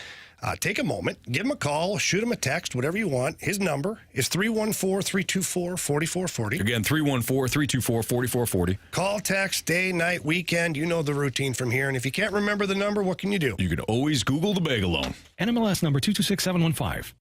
take a moment, give him a call, shoot him a text, whatever you want. His number is 314-324-4440. Again, 314-324-4440. Call, text, day, night, weekend. You know the routine from here. And if you can't remember the number, what can you do? You can always Google the bagel loan. NMLS number 226715.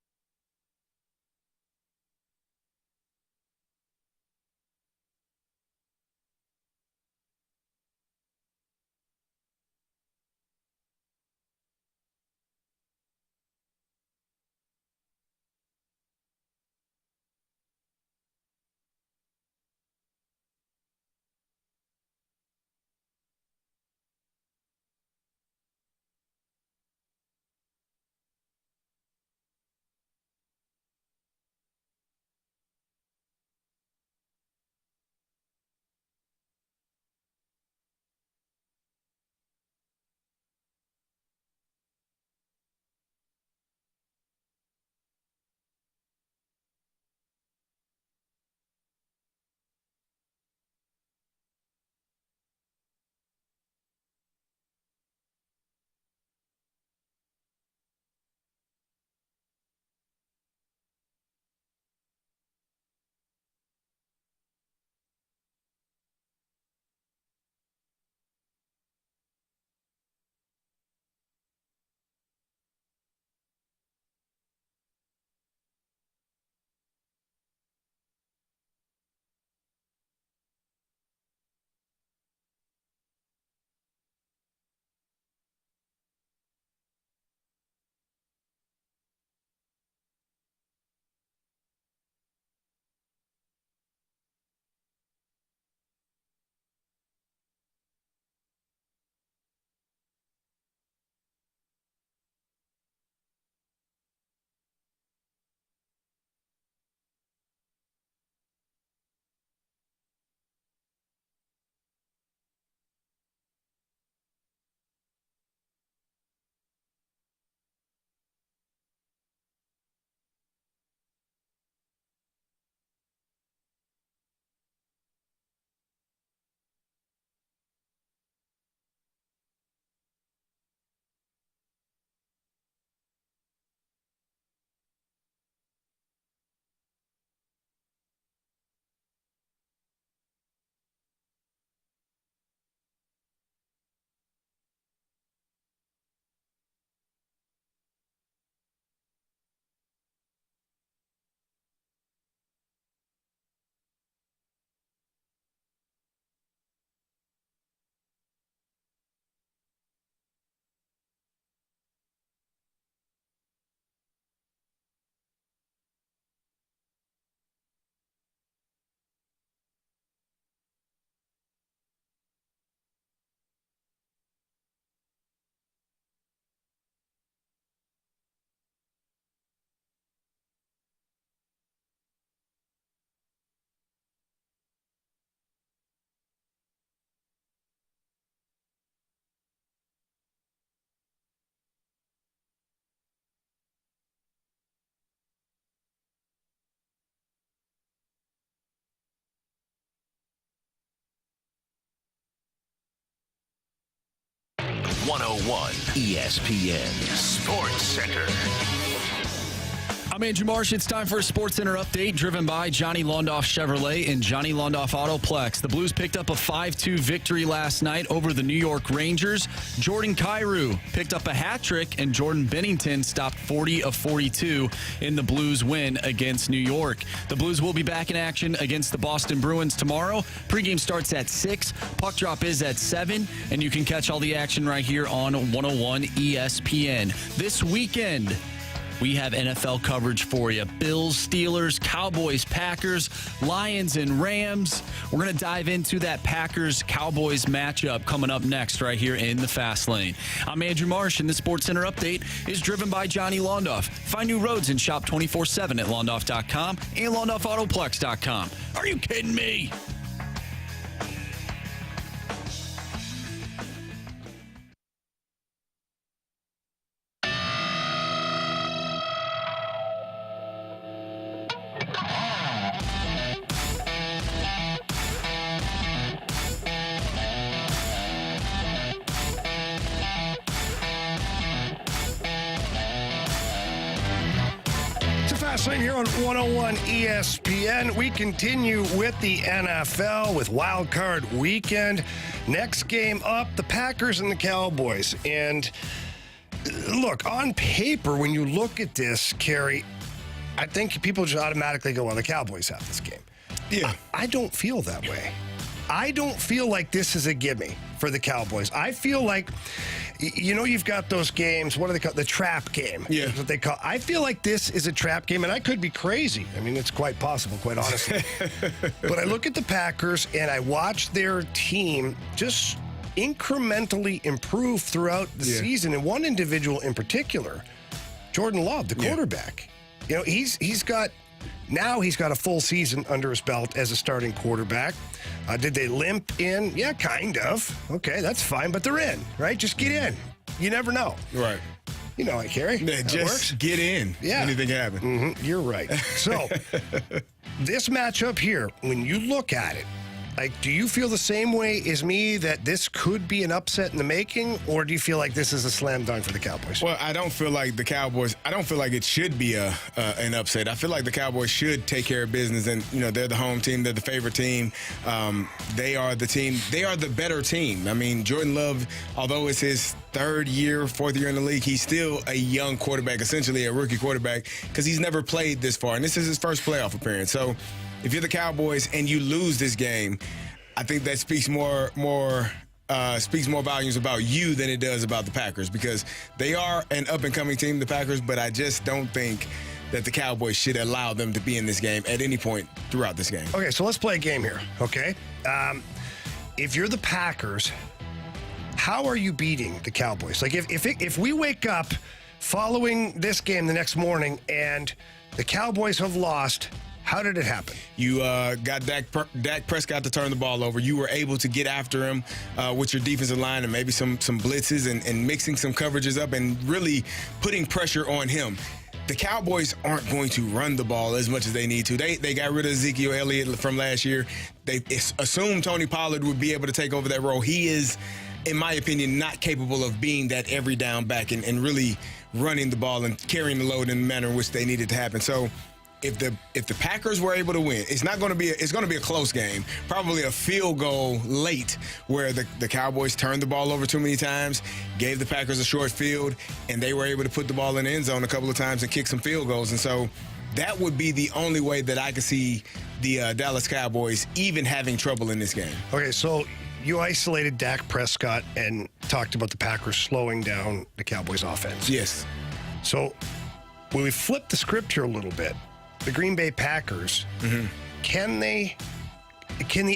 101 ESPN Sports Center. I'm Andrew Marsh. It's time for a Sports Center update driven by Johnny Londoff Chevrolet and Johnny Londoff Autoplex. The Blues picked up a 5-2 victory last night over the New York Rangers. Jordan Kyrou picked up a hat trick, and Jordan Bennington stopped 40 of 42 in the Blues win against New York. The Blues will be back in action against the Boston Bruins tomorrow. Pregame starts at 6. Puck drop is at 7, and you can catch all the action right here on 101 ESPN. This weekend, we have NFL coverage for you. Bills, Steelers, Cowboys, Packers, Lions, and Rams. We're going to dive into that Packers-Cowboys matchup coming up next right here in the Fast Lane. I'm Andrew Marsh, and the Sports Center update is driven by Johnny Londoff. Find new roads and shop 24/7 at Londoff.com and LondoffAutoplex.com. Are you kidding me? Fastlane here on 101 ESPN. We continue with the NFL with Wild Card Weekend. Next game up, the Packers and the Cowboys. And look, on paper, when you look at this, Carey, I think people just automatically go, well, the Cowboys have this game. Yeah. I don't feel that way. I don't feel like this is a gimme for the Cowboys. I feel like, you know, you've got those games, what do they call it? The trap game. Yeah. That's what they call it. I feel like this is a trap game, and I could be crazy. I mean, it's quite possible, quite honestly. But I look at the Packers, and I watch their team just incrementally improve throughout the season, and one individual in particular, Jordan Love, the quarterback. You know, he's got a full season under his belt as a starting quarterback. Did they limp in? Yeah, kind of. Okay, that's fine, but they're in, right? Just get in. You never know. Right. You know, Carey. Yeah, just works. get in. Yeah. Anything can happen. Mm-hmm. You're right. So, this matchup here, when you look at it, like, do you feel the same way as me that this could be an upset in the making, or do you feel like this is a slam dunk for the Cowboys? Well, I don't feel like the Cowboys. I don't feel like it should be an upset. I feel like the Cowboys should take care of business, and you know they're the home team. They're the favorite team. They are the team. They are the better team. I mean, Jordan Love, although it's his fourth year in the league, he's still a young quarterback, essentially a rookie quarterback, because he's never played this far, and this is his first playoff appearance. So, if you're the Cowboys and you lose this game, I think that speaks more volumes about you than it does about the Packers, because they are an up-and-coming team, the Packers, but I just don't think that the Cowboys should allow them to be in this game at any point throughout this game. Okay, so let's play a game here, okay? If you're the Packers, how are you beating the Cowboys? Like, if we wake up following this game the next morning and the Cowboys have lost, how did it happen? You got Dak Prescott to turn the ball over. You were able to get after him with your defensive line and maybe some blitzes and mixing some coverages up and really putting pressure on him. The Cowboys aren't going to run the ball as much as they need to. They got rid of Ezekiel Elliott from last year. They assumed Tony Pollard would be able to take over that role. He is, in my opinion, not capable of being that every down back and really running the ball and carrying the load in the manner in which they needed to happen. So, if the Packers were able to win, it's going to be a close game, probably a field goal late, where the Cowboys turned the ball over too many times, gave the Packers a short field, and they were able to put the ball in the end zone a couple of times and kick some field goals. And so that would be the only way that I could see the Dallas Cowboys even having trouble in this game. Okay, so you isolated Dak Prescott and talked about the Packers slowing down the Cowboys' offense. Yes. So when we flip the script here a little bit, the Green Bay Packers, can the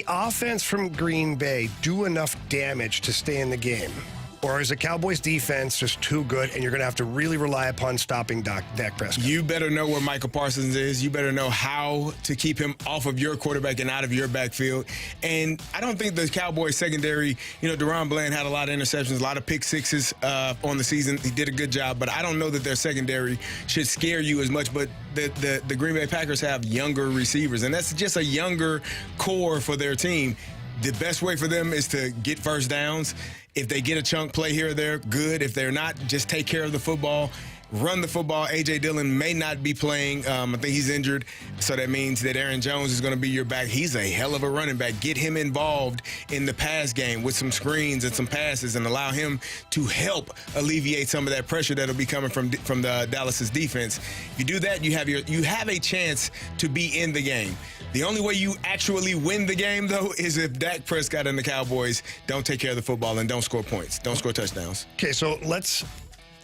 offense from Green Bay do enough damage to stay in the game? Or is the Cowboys defense just too good and you're going to have to really rely upon stopping Dak Prescott? You better know where Michael Parsons is. You better know how to keep him off of your quarterback and out of your backfield. And I don't think the Cowboys secondary, DeRon Bland had a lot of interceptions, a lot of pick sixes on the season. He did a good job, but I don't know that their secondary should scare you as much. But the Green Bay Packers have younger receivers, and that's just a younger core for their team. the best way for them is to get first downs. If they get a chunk play here or there, good. If they're not, just take care of the football. Run the football. A.J. Dillon may not be playing. I think he's injured, so that means that Aaron Jones is going to be your back. He's a hell of a running back. Get him involved in the pass game with some screens and some passes and allow him to help alleviate some of that pressure that'll be coming from the Dallas's defense. If you do that, you have a chance to be in the game. The only way you actually win the game, though, is if Dak Prescott and the Cowboys don't take care of the football and don't score points, don't score touchdowns. Okay, so let's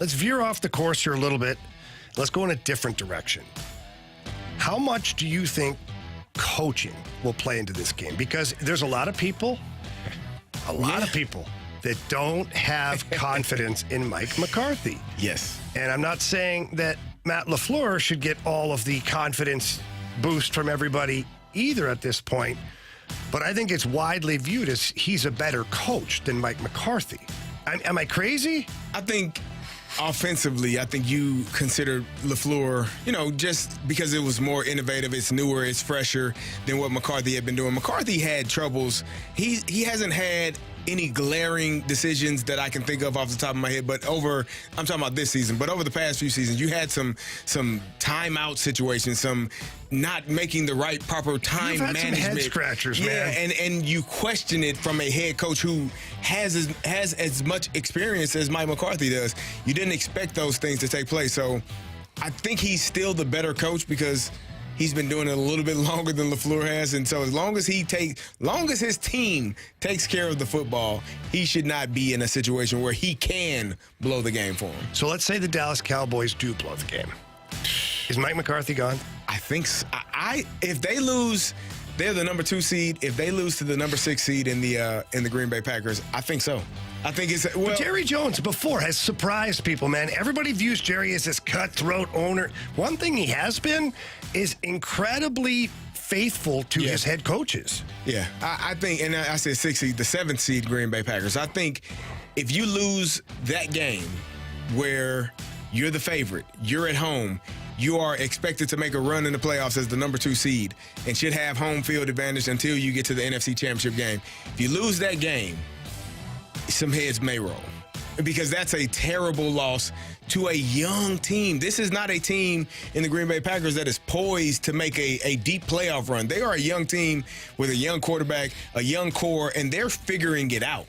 veer off the course here a little bit. Let's go in a different direction. How much do you think coaching will play into this game? Because there's a lot of people that don't have confidence in Mike McCarthy. Yes. And I'm not saying that Matt LaFleur should get all of the confidence boost from everybody either at this point, but I think it's widely viewed as he's a better coach than Mike McCarthy. Am I crazy? I think offensively, I think you consider LaFleur, just because it was more innovative, it's newer, it's fresher than what McCarthy had been doing. McCarthy had troubles. He hasn't had any glaring decisions that I can think of off the top of my head, but I'm talking about this season, but over the past few seasons, you had some timeout situations, some not making the right proper time management. Some head scratchers, man. And you question it from a head coach who has as much experience as Mike McCarthy does. You didn't expect those things to take place. So I think he's still the better coach because he's been doing it a little bit longer than LaFleur has. And so as long as his team takes care of the football, he should not be in a situation where he can blow the game for him. So let's say the Dallas Cowboys do blow the game. Is Mike McCarthy gone? I think so. If they lose, they're the number 2 seed. If they lose to the number 6 seed in the Green Bay Packers, I think so. I think it's But Jerry Jones before has surprised people, man. Everybody views Jerry as this cutthroat owner. One thing he has been is incredibly faithful to his head coaches. Yeah, I think, and I said 6 seed, the 7th seed Green Bay Packers. I think if you lose that game where you're the favorite, you're at home, you are expected to make a run in the playoffs as the number 2 seed and should have home field advantage until you get to the NFC Championship game. If you lose that game, some heads may roll because that's a terrible loss to a young team. This is not a team in the Green Bay Packers that is poised to make a deep playoff run. They are a young team with a young quarterback, a young core, and they're figuring it out.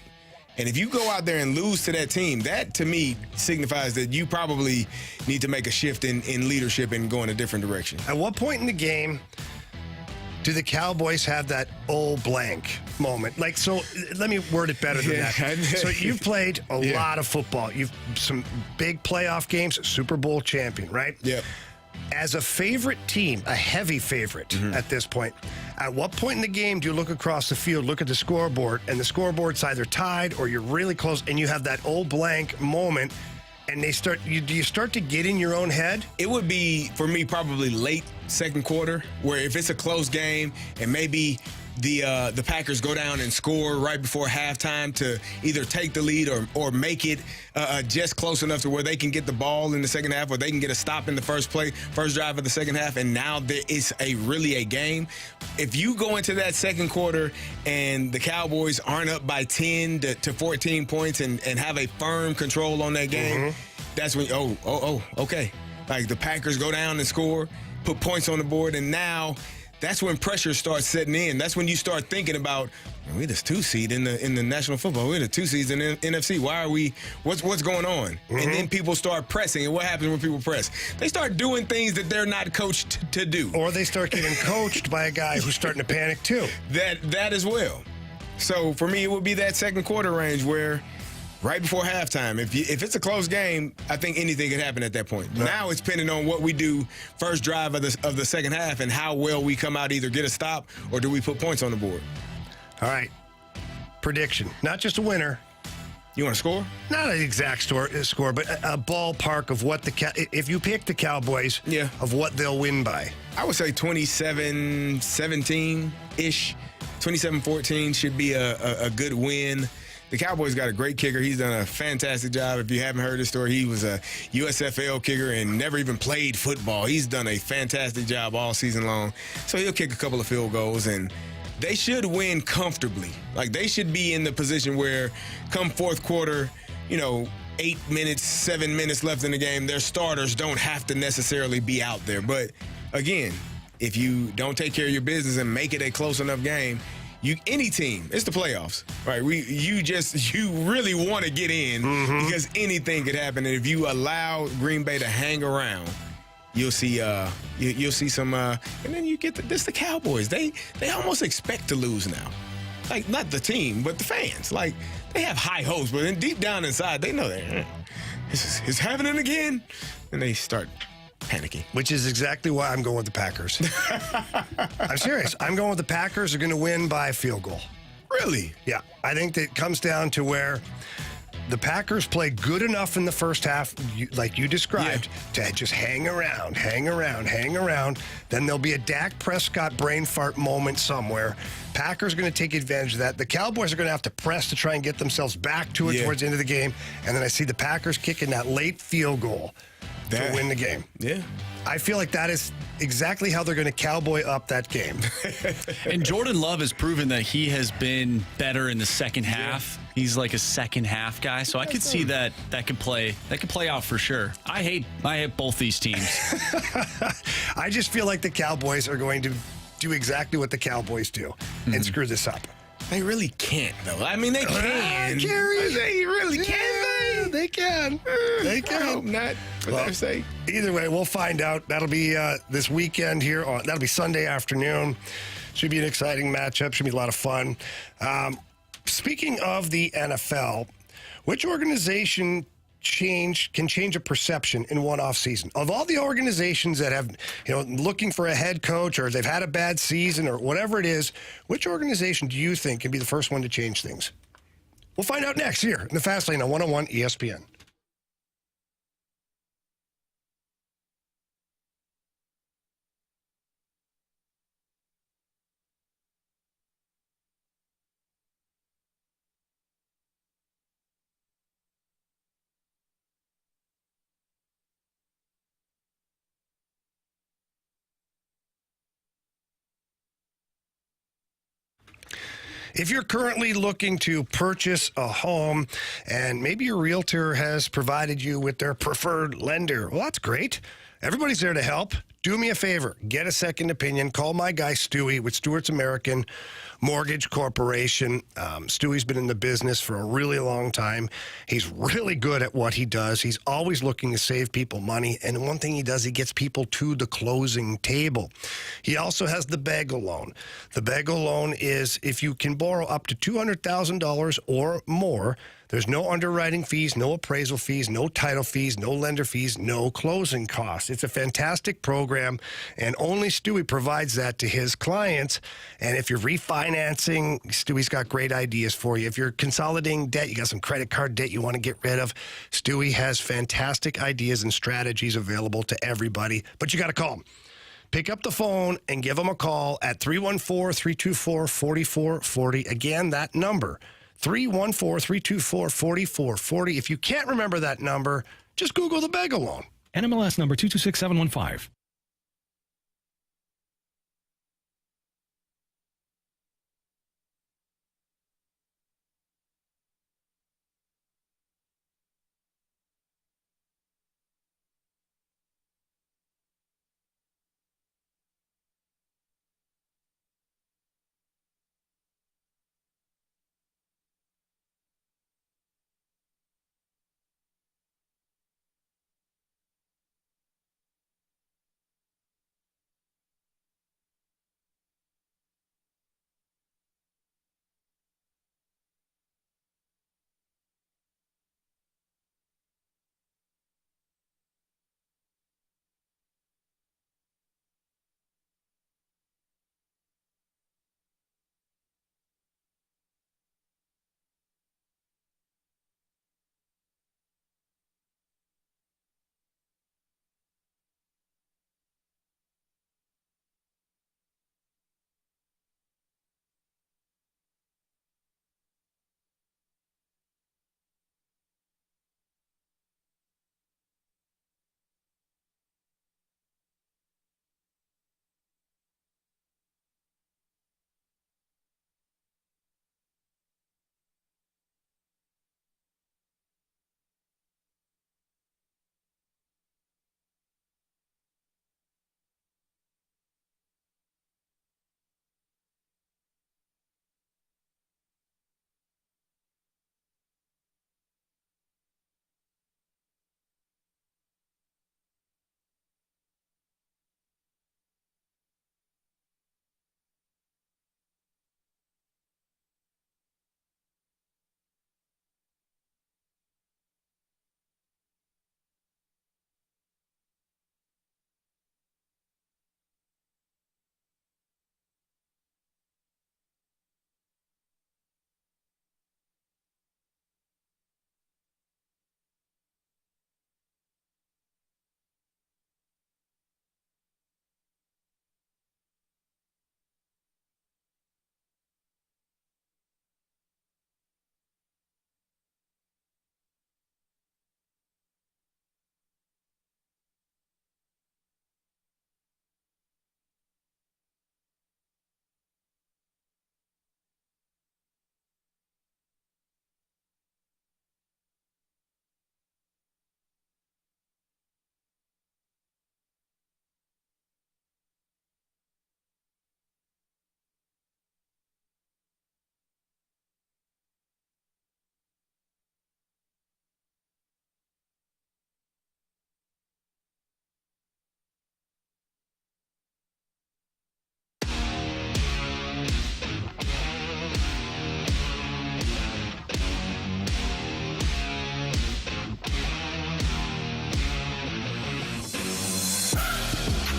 And if you go out there and lose to that team, that to me signifies that you probably need to make a shift in leadership and go in a different direction. At what point in the game do the Cowboys have that old blank moment? Like, so let me word it better than that. So you've played a lot of football. You've some big playoff games, Super Bowl champion, right? Yep. As a favorite team, a heavy favorite at this point, at what point in the game do you look across the field, look at the scoreboard, and the scoreboard's either tied or you're really close, and you have that old blank moment, and do you start to get in your own head? It would be, for me, probably late second quarter, where if it's a close game and maybe the Packers go down and score right before halftime to either take the lead or make it just close enough to where they can get the ball in the second half or they can get a stop in the first drive of the second half, and now it's really a game. If you go into that second quarter and the Cowboys aren't up by 10 to 14 points and have a firm control on that game, that's when, okay. Like the Packers go down and score, put points on the board, and now that's when pressure starts setting in. That's when you start thinking about, we're the 2 seed in the National Football. We're the 2 seeds in the NFC. Why are we? What's going on? And then people start pressing. And what happens when people press? They start doing things that they're not coached to do. Or they start getting coached by a guy who's starting to panic too. That as well. So for me, it would be that second quarter range where right before halftime, if it's a close game, I think anything could happen at that point. Right. Now it's depending on what we do first drive of the second half and how well we come out, either get a stop or do we put points on the board. All right. Prediction. Not just a winner. You want to score? Not an exact score, but a ballpark of what if you pick the Cowboys, of what they'll win by. I would say 27-17-ish. 27-14 should be a good win. The Cowboys got a great kicker. He's done a fantastic job. If you haven't heard his story, he was a USFL kicker and never even played football. He's done a fantastic job all season long. So he'll kick a couple of field goals, and they should win comfortably. Like, they should be in the position where come fourth quarter, 8 minutes, 7 minutes left in the game, their starters don't have to necessarily be out there. But again, if you don't take care of your business and make it a close enough game, any team, it's the playoffs, right? You really want to get in because anything could happen. And if you allow Green Bay to hang around, you'll see some, and then you get the Cowboys. They almost expect to lose now. Like, not the team, but the fans. Like, they have high hopes, but then deep down inside, they know that it's happening again, and they start panicking. Which is exactly why I'm going with the Packers. I'm serious. I'm going with the Packers. Are going to win by a field goal. Really? Yeah. I think that it comes down to where the Packers play good enough in the first half, like you described, to just hang around. Then there'll be a Dak Prescott brain fart moment somewhere. Packers are going to take advantage of that. The Cowboys are going to have to press to try and get themselves back to it towards the end of the game. And then I see the Packers kicking that late field goal to win the game. Yeah. I feel like that is exactly how they're going to cowboy up that game. And Jordan Love has proven that he has been better in the second half. He's like a second half guy, so I could see that could play out for sure. I hate both these teams. I just feel like the Cowboys are going to do exactly what the Cowboys do and screw this up. They really can't, though. I mean, they can. Carey. They really can. They can. They can. I hope not. Well, either way, we'll find out. That'll be this weekend here. That'll be Sunday afternoon. Should be an exciting matchup. Should be a lot of fun. Speaking of the NFL, which organization can change a perception in one off season? Of all the organizations that have, looking for a head coach or they've had a bad season or whatever it is, which organization do you think can be the first one to change things? We'll find out next here in the Fast Lane on 101 ESPN. If you're currently looking to purchase a home and maybe your realtor has provided you with their preferred lender, well, that's great. Everybody's there to help. Do me a favor. Get a second opinion. Call my guy, Stewie, with Stewart's American Mortgage Corporation. Stewie's been in the business for a really long time. He's really good at what he does. He's always looking to save people money. And one thing he does, he gets people to the closing table. He also has the bagel loan. The bagel loan is if you can borrow up to $200,000 or more. There's no underwriting fees, no appraisal fees, no title fees, no lender fees, no closing costs. It's a fantastic program, and only Stewie provides that to his clients. And if you're refinancing, Stewie's got great ideas for you. If you're consolidating debt, you got some credit card debt you want to get rid of, Stewie has fantastic ideas and strategies available to everybody. But you got to call him. Pick up the phone and give him a call at 314-324-4440. Again, that number, 314-324-4440. If you can't remember that number, just Google the bagel loan. NMLS number 226715.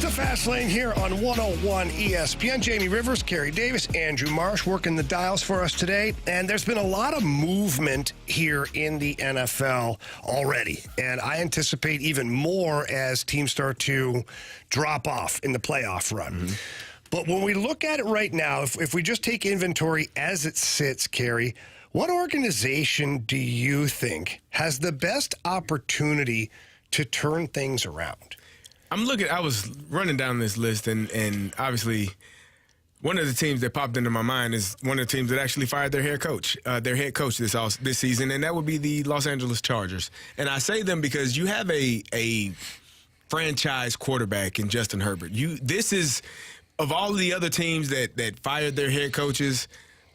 the Fast Lane here on 101 ESPN. Jamie Rivers, Carey Davis, Andrew Marsh working the dials for us today. And there's been a lot of movement here in the NFL already. And I anticipate even more as teams start to drop off in the playoff run. Mm-hmm. But when we look at it right now, if we just take inventory as it sits, Carey, what organization do you think has the best opportunity to turn things around? I was running down this list, and obviously one of the teams that popped into my mind is one of the teams that actually fired their head coach this season, and that would be the Los Angeles Chargers. And I say them because you have a franchise quarterback in Justin Herbert. This is, of all the other teams that fired their head coaches,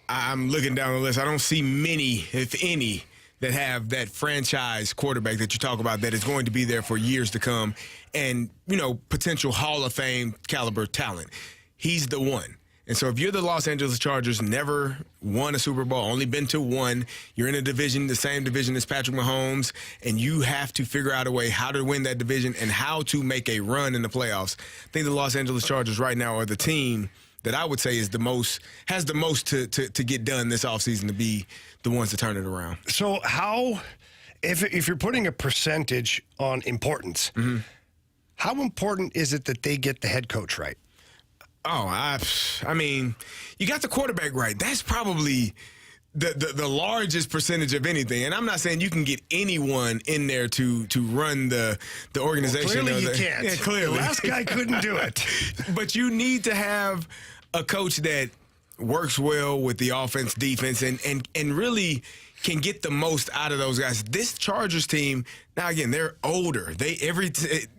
I'm looking down the list. I don't see many, if any, that have that franchise quarterback that you talk about that is going to be there for years to come and, potential Hall of Fame caliber talent. He's the one. And so if you're the Los Angeles Chargers, never won a Super Bowl, only been to one, you're in a division, the same division as Patrick Mahomes, and you have to figure out a way how to win that division and how to make a run in the playoffs. I think the Los Angeles Chargers right now are the team that I would say has the most to get done this offseason to be the ones to turn it around. So if you're putting a percentage on importance, mm-hmm. how important is it that they get the head coach right? Oh, I mean, you got the quarterback right. That's probably the largest percentage of anything. And I'm not saying you can get anyone in there to run the organization. Well, clearly you can't. Yeah, clearly. The last guy couldn't do it. But you need to have a coach that works well with the offense, defense, and really can get the most out of those guys. This Chargers team, now again, they're older.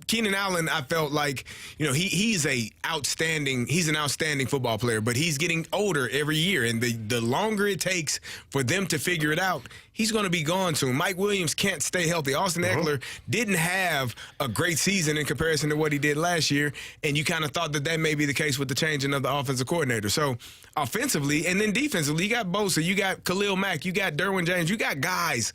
Keenan Allen, I felt like, he's an outstanding football player, but he's getting older every year. And the longer it takes for them to figure it out, he's going to be gone soon. Mike Williams can't stay healthy. Austin Eckler didn't have a great season in comparison to what he did last year, and you kind of thought that may be the case with the changing of the offensive coordinator. So offensively and then defensively, you got Bosa, you got Khalil Mack, you got Derwin James, you got guys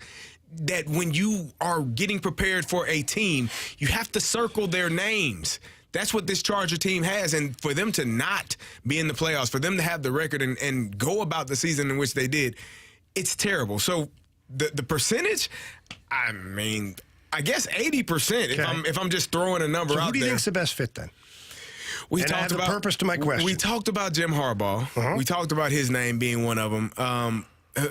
that when you are getting prepared for a team, you have to circle their names. That's what this Charger team has. And for them to not be in the playoffs, for them to have the record and go about the season in which they did, it's terrible. So the percentage, I mean, I guess 80%, okay, if I'm just throwing a number out there. Who do you think's the best fit then? I have a purpose to my question. We talked about Jim Harbaugh. Uh-huh. We talked about his name being one of them.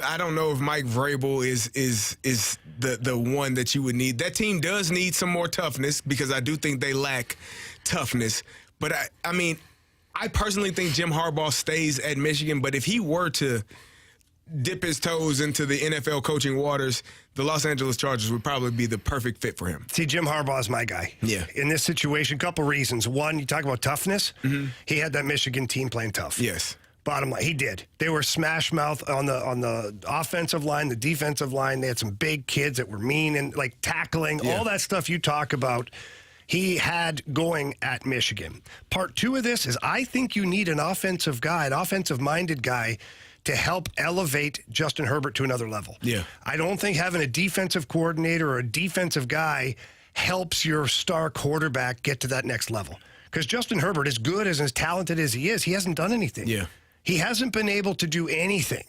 I don't know if Mike Vrabel is the one that you would need. That team does need some more toughness because I do think they lack toughness. But, I personally think Jim Harbaugh stays at Michigan. But if he were to dip his toes into the NFL coaching waters, the Los Angeles Chargers would probably be the perfect fit for him. See, Jim Harbaugh is my guy. Yeah. In this situation, a couple reasons. One, you talk about toughness. Mm-hmm. He had that Michigan team playing tough. Yes. Bottom line, he did. They were smash mouth on the offensive line, the defensive line. They had some big kids that were mean and like tackling, all that stuff you talk about. He had going at Michigan. Part two of this is I think you need an offensive guy, an offensive-minded guy to help elevate Justin Herbert to another level. Yeah. I don't think having a defensive coordinator or a defensive guy helps your star quarterback get to that next level. Because Justin Herbert, as good as talented as he is, he hasn't done anything. Yeah. He hasn't been able to do anything.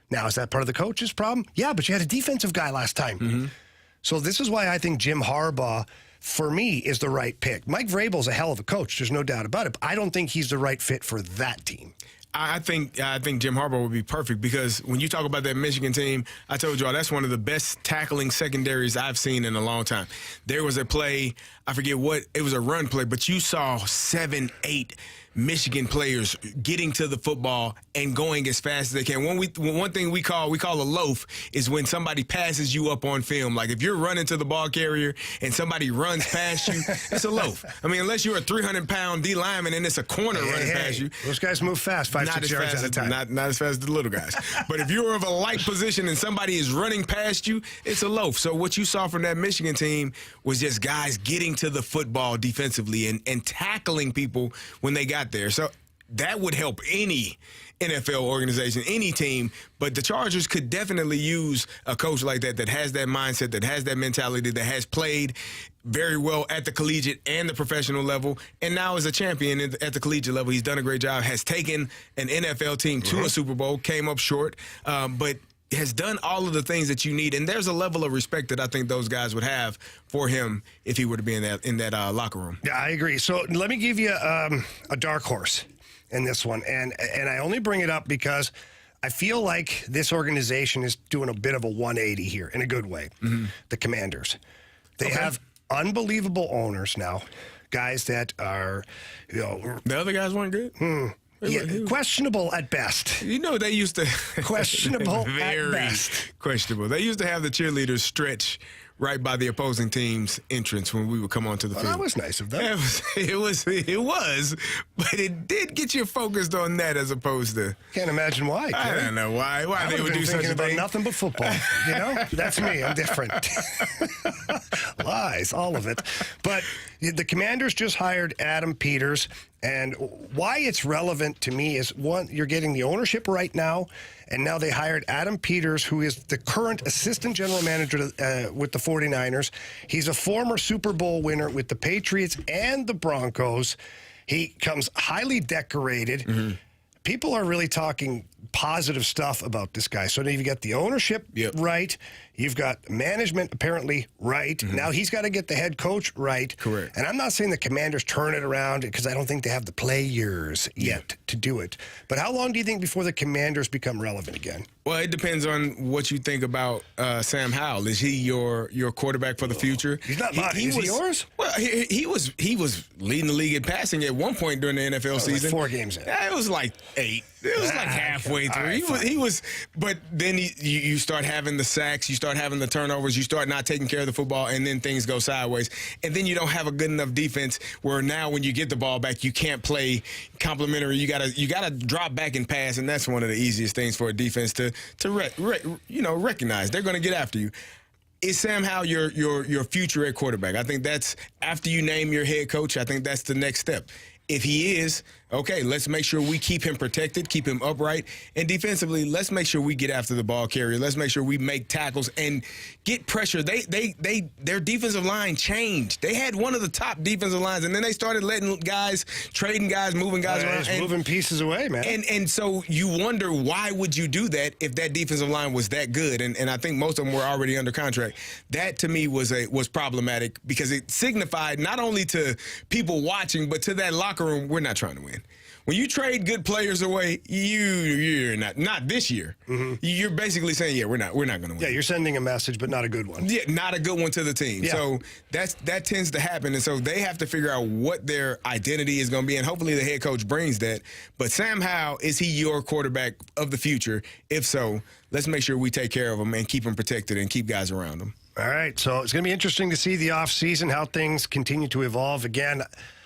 Now, is that part of the coach's problem? Yeah, but you had a defensive guy last time. Mm-hmm. So this is why I think Jim Harbaugh, for me, is the right pick. Mike Vrabel's a hell of a coach. There's no doubt about it. But I don't think he's the right fit for that team. I think Jim Harbaugh would be perfect because when you talk about that Michigan team, I told y'all that's one of the best tackling secondaries I've seen in a long time. There was a play, I forget what, it was a run play, but you saw 7, 8 Michigan players getting to the football and going as fast as they can. One thing we call a loaf is when somebody passes you up on film. Like if you're running to the ball carrier and somebody runs past you, it's a loaf. I mean, unless you're a 300-pound D lineman and it's a corner running past you. Those guys move fast, 5-6 yards at a time. Not as fast as the little guys. But if you're of a light position and somebody is running past you, it's a loaf. So what you saw from that Michigan team was just guys getting to the football defensively and tackling people when they got there. So that would help any NFL organization, any team. But the Chargers could definitely use a coach like that has that mindset, that has that mentality, that has played very well at the collegiate and the professional level, and now is a champion at the collegiate level. He's done a great job, has taken an NFL team to a Super Bowl, came up short, but has done all of the things that you need. And there's a level of respect that I think those guys would have for him if he were to be in that locker room. Yeah, I agree. So let me give you a dark horse in this one. And I only bring it up because I feel like this organization is doing a bit of a 180 here in a good way. The Commanders. They have unbelievable owners now, guys that are, the other guys weren't good? Yeah, questionable at best. You know, they used to... questionable very at best. Questionable. They used to have the cheerleaders stretch right by the opposing team's entrance when we would come onto the field. That was nice of them. It was, but it did get you focused on that as opposed to... Can't imagine why. I don't know why they would do such a about thing. Nothing but football. That's me. I'm different. Lies, all of it. But the Commanders just hired Adam Peters. And why it's relevant to me is, one, you're getting the ownership right now, and now they hired Adam Peters, who is the current assistant general manager with the 49ers. He's a former Super Bowl winner with the Patriots and the Broncos. He comes highly decorated. People are really talking positive stuff about this guy. So now you've got the ownership right. You've got management apparently right. Now he's got to get the head coach right. Correct. And I'm not saying the Commanders turn it around because I don't think they have the players yet to do it. But how long do you think before the Commanders become relevant again? Well, it depends on what you think about Sam Howell. Is he your quarterback for the future? He's not mine. Is he yours? Well, he was leading the league in passing at one point during the NFL season. Like 4 games in. It was like 8. It was like halfway through. Right, he was, but then you start having the sacks, you start having the turnovers, you start not taking care of the football, and then things go sideways. And then you don't have a good enough defense where now when you get the ball back, you can't play complimentary. You gotta drop back and pass, and that's one of the easiest things for a defense to recognize. They're going to get after you. Is Sam Howell your future at quarterback? I think that's after you name your head coach. I think that's the next step. If he is, okay, let's make sure we keep him protected, keep him upright. And defensively, let's make sure we get after the ball carrier. Let's make sure we make tackles and get pressure. Their defensive line changed. They had one of the top defensive lines, and then they started letting guys, trading guys, moving guys around. Just moving pieces away, man. And so you wonder, why would you do that if that defensive line was that good? And I think most of them were already under contract. That, to me, was problematic because it signified not only to people watching, but to that locker room, we're not trying to win. When you trade good players away, you're not this year. You're basically saying, we're not going to win. Yeah, you're sending a message, but not a good one. Yeah, not a good one to the team. Yeah. So that tends to happen, and so they have to figure out what their identity is going to be, and hopefully the head coach brings that. But Sam Howell, is he your quarterback of the future? If so, let's make sure we take care of him and keep him protected and keep guys around him. All right, so it's going to be interesting to see the offseason, how things continue to evolve. Again,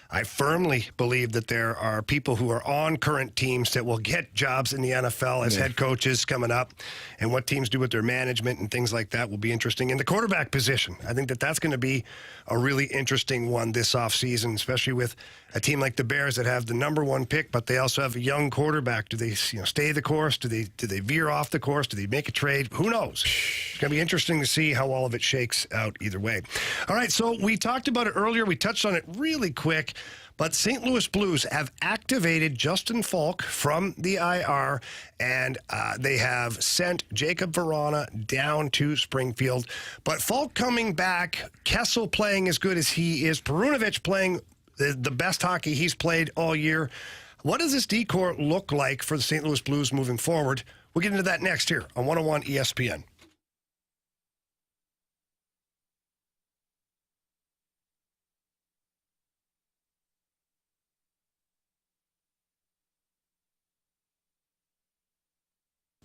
I firmly believe that there are people who are on current teams that will get jobs in the NFL as head coaches coming up, and what teams do with their management and things like that will be interesting. In the quarterback position, I think that's going to be a really interesting one this offseason, especially with a team like the Bears that have the #1 pick, but they also have a young quarterback. Do they stay the course? Do they veer off the course? Do they make a trade? Who knows? It's going to be interesting to see how all of it shakes out either way. All right, so we talked about it earlier. We touched on it really quick. But St. Louis Blues have activated Justin Faulk from the IR, and they have sent Jacob Verana down to Springfield. But Faulk coming back, Kessel playing as good as he is, Perunovic playing the best hockey he's played all year. What does this decor look like for the St. Louis Blues moving forward? We'll get into that next here on 101 ESPN.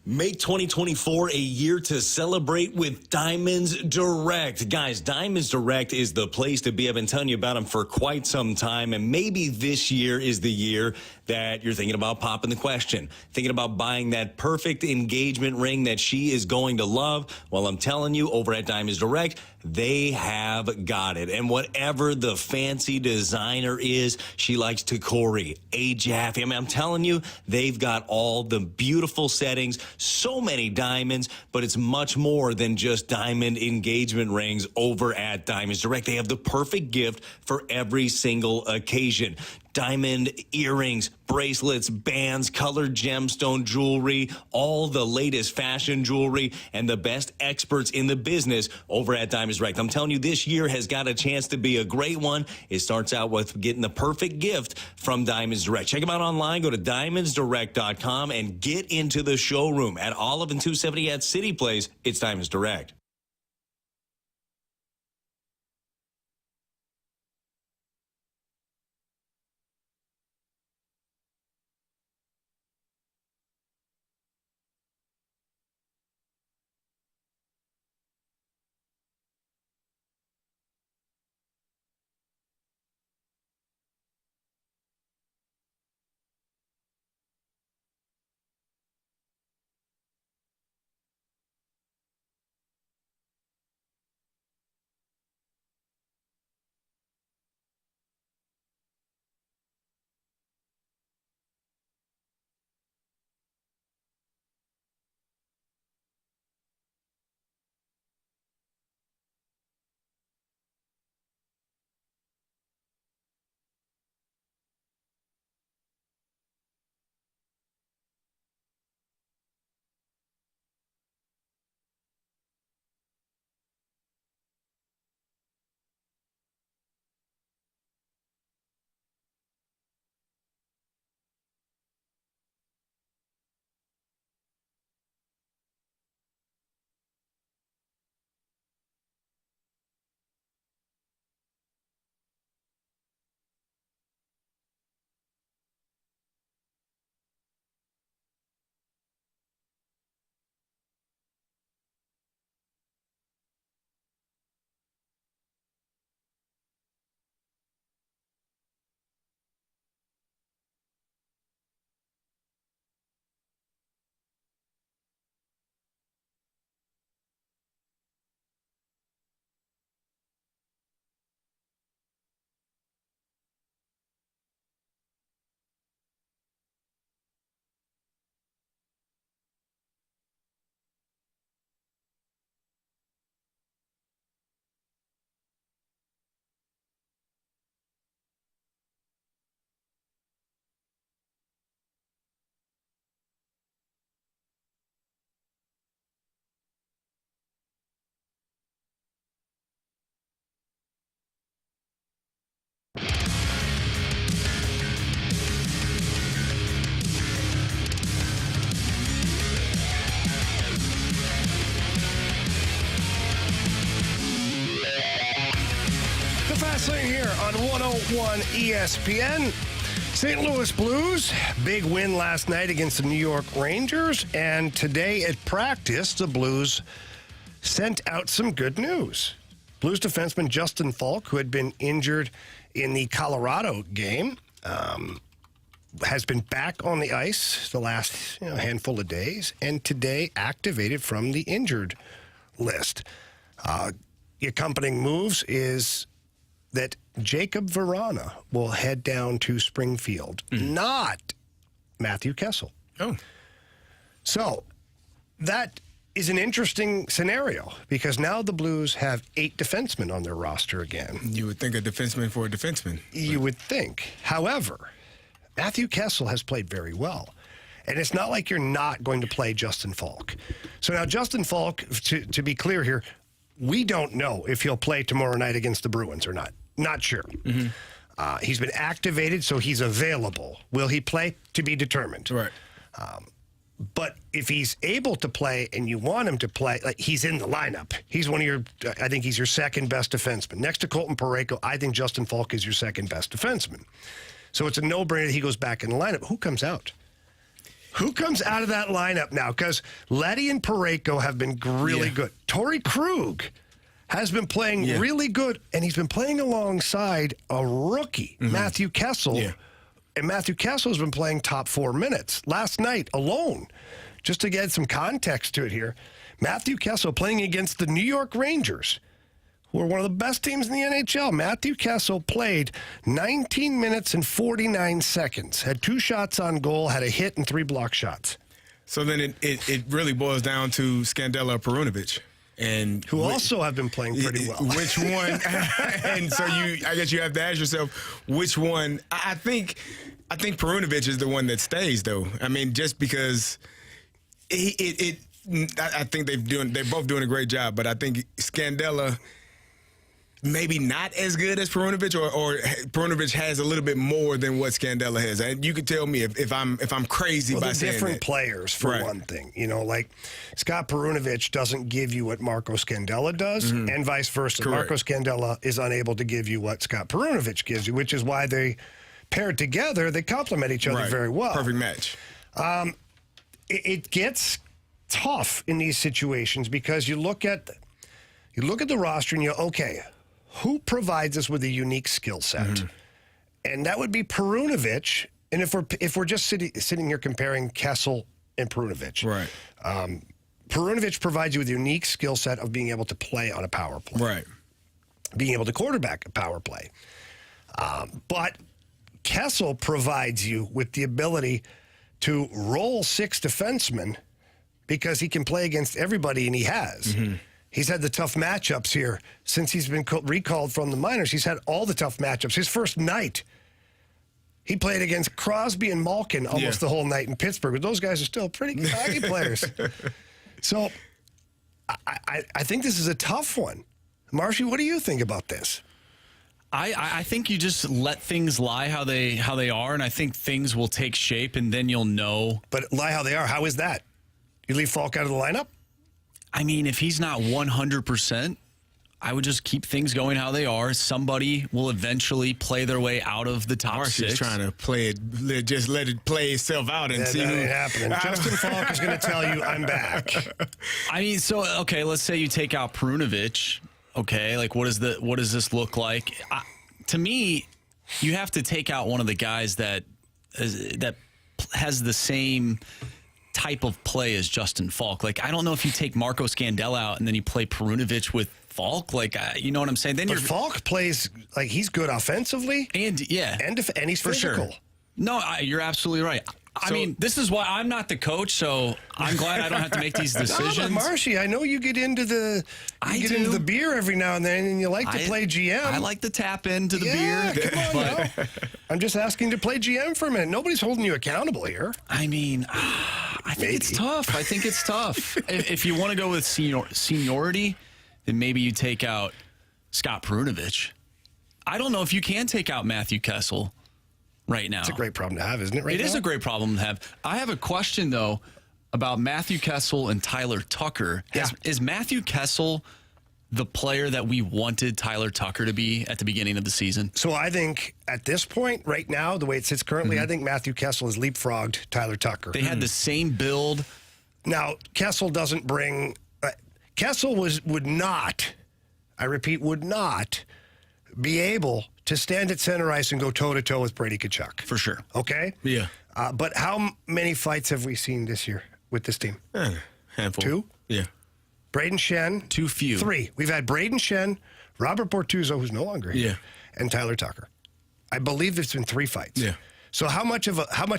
Make 2024 a year to celebrate with Diamonds Direct. Guys, Diamonds Direct is the place to be. I've been telling you about them for quite some time, and maybe this year is the year that you're thinking about popping the question, thinking about buying that perfect engagement ring that she is going to love. Well, I'm telling you, over at Diamonds Direct, they have got it. And whatever the fancy designer is, she likes to Corey, A. Jaffe. I mean, I'm telling you, they've got all the beautiful settings, so many diamonds, but it's much more than just diamond engagement rings over at Diamonds Direct. They have the perfect gift for every single occasion. Diamond earrings, bracelets, bands, colored gemstone jewelry, all the latest fashion jewelry, and the best experts in the business over at Diamonds Direct. I'm telling you, this year has got a chance to be a great one. It starts out with getting the perfect gift from Diamonds Direct. Check them out online. Go to diamondsdirect.com and get into the showroom at Olive and 270 at City Place. It's Diamonds Direct. Lane here on 101 ESPN. St. Louis Blues, big win last night against the New York Rangers, and today at practice, the Blues sent out some good news. Blues defenseman Justin Faulk, who had been injured in the Colorado game, has been back on the ice the last handful of days, and today activated from the injured list. The accompanying moves is that Jacob Vrana will head down to Springfield, not Matthew Kessel. Oh. So that is an interesting scenario because now the Blues have 8 defensemen on their roster again. You would think a defenseman for a defenseman. You would think. However, Matthew Kessel has played very well. And it's not like you're not going to play Justin Faulk. So now Justin Faulk, to be clear here, we don't know if he'll play tomorrow night against the Bruins or not. Not sure. He's been activated, so he's available. Will he play? To be determined. Right. But if he's able to play and you want him to play, like he's in the lineup. He's one of your, I think he's your second best defenseman. Next to Colton Parayko, I think Justin Faulk is your second best defenseman. So it's a no-brainer that he goes back in the lineup. Who comes out? Who comes out of that lineup now? Because Letty and Parayko have been really good. Torrey Krug has been playing really good, and he's been playing alongside a rookie, Matthew Kessel. And Matthew Kessel has been playing top 4 minutes. Last night alone, just to get some context to it here, Matthew Kessel playing against the New York Rangers who are one of the best teams in the NHL. Matthew Kessel played 19 minutes and 49 seconds, had 2 shots on goal, had a hit and 3 block shots. So then it really boils down to Scandella or Perunovic. And who also have been playing pretty well. Which one? And so I guess you have to ask yourself which one. I think Perunovic is the one that stays, though. I mean, just because I think they're both doing a great job, but I think Scandella maybe not as good as Perunovic, or Perunovic has a little bit more than what Scandella has. And you can tell me if I'm crazy by saying different that. Players, for one thing. You know, like Scott Perunovic doesn't give you what Marco Scandella does, and vice versa. Correct. Marco Scandella is unable to give you what Scott Perunovic gives you, which is why they paired together. They complement each other very well. Perfect match. It gets tough in these situations because you look at the roster and you go, okay, who provides us with a unique skill set? And that would be Perunovic. And if we're just sitting here comparing Kessel and Perunovic, right? Perunovic provides you with a unique skill set of being able to play on a power play, right? Being able to quarterback a power play. But Kessel provides you with the ability to roll 6 defensemen because he can play against everybody, and he has. He's had the tough matchups here since he's been recalled from the minors. He's had all the tough matchups. His first night, he played against Crosby and Malkin almost the whole night in Pittsburgh. But those guys are still pretty good hockey players. So I think this is a tough one. Marshy, what do you think about this? I think you just let things lie how they are, and I think things will take shape, and then you'll know. But lie how they are, how is that? You leave Faulk out of the lineup? I mean, if he's not 100%, I would just keep things going how they are. Somebody will eventually play their way out of the top 6. Just trying to play it, just let it play itself out and see who. That ain't happening. Justin Faulk is going to tell you, I'm back. I mean, so, okay, let's say you take out Perunovic. Okay, like what does this look like? To me, you have to take out one of the guys that has the same type of play as Justin Faulk. Like, I don't know if you take Marco Scandella out and then you play Perunovic with Faulk. Like, you know what I'm saying? Then Faulk plays like he's good offensively, and he's for physical. Sure. No, you're absolutely right. I mean, this is why I'm not the coach, so I'm glad I don't have to make these decisions. No, but Marshy, I know you get into the into the beer every now and then, and you like to play GM. I like to tap into the beer. Come on, I'm just asking to play GM for a minute. Nobody's holding you accountable here. I mean, I think it's tough. I think it's tough. If you want to go with seniority, then maybe you take out Scott Perunovic. I don't know if you can take out Matthew Kessel right now. It's a great problem to have, isn't it? It is a great problem to have. I have a question, though, about Matthew Kessel and Tyler Tucker. Yeah. Is Matthew Kessel the player that we wanted Tyler Tucker to be at the beginning of the season? So I think at this point, right now, the way it sits currently, I think Matthew Kessel has leapfrogged Tyler Tucker. They had the same build. Now, Kessel doesn't bring... Kessel would not, I repeat, would not be able to stand at center ice and go toe-to-toe with Brady Tkachuk. For sure. Okay? Yeah. But how many fights have we seen this year with this team? Handful. 2? Yeah. Braden Shen. Too few. 3. We've had Braden Shen, Robert Bortuzzo, who's no longer here, and Tyler Tucker. I believe it's been 3 fights. Yeah. So how much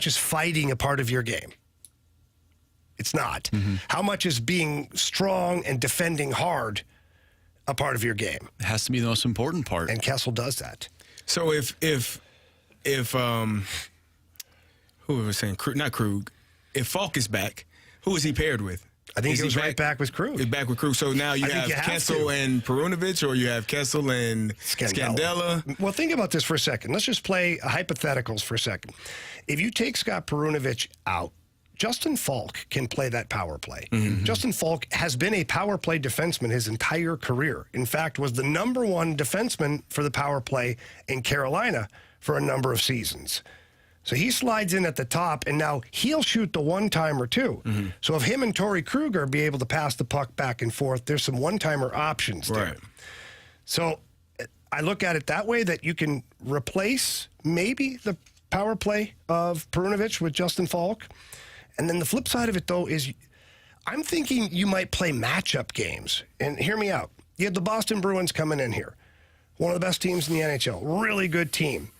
is fighting a part of your game? It's not. How much is being strong and defending hard a part of your game? It has to be the most important part. And Kessel does that. So if who was saying not Krug, if Faulk is back, who is he paired with? I think he goes right back with Krug. He's back with Krug. So now you have Kessel and Perunovic, or you have Kessel and Scandella. Well, think about this for a second. Let's just play hypotheticals for a second. If you take Scott Perunovic out, Justin Faulk can play that power play. Justin Faulk has been a power play defenseman his entire career. In fact, was the #1 defenseman for the power play in Carolina for a number of seasons. So he slides in at the top, and now he'll shoot the one-timer too. So if him and Torrey Kruger be able to pass the puck back and forth, there's some one-timer options there. Right. So I look at it that way, that you can replace maybe the power play of Perunovic with Justin Faulk. And then the flip side of it, though, is I'm thinking you might play matchup games. And hear me out. You have the Boston Bruins coming in here. One of the best teams in the NHL. Really good team.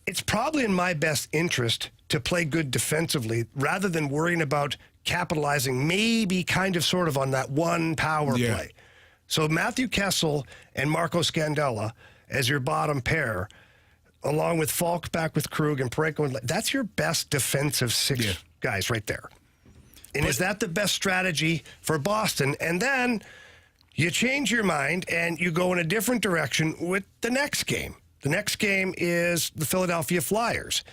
It's probably in my best interest to play good defensively rather than worrying about capitalizing maybe kind of sort of on that one power play. So Matthew Kessel and Marco Scandella as your bottom pair, along with Faulk back with Krug and Parayko, that's your best defensive six guys right there. And is that the best strategy for Boston? And then you change your mind and you go in a different direction with the next game. The next game is the Philadelphia Flyers.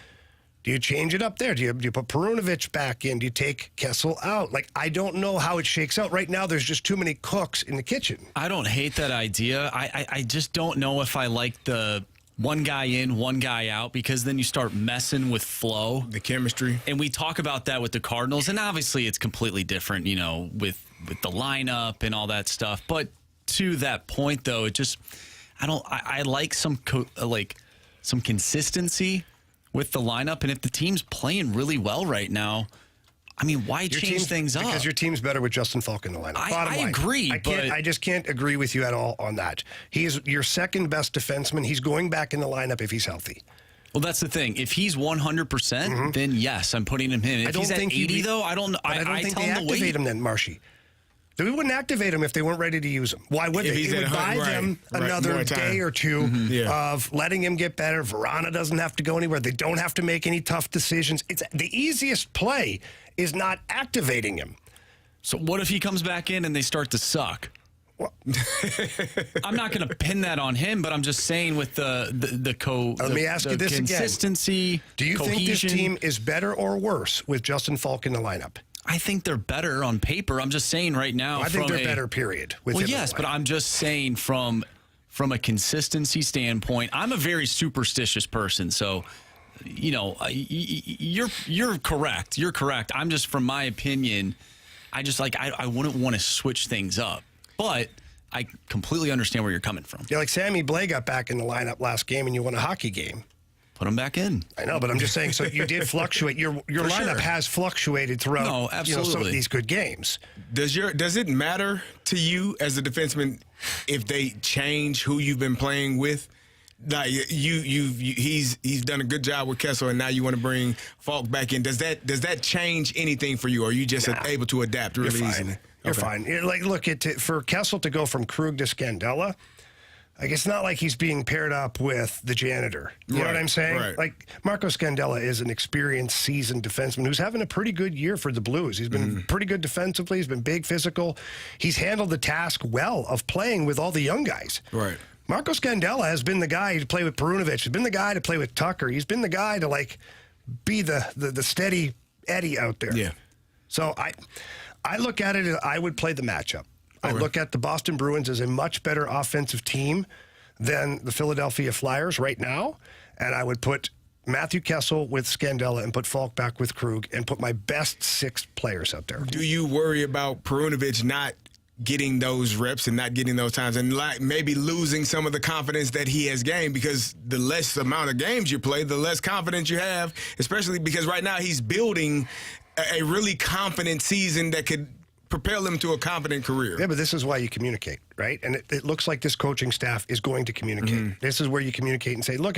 Do you change it up there? Do you put Perunovich back in? Do you take Kessel out? Like, I don't know how it shakes out. Right now, there's just too many cooks in the kitchen. I don't hate that idea. I just don't know if I like the one guy in, one guy out, because then you start messing with flow. The chemistry. And we talk about that with the Cardinals, and obviously it's completely different, you know, with the lineup and all that stuff. But to that point, though, it just, I like some consistency with the lineup, and if the team's playing really well right now, I mean, why change things up? Because your team's better with Justin Faulk in the lineup. I agree, I just can't agree with you at all on that. He's your second best defenseman. He's going back in the lineup if he's healthy. Well, that's the thing. If he's 100%, then yes, I'm putting him in. If he's at 80, though, I don't think tell they him to activate wait. him then, Marshy. We wouldn't activate him if they weren't ready to use him. Why would they? It would buy them another day or two of letting him get better. Verana doesn't have to go anywhere. They don't have to make any tough decisions. It's the easiest play is not activating him. So what if he comes back in and they start to suck? Well, I'm not going to pin that on him, but I'm just saying with Let me ask you this consistency, again. Do you think this team is better or worse with Justin Faulk in the lineup? I think they're better on paper. I'm just saying right now. I think they're better, period. Well, yes, but I'm just saying from a consistency standpoint, I'm a very superstitious person. So, you know, you're correct. You're correct. I'm just, from my opinion, I just I wouldn't want to switch things up. But I completely understand where you're coming from. Yeah, like Sammy Blais got back in the lineup last game and you won a hockey game. Put him back in. I know, but I'm just saying, so you did fluctuate. Your lineup has fluctuated throughout some of these good games. Does it matter to you as a defenseman if they change who you've been playing with? Like he's done a good job with Kessel, and now you want to bring Faulk back in. Does that change anything for you, or are you just able to adapt really easily? You're fine. Like, look, for Kessel to go from Krug to Scandella, like, it's not like he's being paired up with the janitor. You know what I'm saying? Right. Like, Marco Scandella is an experienced, seasoned defenseman who's having a pretty good year for the Blues. He's been pretty good defensively. He's been big, physical. He's handled the task well of playing with all the young guys. Right. Marco Scandella has been the guy to play with Perunovich. He's been the guy to play with Tucker. He's been the guy to, like, be the steady Eddie out there. Yeah. So I look at it as I would play the matchup. I look at the Boston Bruins as a much better offensive team than the Philadelphia Flyers right now, and I would put Matthew Kessel with Scandella and put Faulk back with Krug and put my best 6 players out there. Do you worry about Perunovich not getting those reps and not getting those times and maybe losing some of the confidence that he has gained, because the less amount of games you play, the less confidence you have, especially because right now he's building a really confident season that could propel him to a confident career. Yeah, but this is why you communicate, right? And it looks like this coaching staff is going to communicate. This is where you communicate and say, look,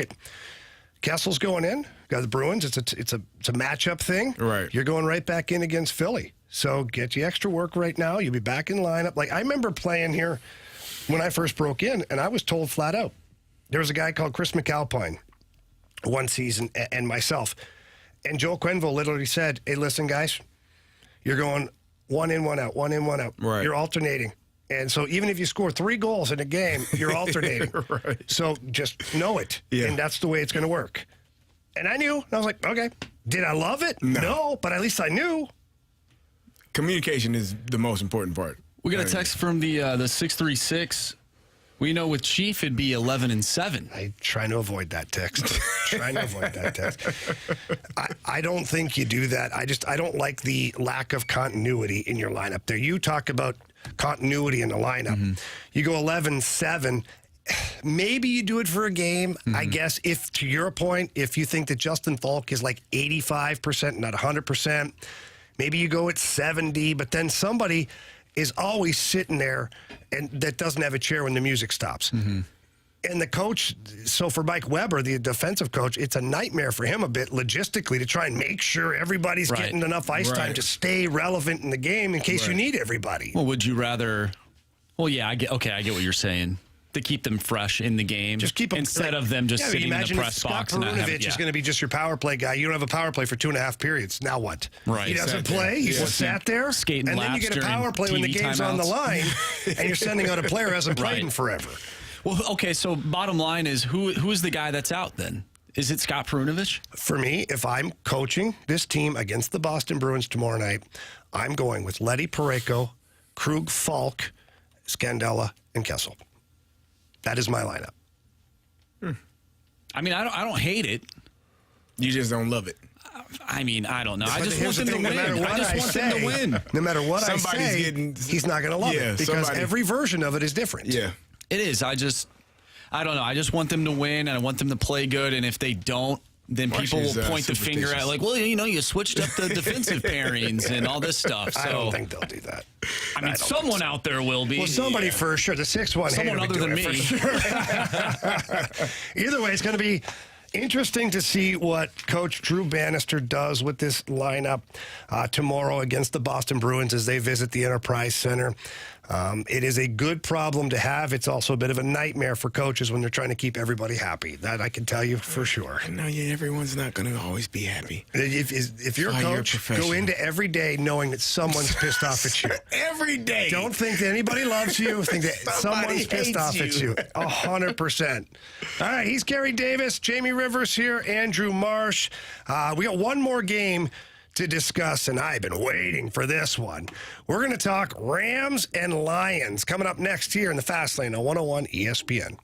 Kessel's going in. Got the Bruins. It's a matchup thing. Right. You're going right back in against Philly. So get you extra work right now. You'll be back in lineup. Like, I remember playing here when I first broke in, and I was told flat out. There was a guy called Chris McAlpine one season, and myself. And Joe Quenneville literally said, hey, listen, guys, you're going 1 in, 1 out, 1 in, 1 out. Right. You're alternating. And so even if you score 3 goals in a game, you're alternating. Right. So just know it. Yeah. And that's the way it's going to work. And I knew. And I was like, okay. Did I love it? No, but at least I knew. Communication is the most important part. We got a text from the 636. We know with Chief it'd be 11-7. I try to avoid that text. I don't think you do that. I don't like the lack of continuity in your lineup there. You talk about continuity in the lineup. You go 11-7. Maybe you do it for a game. I guess if, to your point, if you think that Justin Faulk is like 85%, not 100%, maybe you go at 70, but then somebody is always sitting there and that doesn't have a chair when the music stops. Mm-hmm. And the coach, so for Mike Weber, the defensive coach, it's a nightmare for him a bit logistically to try and make sure everybody's getting enough ice time to stay relevant in the game in case you need everybody. Well, would you rather? Well, yeah, I get what you're saying. To keep them fresh in the game, just keep them instead of them just sitting in the press box. Scott Perunovich is going to be just your power play guy. You don't have a power play for 2.5 periods. Now what? Right. He doesn't play. He's just sat there. Skating and then you get a power play when the game's on the line, and you're sending out a player who hasn't played in forever. Well, okay, so bottom line is who is the guy that's out then? Is it Scott Perunovich? For me, if I'm coaching this team against the Boston Bruins tomorrow night, I'm going with Leddy Parayko, Krug, Faulk, Scandella, and Kessel. That is my lineup. I mean, I don't hate it. You just don't love it. I mean, I don't know. But I just want them to win. I just want them to win. No matter what I say, he's not going to love it because every version of it is different. Yeah. It is. I don't know. I just want them to win, and I want them to play good. And if they don't, then people will point the finger at, like, well, you switched up the defensive pairings and all this stuff. So I don't think they'll do that. I mean, someone out there will be. Well, somebody for sure. The 6'1" someone other than me. For sure. Either way, it's going to be interesting to see what Coach Drew Bannister does with this lineup tomorrow against the Boston Bruins as they visit the Enterprise Center. It is a good problem to have. It's also a bit of a nightmare for coaches when they're trying to keep everybody happy. That I can tell you for sure. No, everyone's not going to always be happy. If you're a coach, go into every day knowing that someone's pissed off at you. Every day. Don't think that anybody loves you. Think that someone's pissed off at you. 100%. All right, he's Carey Davis, Jamie Rivers here, Andrew Marsh. We got one more game to discuss, and I've been waiting for this one. We're going to talk Rams and Lions coming up next here in the Fast Lane on 101 ESPN.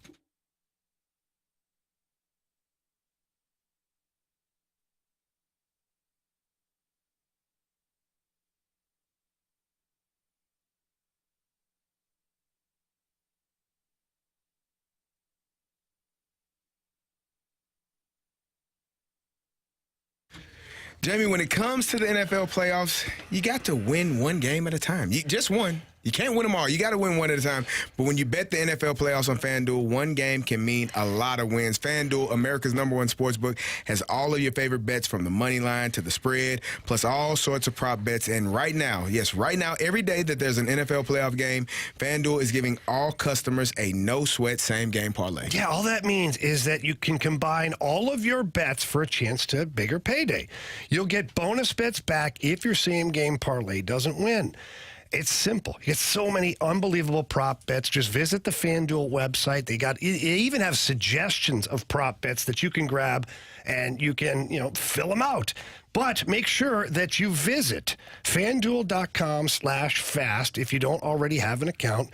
Jamie, when it comes to the NFL playoffs, you got to win one game at a time. Just one. You can't win them all. You got to win one at a time. But when you bet the NFL playoffs on FanDuel, one game can mean a lot of wins. FanDuel, America's #1 sportsbook, has all of your favorite bets from the money line to the spread, plus all sorts of prop bets. And right now, yes, right now, every day that there's an NFL playoff game, FanDuel is giving all customers a no-sweat same-game parlay. Yeah, all that means is that you can combine all of your bets for a chance to a bigger payday. You'll get bonus bets back if your same-game parlay doesn't win. It's simple. You get so many unbelievable prop bets. Just visit the FanDuel website. They even have suggestions of prop bets that you can grab and you can, fill them out. But make sure that you visit FanDuel.com/fast if you don't already have an account.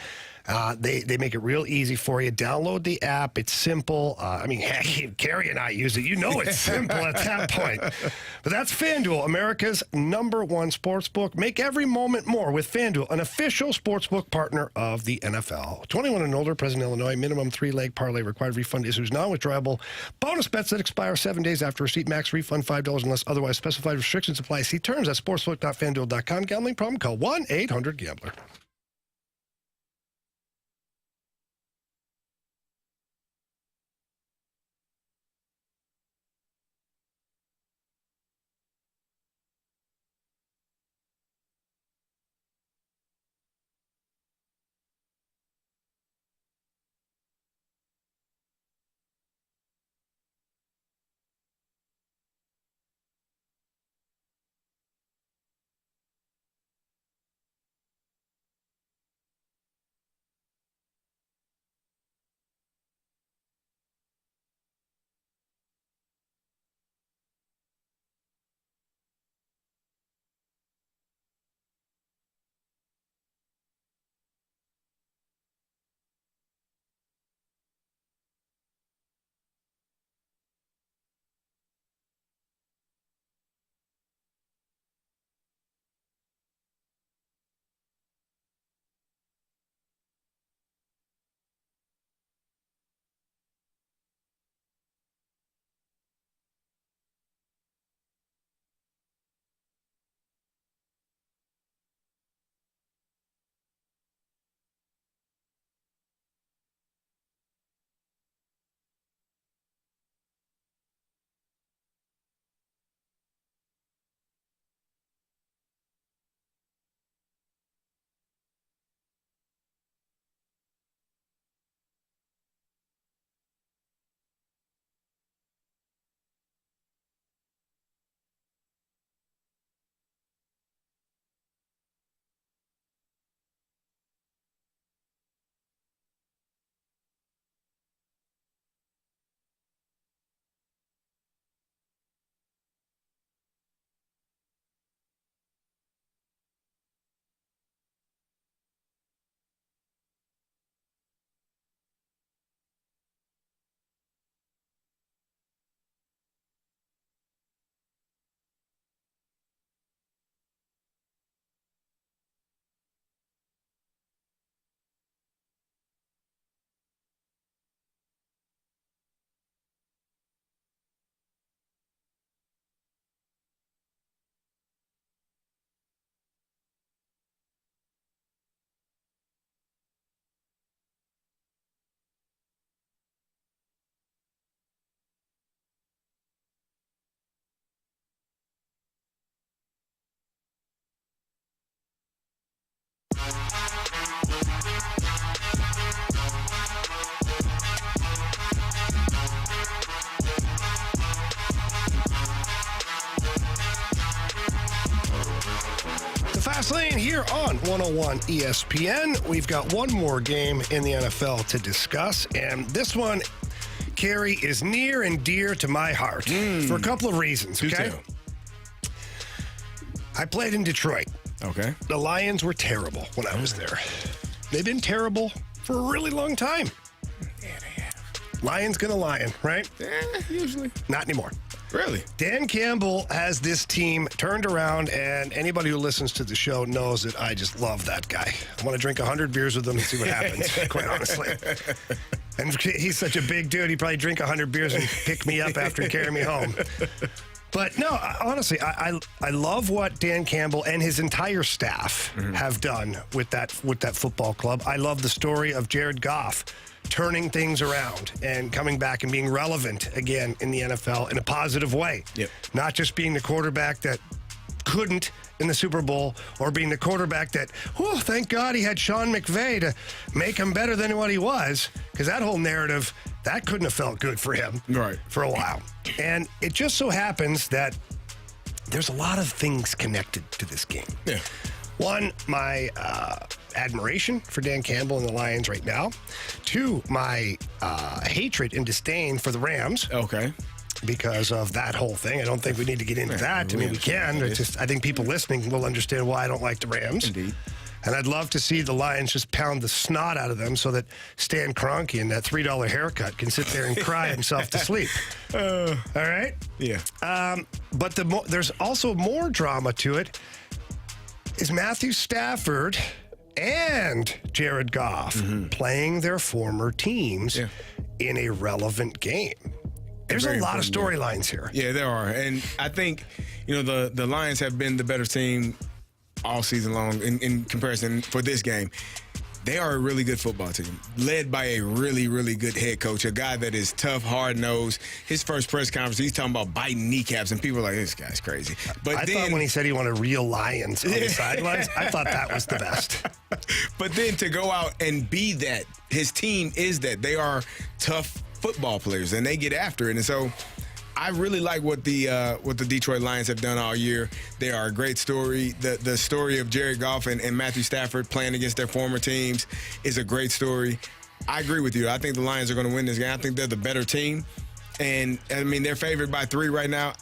They make it real easy for you. Download the app. It's simple. Heck, Carey and I use it. It's simple at that point. But that's FanDuel, America's #1 sportsbook. Make every moment more with FanDuel, an official sportsbook partner of the NFL. 21 and older, present in Illinois. Minimum 3-leg parlay required. Refund issues non-withdrawable. Bonus bets that expire 7 days after receipt. Max refund $5 unless otherwise specified. Restrictions apply. See terms at sportsbook.fanduel.com. Gambling problem? Call 1-800-GAMBLER. Lane here on 101 ESPN. We've got one more game in the NFL to discuss, and this one, Carey, is near and dear to my heart for a couple of reasons, okay? I played in Detroit. Okay. The Lions were terrible when I was there. They've been terrible for a really long time. Yeah, they have. Lion's gonna lion, right? Usually. Not anymore. Really? Dan Campbell has this team turned around, and anybody who listens to the show knows that I just love that guy. I want to drink 100 beers with him and see what happens, quite honestly. And he's such a big dude, he'd probably drink 100 beers and pick me up after and carry me home. But no, honestly, I love what Dan Campbell and his entire staff have done with that football club. I love the story of Jared Goff turning things around and coming back and being relevant again in the NFL in a positive way. Yep. Not just being the quarterback that couldn't in the Super Bowl or being the quarterback that, oh, thank God he had Sean McVay to make him better than what he was, because that whole narrative, that couldn't have felt good for him for a while. And it just so happens that there's a lot of things connected to this game. Yeah. One, my admiration for Dan Campbell and the Lions right now. Two, my hatred and disdain for the Rams. Okay. Because of that whole thing. I don't think we need to get into that. I mean, we can. It's just, I think people listening will understand why I don't like the Rams. Indeed. And I'd love to see the Lions just pound the snot out of them so that Stan Kroenke in that $3 haircut can sit there and cry himself to sleep. All right? Yeah. But there's also more drama to it. Is Matthew Stafford and Jared Goff playing their former teams in a relevant game? There's a lot of storylines here. Yeah, there are. And I think, the Lions have been the better team all season long in comparison for this game. They are a really good football team, led by a really, really good head coach, a guy that is tough, hard-nosed. His first press conference, he's talking about biting kneecaps, and people are like, this guy's crazy. But I thought when he said he wanted real lions on the sidelines, I thought that was the best. But then to go out and be that, his team is that. They are tough football players, and they get after it. And so I really like what the Detroit Lions have done all year. They are a great story. The story of Jared Goff and Matthew Stafford playing against their former teams is a great story. I agree with you. I think the Lions are going to win this game. I think they're the better team. And, I mean, they're favored by 3 right now.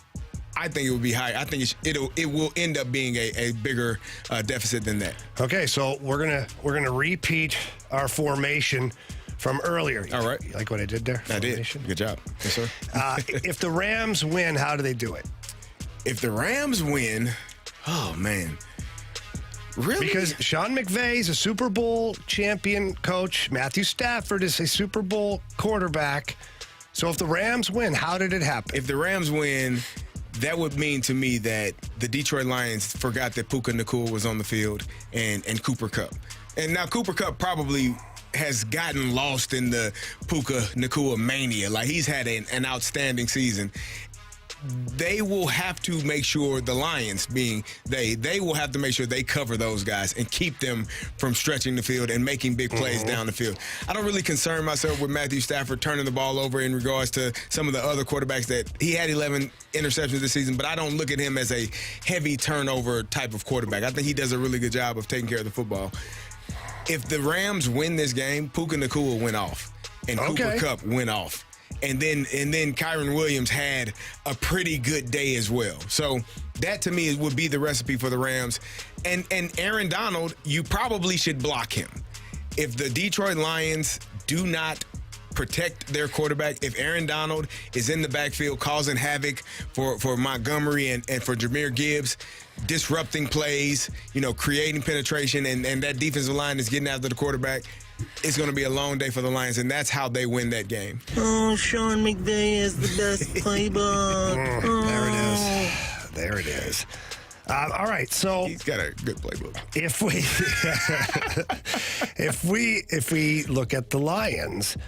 I think it will be high. I think it will end up being a bigger deficit than that. Okay, so we're gonna repeat our formation from earlier. All right. You like what I did there? I did. Good job. Yes, sir. If the Rams win, how do they do it? If the Rams win, oh, man. Really? Because Sean McVay is a Super Bowl champion coach. Matthew Stafford is a Super Bowl quarterback. So if the Rams win, how did it happen? If the Rams win, that would mean to me that the Detroit Lions forgot that Puka Nacua was on the field and Cooper Kupp. And now Cooper Kupp probably has gotten lost in the Puka Nacua mania. Like, he's had an outstanding season. They will have to make sure, the Lions being they will have to make sure they cover those guys and keep them from stretching the field and making big plays down the field. I don't really concern myself with Matthew Stafford turning the ball over in regards to some of the other quarterbacks that he had 11 interceptions this season, but I don't look at him as a heavy turnover type of quarterback. I think he does a really good job of taking care of the football. If the Rams win this game, Puka Nacua went off and Cooper Kupp went off. And then Kyron Williams had a pretty good day as well. So that, to me, would be the recipe for the Rams. And Aaron Donald, you probably should block him. If the Detroit Lions do not protect their quarterback, if Aaron Donald is in the backfield causing havoc for Montgomery and for Jahmyr Gibbs, disrupting plays, creating penetration, and that defensive line is getting after the quarterback, it's going to be a long day for the Lions, and that's how they win that game. Oh, Sean McVay is the best playbook. There it is. All right, so he's got a good playbook. If we look at the Lions,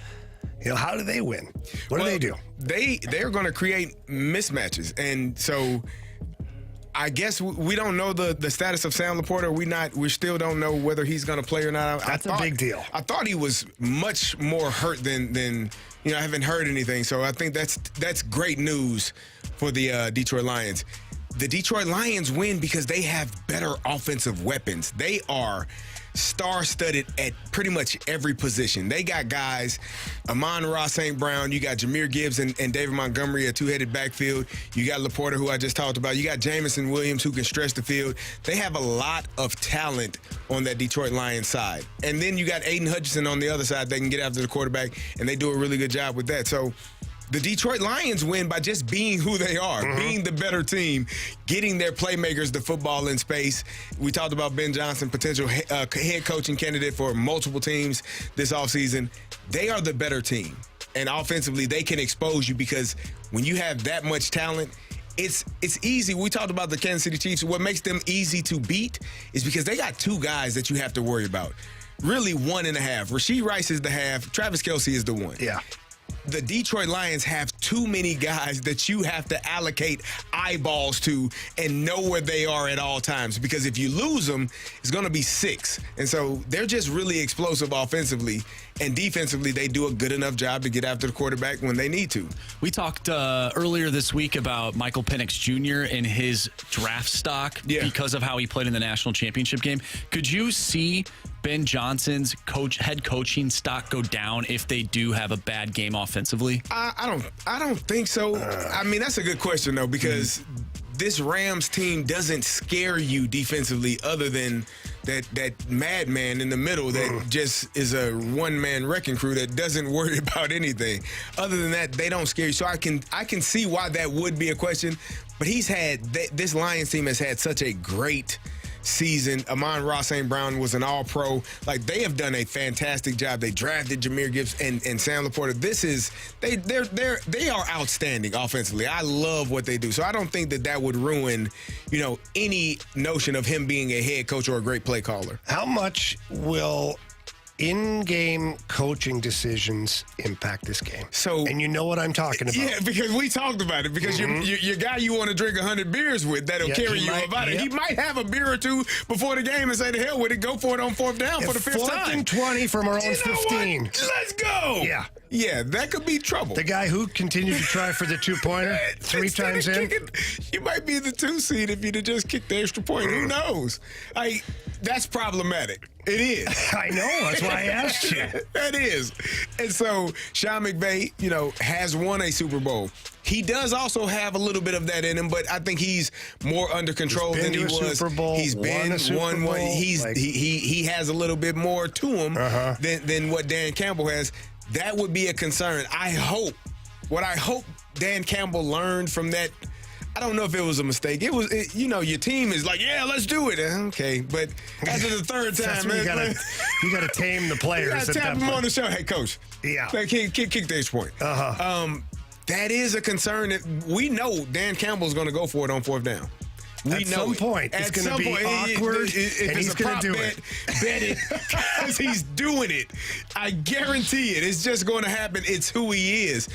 how do they win? What do they do? They're going to create mismatches, and so I guess we don't know the status of Sam Laporta. We still don't know whether he's going to play or not. That's a big deal. I thought he was much more hurt than I haven't heard anything. So I think that's great news for the Detroit Lions. the Detroit Lions win because they have better offensive weapons. They are star-studded at pretty much every position. They got guys, Amon-Ra St. Brown, you got Jahmyr Gibbs and David Montgomery, a two-headed backfield. You got Laporta, who I just talked about. You got Jamison Williams, who can stretch the field. They have a lot of talent on that Detroit Lions side. And then you got Aiden Hutchinson on the other side. They can get after the quarterback, and they do a really good job with that. So the Detroit Lions win by just being who they are, being the better team, getting their playmakers the football in space. We talked about Ben Johnson, potential head coaching candidate for multiple teams this offseason. They are the better team. And offensively, they can expose you because when you have that much talent, it's easy. We talked about the Kansas City Chiefs. What makes them easy to beat is because they got two guys that you have to worry about. Really, one and a half. Rashee Rice is the half. Travis Kelce is the one. Yeah. The Detroit Lions have too many guys that you have to allocate eyeballs to and know where they are at all times, because if you lose them, it's going to be 6. And so they're just really explosive offensively, and defensively they do a good enough job to get after the quarterback when they need to. We talked earlier this week about Michael Penix Jr. and his draft stock because of how he played in the national championship game. Could you see Ben Johnson's head coaching stock go down if they do have a bad game offensively? I don't think so. I mean, that's a good question though, because this Rams team doesn't scare you defensively, other than that madman in the middle that just is a one-man wrecking crew that doesn't worry about anything. Other than that, they don't scare you. So I can see why that would be a question. But this Lions team has had such a great season. Amon-Ra St. Brown was an all-pro. Like, they have done a fantastic job. They drafted Jahmyr Gibbs and Sam Laporta. They are outstanding offensively. I love what they do. So I don't think that would ruin, any notion of him being a head coach or a great play caller. How much will in-game coaching decisions impact this game? And you know what I'm talking about. Yeah, because we talked about it. Because your guy you want to drink 100 beers with, that'll carry you about it. He might have a beer or two before the game and say, to hell with it, go for it on 4th down for the 5th time. 4th and 20 from our own 15. Let's go. Yeah, that could be trouble. The guy who continued to try for the 2-pointer 3 times in. You might be the 2 seed if you'd have just kicked the extra point. Who knows? That's problematic. It is. I know. That's why I asked you. That is. And so Sean McVay, has won a Super Bowl. He does also have a little bit of that in him, but I think he's more under control than he was. Super Bowl, he's been won one. He has a little bit more to him than what Dan Campbell has. That would be a concern. I hope Dan Campbell learned from that. I don't know if it was a mistake. It was, your team is like, yeah, let's do it. Okay, but after the 3rd time, man, you got to tame the players. You got to tap them on the show. Hey, coach. Yeah. Kick the extra point. That is a concern that we know Dan Campbell's going to go for it on 4th down. At some point, it's going to be awkward, and he's going to do it. Bet it, because he's doing it. I guarantee it. It's just going to happen. It's who he is.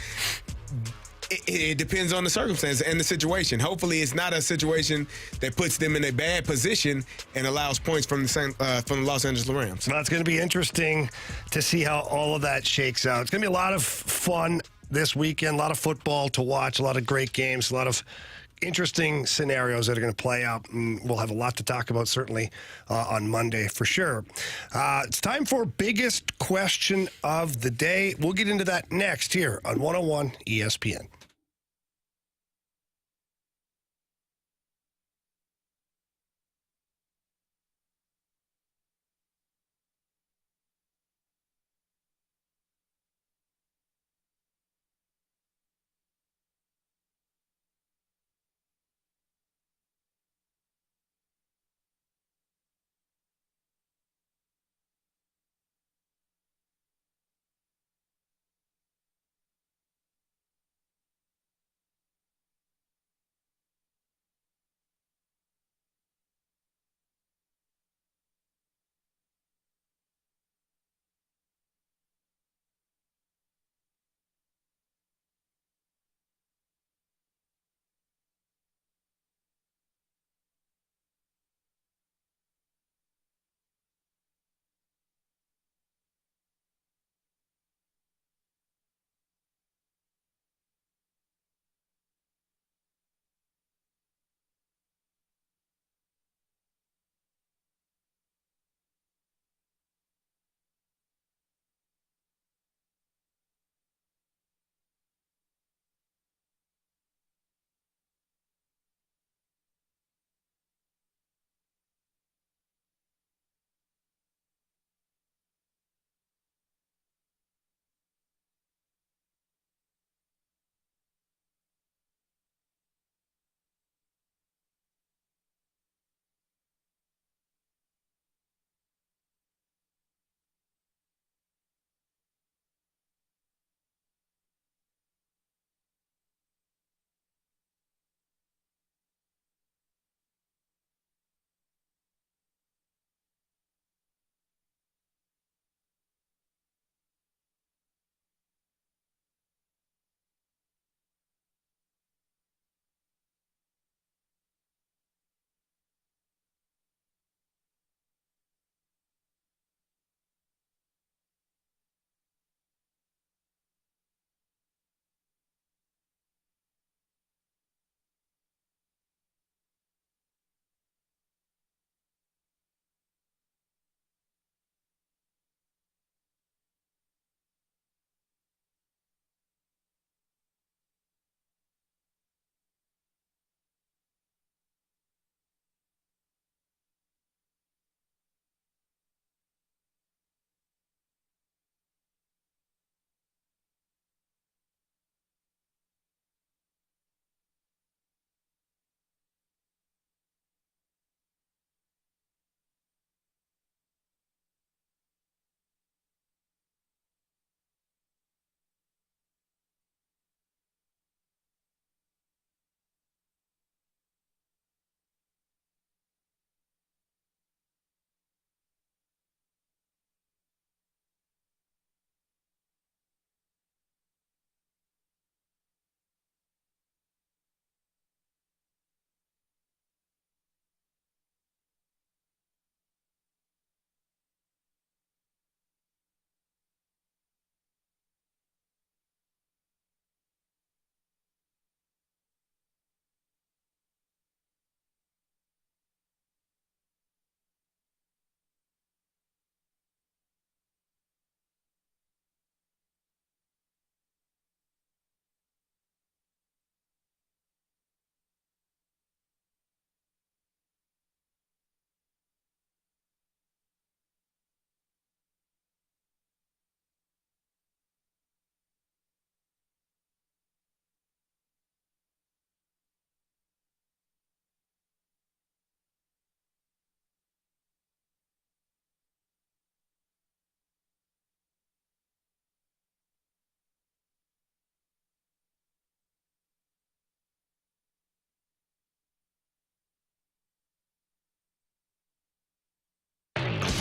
It depends on the circumstance and the situation. Hopefully, it's not a situation that puts them in a bad position and allows points from the Los Angeles Rams. Well, it's going to be interesting to see how all of that shakes out. It's going to be a lot of fun this weekend, a lot of football to watch, a lot of great games, a lot of interesting scenarios that are going to play out, and we'll have a lot to talk about certainly on Monday for sure. It's time for biggest question of the day. We'll get into that next here on 101 ESPN.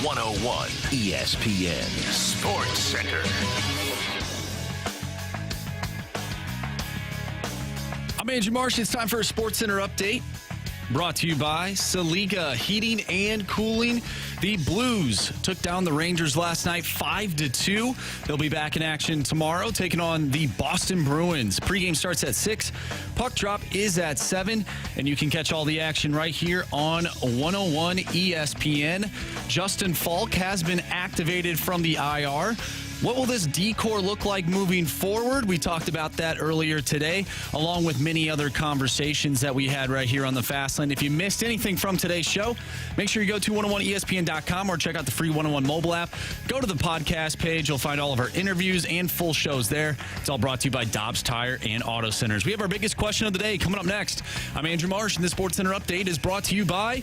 101 ESPN Sports Center. I'm Andrew Marsh. It's time for a Sports Center update. Brought to you by Saliga Heating and Cooling. The Blues took down the Rangers last night 5-2. They'll be back in action tomorrow, taking on the Boston Bruins. Pregame starts at 6. Puck drop is at 7. And you can catch all the action right here on 101 ESPN. Justin Faulk has been activated from the IR. What will this decor look like moving forward? We talked about that earlier today, along with many other conversations that we had right here on the Fast Lane. If you missed anything from today's show, make sure you go to 101ESPN.com or check out the free 101 mobile app. Go to the podcast page. You'll find all of our interviews and full shows there. It's all brought to you by Dobbs Tire and Auto Centers. We have our biggest question of the day coming up next. I'm Andrew Marsh, and the Sports Center update is brought to you by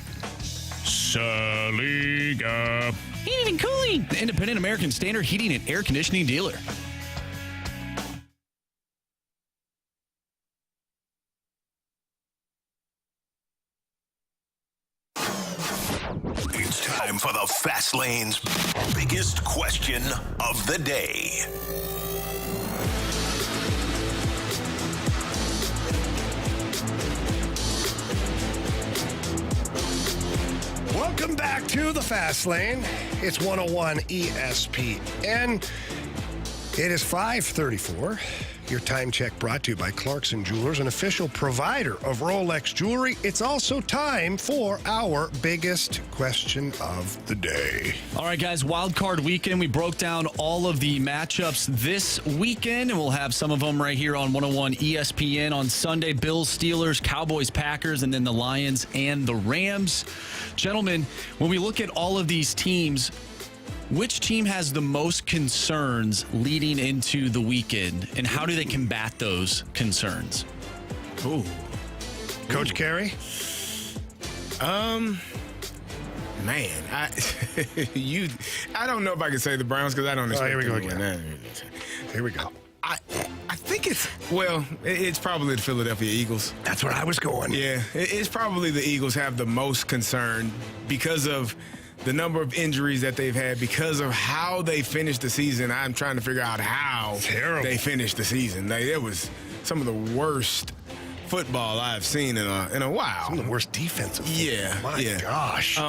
Saliga Heating and Cooling, the independent American Standard heating and air conditioning dealer. It's time for the Fast Lane's biggest question of the day. Welcome back to the Fast Lane. It's 101 ESPN. It is 5:34. Your time check brought to you by Clarkson Jewelers, an official provider of Rolex jewelry. It's also time for our biggest question of the day. All right, guys, wild card weekend. We broke down all of the matchups this weekend, and we'll have some of them right here on 101 ESPN on Sunday. Bills, Steelers, Cowboys, Packers, and then the Lions and the Rams. Gentlemen, when we look at all of these teams, which team has the most concerns leading into the weekend, and how do they combat those concerns? Ooh. Coach Carey? Man, I don't know if I can say the Browns because I don't expect here we go them to win. Here we go. I think it's probably the Philadelphia Eagles. That's where I was going. Yeah, it's probably the Eagles have the most concern because of the number of injuries that they've had, because of how they finished the season. I'm trying to figure out how they finished the season. It was some of the worst football I've seen in a while. Some of the worst defensive football. Yeah. My gosh.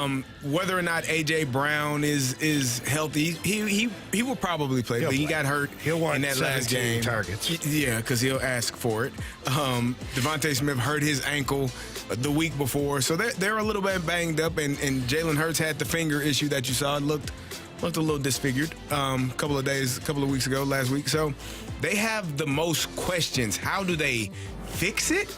Whether or not A.J. Brown is healthy, he will probably play. But he got hurt in that last game. Targets. Yeah, because he'll ask for it. Devontae Smith hurt his ankle the week before, so they're a little bit banged up, and Jalen Hurts had the finger issue that you saw. It looked a little disfigured a couple of weeks ago, last week. So they have the most questions. How do they fix it?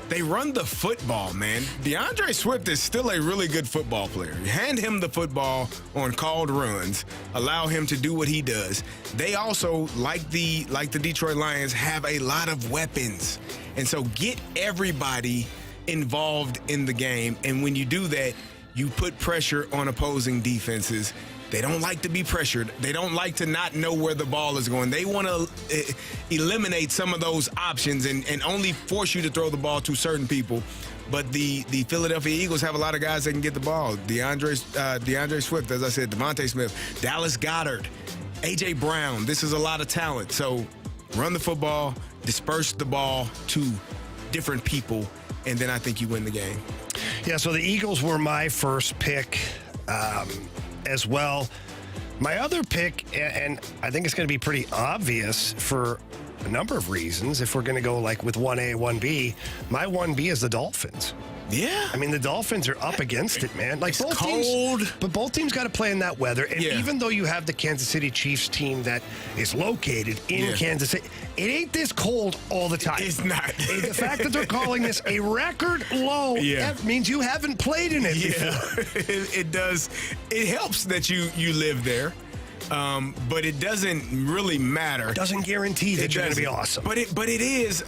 They run the football, man. DeAndre Swift is still a really good football player. Hand him the football on called runs. Allow him to do what he does. They also, like the Detroit Lions, have a lot of weapons. And so get everybody involved in the game. And when you do that, you put pressure on opposing defenses. They don't like to be pressured. They don't like to not know where the ball is going. They want to eliminate some of those options and only force you to throw the ball to certain people. But the Philadelphia Eagles have a lot of guys that can get the ball. DeAndre Swift, as I said, Devontae Smith, Dallas Goedert, A.J. Brown. This is a lot of talent. So run the football, disperse the ball to different people, and then I think you win the game. Yeah, so the Eagles were my first pick as well. My other pick, and I think it's going to be pretty obvious for a number of reasons, if we're going to go like with 1A, 1B, my 1B is the Dolphins. Yeah. I mean, the Dolphins are up against it, man. Like, it's both cold. Teams, but both teams got to play in that weather. And even though you have the Kansas City Chiefs team that is located in Kansas City, it ain't this cold all the time. It's not. The fact that they're calling this a record low that means you haven't played in it before. It does. It helps that you live there. But it doesn't really matter. It doesn't guarantee that you're going to be awesome. But it is.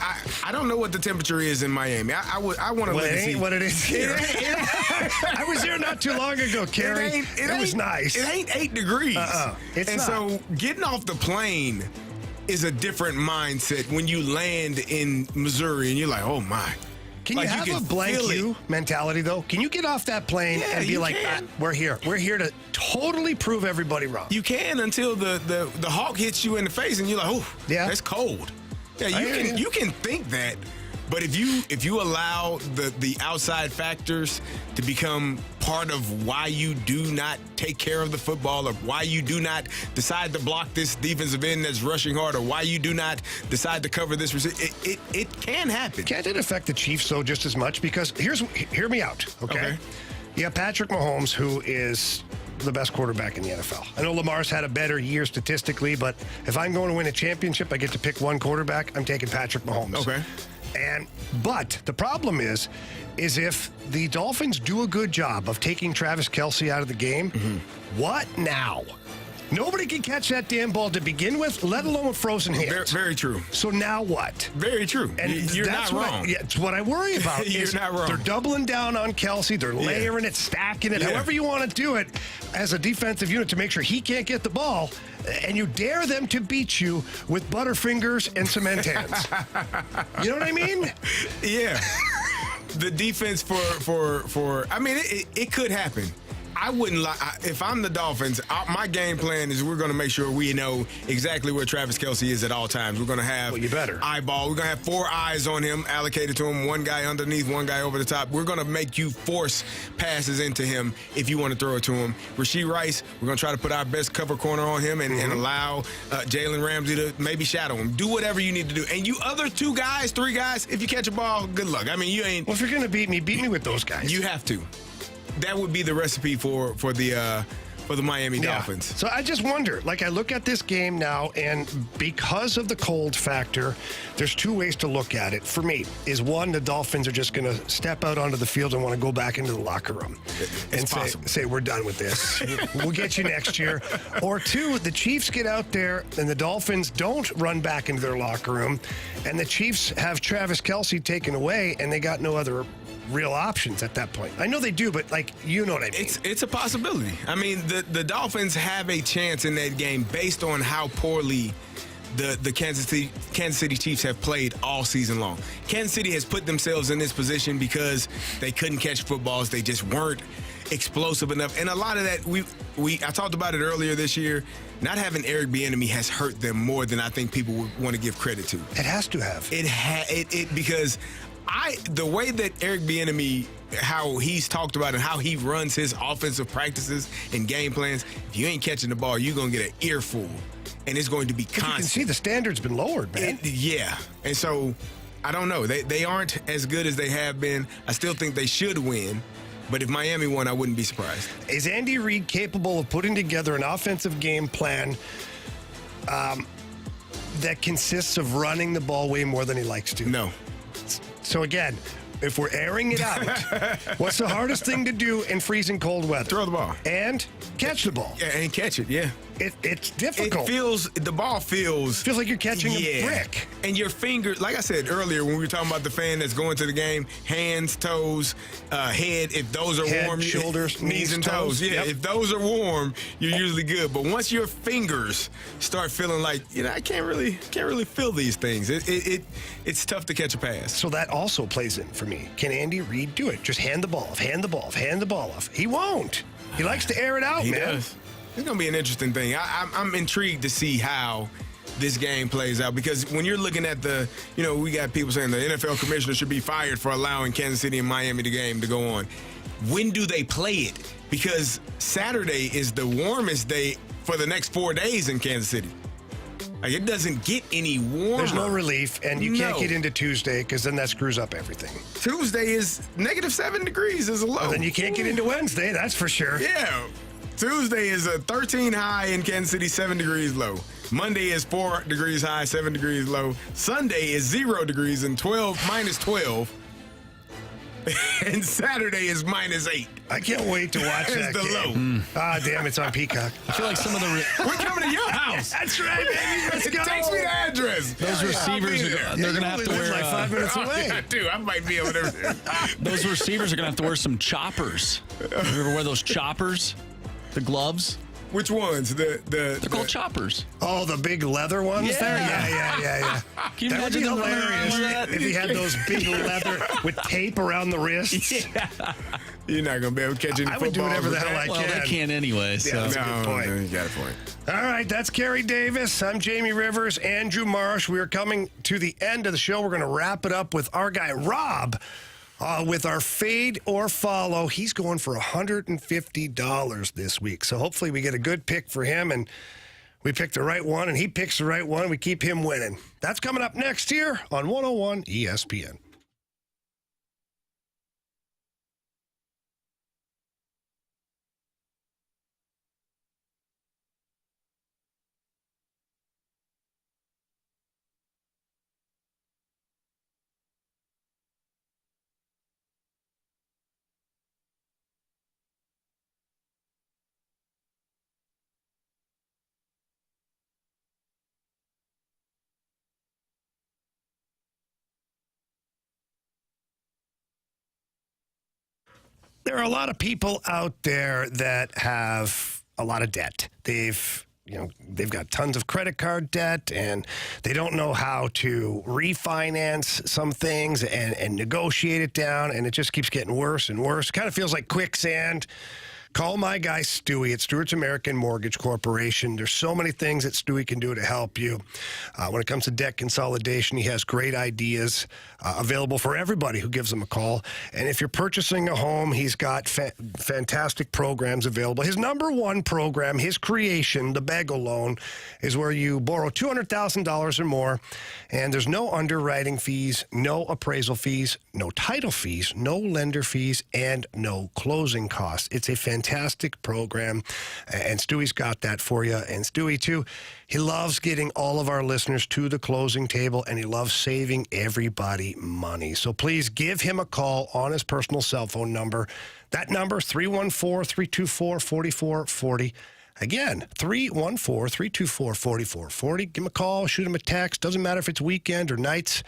I don't know what the temperature is in Miami. I want to look and see what it is here. I was here not too long ago, Carey. It was nice. It ain't 8 degrees. It's and not. So getting off the plane is a different mindset when you land in Missouri and you're like, oh my. Can you have a blank you mentality, though? Can you get off that plane and be like, we're here. We're here to totally prove everybody wrong. You can until the hawk hits you in the face and you're like, oh, that's cold. Yeah, you can think that. But if you allow the outside factors to become part of why you do not take care of the football, or why you do not decide to block this defensive end that's rushing hard, or why you do not decide to cover this, it can happen. Can't it affect the Chiefs, though, just as much? Because hear me out, okay? You have Patrick Mahomes, who is the best quarterback in the NFL. I know Lamar's had a better year statistically, but if I'm going to win a championship, I get to pick one quarterback. I'm taking Patrick Mahomes. Okay. But the problem is if the Dolphins do a good job of taking Travis Kelce out of the game, what now? Nobody can catch that damn ball to begin with, let alone with frozen hands. Very true. So now what? Very true. And you're not wrong. It's what I worry about. You're not wrong. They're doubling down on Kelce. They're layering it, stacking it, however you want to do it as a defensive unit to make sure he can't get the ball. And you dare them to beat you with Butterfingers and cement hands. You know what I mean? Yeah. The defense for I mean, it could happen. I wouldn't lie. If I'm the Dolphins, my game plan is we're going to make sure we know exactly where Travis Kelce is at all times. We're going to have eyeball. We're going to have 4 eyes on him, allocated to him, one guy underneath, one guy over the top. We're going to make you force passes into him if you want to throw it to him. Rashee Rice, we're going to try to put our best cover corner on him and allow Jalen Ramsey to maybe shadow him. Do whatever you need to do. And you other 2 guys, 3 guys, if you catch a ball, good luck. I mean, you ain't. Well, if you're going to beat me with those guys. You have to. That would be the recipe for the Miami Dolphins. So I just wonder, like I look at this game now, and because of the cold factor, there's 2 ways to look at it. For me, is one, the Dolphins are just going to step out onto the field and want to go back into the locker room and say, we're done with this. We'll get you next year. Or 2, the Chiefs get out there and the Dolphins don't run back into their locker room, and the Chiefs have Travis Kelce taken away, and they got no other real options at that point. I know they do, but you know what I mean. It's a possibility. I mean, the Dolphins have a chance in that game based on how poorly the Kansas City Chiefs have played all season long. Kansas City has put themselves in this position because they couldn't catch footballs. They just weren't explosive enough. And a lot of that, I talked about it earlier this year. Not having Eric Bieniemy has hurt them more than I think people would want to give credit to. It has to have. Because the way that Eric Bieniemy, how he's talked about and how he runs his offensive practices and game plans, if you ain't catching the ball, you're going to get an earful, and it's going to be constant. You can see the standard's been lowered, man. And so, I don't know. They aren't as good as they have been. I still think they should win, but if Miami won, I wouldn't be surprised. Is Andy Reid capable of putting together an offensive game plan that consists of running the ball way more than he likes to? No. So again, if we're airing it out, what's the hardest thing to do in freezing cold weather? Throw the ball. And catch the ball. Yeah, and catch it, yeah. It's difficult. The ball feels like you're catching a brick. And your fingers, like I said earlier when we were talking about the fan that's going to the game, hands, toes, head, if those are warm, shoulders, knees and toes. Yeah, if those are warm, you're usually good. But once your fingers start feeling like, I can't really feel these things, it's tough to catch a pass. So that also plays in for me. Can Andy Reid do it? Just hand the ball off, hand the ball off, hand the ball off. He won't. He likes to air it out, man. Does. It's going to be an interesting thing. I'm intrigued to see how this game plays out, because when you're looking at we got people saying the NFL commissioner should be fired for allowing Kansas City and Miami the game to go on. When do they play it? Because Saturday is the warmest day for the next 4 days in Kansas City. Like, it doesn't get any warmer. There's no relief, and you can't get into Tuesday because then that screws up everything. Tuesday is -7 degrees is a low. Well, then you can't get into Wednesday, that's for sure. Yeah. Tuesday is a 13 high in Kansas City, 7 degrees low. Monday is 4 degrees high, 7 degrees low. Sunday is 0 degrees and -12. And Saturday is -8. I can't wait to watch that the game. Ah, damn, it's on Peacock. I feel like some of the... We're coming to your house. That's right, baby. Let's go. Text me the address. Those receivers, they're going to have to wear... like 5 minutes away. Yeah, dude, I might be over there. Those receivers are going to have to wear some choppers. You ever wear those choppers? The gloves? Which ones? They're called choppers. Oh, the big leather ones there? Yeah. Can you That would be imagine them running around hilarious with that? if he had those big leather with tape around the wrists. Yeah. You're not going to be able to catch any I would do footballs whatever the with hell that. I Well, can. they can't anyway. So. Yeah, that's a good point. No, you got a point. All right, that's Carey Davis. I'm Jamie Rivers, Andrew Marsh. We are coming to the end of the show. We're going to wrap it up with our guy, Rob, with our fade or follow. He's going for $150 this week. So hopefully we get a good pick for him, and we pick the right one, and he picks the right one. We keep him winning. That's coming up next here on 101 ESPN. There are a lot of people out there that have a lot of debt. They've got tons of credit card debt, and they don't know how to refinance some things and negotiate it down, and it just keeps getting worse and worse. It kind of feels like quicksand. Call my guy Stewie at Stewart's American Mortgage Corporation. There's so many things that Stewie can do to help you. When it comes to debt consolidation, he has great ideas available for everybody who gives him a call. And if you're purchasing a home, he's got fantastic programs available. His number one program, his creation, the Bagel Loan, is where you borrow $200,000 or more, and there's no underwriting fees, no appraisal fees, no title fees, no lender fees, and no closing costs. It's a fantastic program, and Stewie's got that for you. And Stewie, too, he loves getting all of our listeners to the closing table, and he loves saving everybody money. So please give him a call on his personal cell phone number. That number, 314-324-4440. Again, 314-324-4440. Give him a call, shoot him a text. Doesn't matter if it's weekend or nights.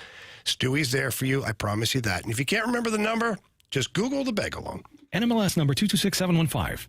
Stewie's there for you. I promise you that. And if you can't remember the number, just Google the Bagel Loan. NMLS number 226715.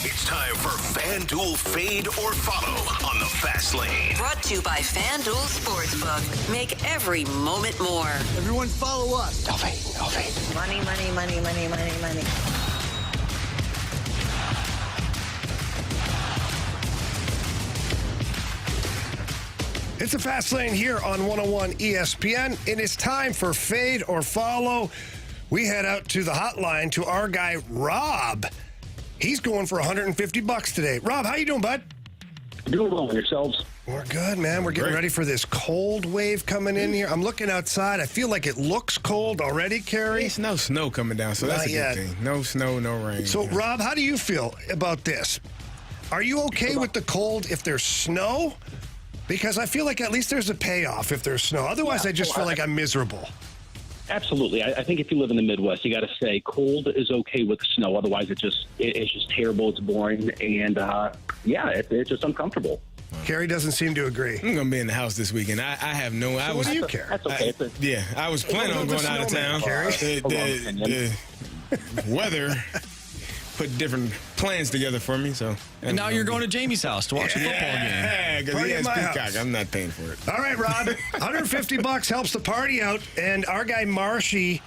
It's time for FanDuel Fade or Follow on the Fast Lane. Brought to you by FanDuel Sportsbook. Make every moment more. Everyone follow us. No fade. Money, money, money, money, money, money. It's the Fast Lane here on 101 ESPN. It is time for Fade or Follow. We head out to the hotline to our guy, Rob. He's going for $150 today. Rob, how you doing, bud? Doing well. Yourselves? We're good, man. We're getting ready for this cold wave coming in here. I'm looking outside. I feel like it looks cold already, Carey. There's no snow coming down, so that's Not a yet. good thing. No snow, no rain. So, Rob, how do you feel about this? Are you okay with the cold if there's snow? Because I feel like at least there's a payoff if there's snow. Otherwise, I just feel like I'm miserable. Absolutely. I think if you live in the Midwest, you got to say cold is okay with snow. Otherwise, it's just terrible. It's boring, and it's just uncomfortable. Carey doesn't seem to agree. I'm gonna be in the house this weekend. I have no. What do you care? That's okay. I was planning on going out of town. The weather put different plans together for me, so. And now you're going to Jamie's house to watch a football game. Yeah, because he has Peacock. I'm not paying for it. All right, Rob. $150 helps the party out, and our guy Marshy,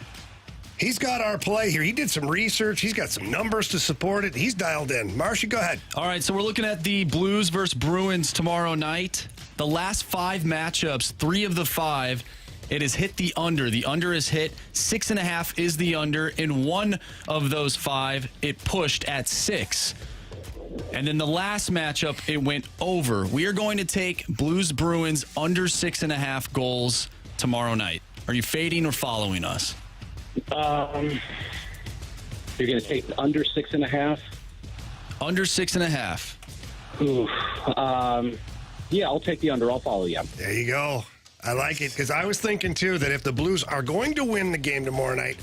he's got our play here. He did some research. He's got some numbers to support it. He's dialed in. Marshy, go ahead. All right, so we're looking at the Blues versus Bruins tomorrow night. The last 5 matchups, 3 of the 5, it has hit the under. The under is hit. 6.5 is the under. In 1 of those 5, it pushed at 6. And then the last matchup, it went over. We are going to take Blues Bruins under 6.5 goals tomorrow night. Are you fading or following us? You're going to take under 6.5? Under 6.5. Ooh. Yeah, I'll take the under. I'll follow you. There you go. I like it because I was thinking, too, that if the Blues are going to win the game tomorrow night,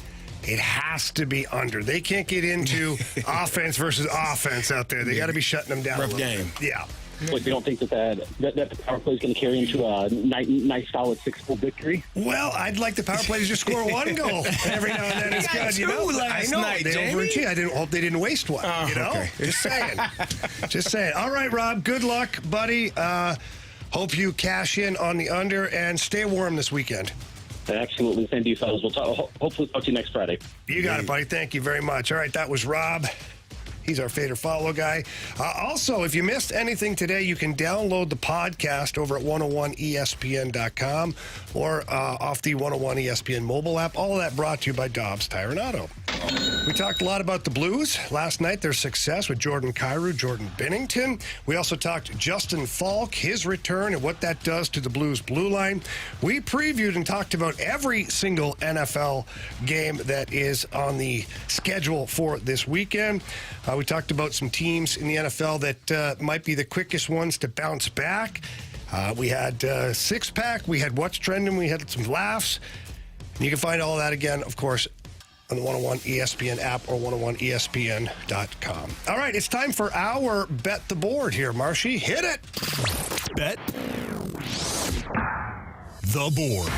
it has to be under. They can't get into offense versus offense out there. They got to be shutting them down. Rough game. Yeah. But you don't think that the power play is going to carry into a nice solid 6-goal victory? Well, I'd like the power play to just score 1 goal every now and then. It's good, you know. I know they overachieved. I didn't hope they didn't waste one. You know, okay. Just saying. All right, Rob. Good luck, buddy. Hope you cash in on the under and stay warm this weekend. Absolutely. Same to you, fellas. We'll hopefully talk to you next Friday. You got it, buddy. Thank you very much. All right, that was Rob. He's our Fade or Follow guy. Also, if you missed anything today, you can download the podcast over at 101ESPN.com or off the 101 ESPN mobile app. All of that brought to you by Dobbs Tire and Auto. We talked a lot about the Blues last night, their success with Jordan Kyrou, Jordan Binnington. We also talked Justin Faulk, his return, and what that does to the Blues blue line. We previewed and talked about every single NFL game that is on the schedule for this weekend. We talked about some teams in the NFL that might be the quickest ones to bounce back. We had Six Pack, we had What's Trending, we had some laughs. And you can find all that again, of course, on the 101 ESPN app or 101ESPN.com. All right, it's time for our Bet the Board here. Marshy, hit it. Bet the board.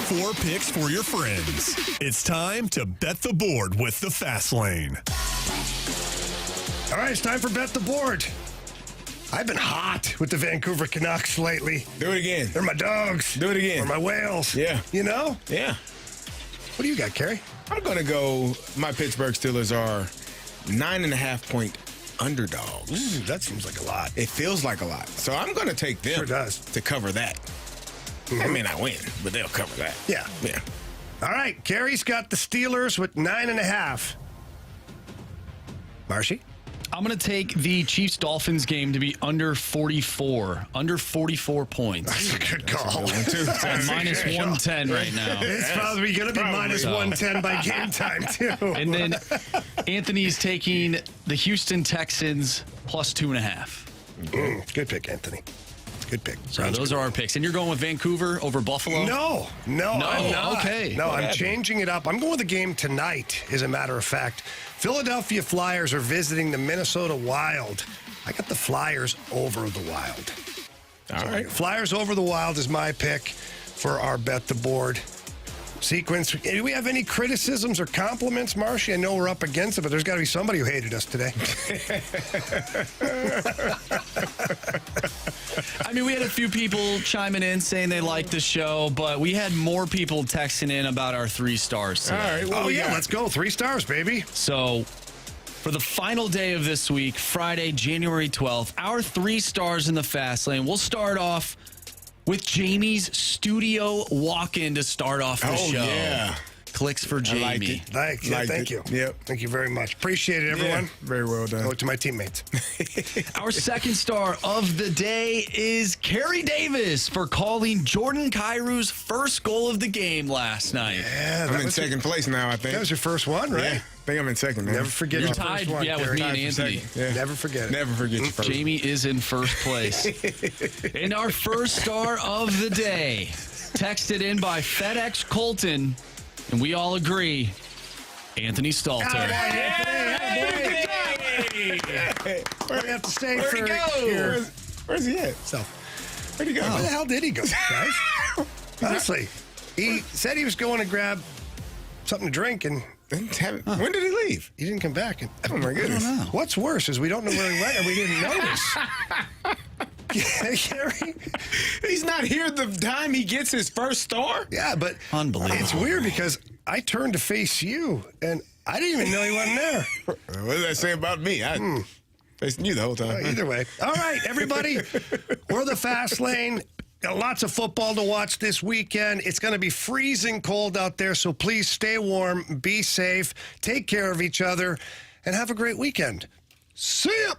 Four picks for your friends. It's time to bet the board with the Fast Lane. All right, it's time for Bet the Board. I've been hot with the Vancouver Canucks lately. Do it again. They're my dogs. Do it again. Or my whales. Yeah. You know? Yeah. What do you got, Carey? I'm going to go, my Pittsburgh Steelers are 9.5-point underdogs. Ooh, that seems like a lot. It feels like a lot. So I'm going to take them to cover that. Mm-hmm. I may not win, but they'll cover that. Yeah. Yeah. All right, Carey's got the Steelers with 9.5. Marshy? I'm going to take the Chiefs-Dolphins game to be under 44. Under 44 points. That's a good call. It's at minus 110 right now. It's probably going to be minus 110 by game time, too. And then Anthony's taking the Houston Texans plus 2.5. Good pick, Anthony. Good pick. So those are our picks. And you're going with Vancouver over Buffalo? No, I'm not. Okay. No, I'm changing it up. I'm going with the game tonight, as a matter of fact. Philadelphia Flyers are visiting the Minnesota Wild. I got the Flyers over the Wild. All right. Flyers over the Wild is my pick. for our Bet the Board sequence. Do we have any criticisms or compliments, Marshy? I know we're up against it, but there's got to be somebody who hated us today. I mean, we had a few people chiming in saying they liked the show, but we had more people texting in about our 3 stars today. All right. Well, let's go. 3 stars, baby. So, for the final day of this week, Friday, January 12th, our 3 stars in the Fast Lane. We'll start off with Jamie's studio walk-in to start off the show. Yeah. Clicks for Jamie. I liked it. Thank you. Yep. Thank you very much. Appreciate it, everyone. Yeah, very well done. Go to my teammates. Our second star of the day is Carey Davis for calling Jordan Kyrou's first goal of the game last night. Yeah, I'm in second place now, I think. That was your first one, right? Yeah, I think I'm in second now. Never forget You're your tied, first one, with Carey. me and Anthony. Yeah. Never forget it. Never forget your first. Jamie is in first place. And our first star of the day, texted in by FedEx Colton, and we all agree, Anthony Stalter. We're gonna have to stay Where'd he go? Where's he at? So, where'd he go? where the hell did he go, guys? Honestly, he said he was going to grab something to drink, and when did he leave? he didn't come back. And, Oh my goodness! what's worse is we don't know where he went, and we didn't notice. Carey? He's not here the time he gets his first star. Yeah, but Unbelievable. it's weird because I turned to face you, and I didn't even know he wasn't there. What does that say about me? I facing you the whole time. Either way. All right, everybody. We're the Fast Lane. Got lots of football to watch this weekend. It's going to be freezing cold out there, so please stay warm, be safe, take care of each other, and have a great weekend. See ya!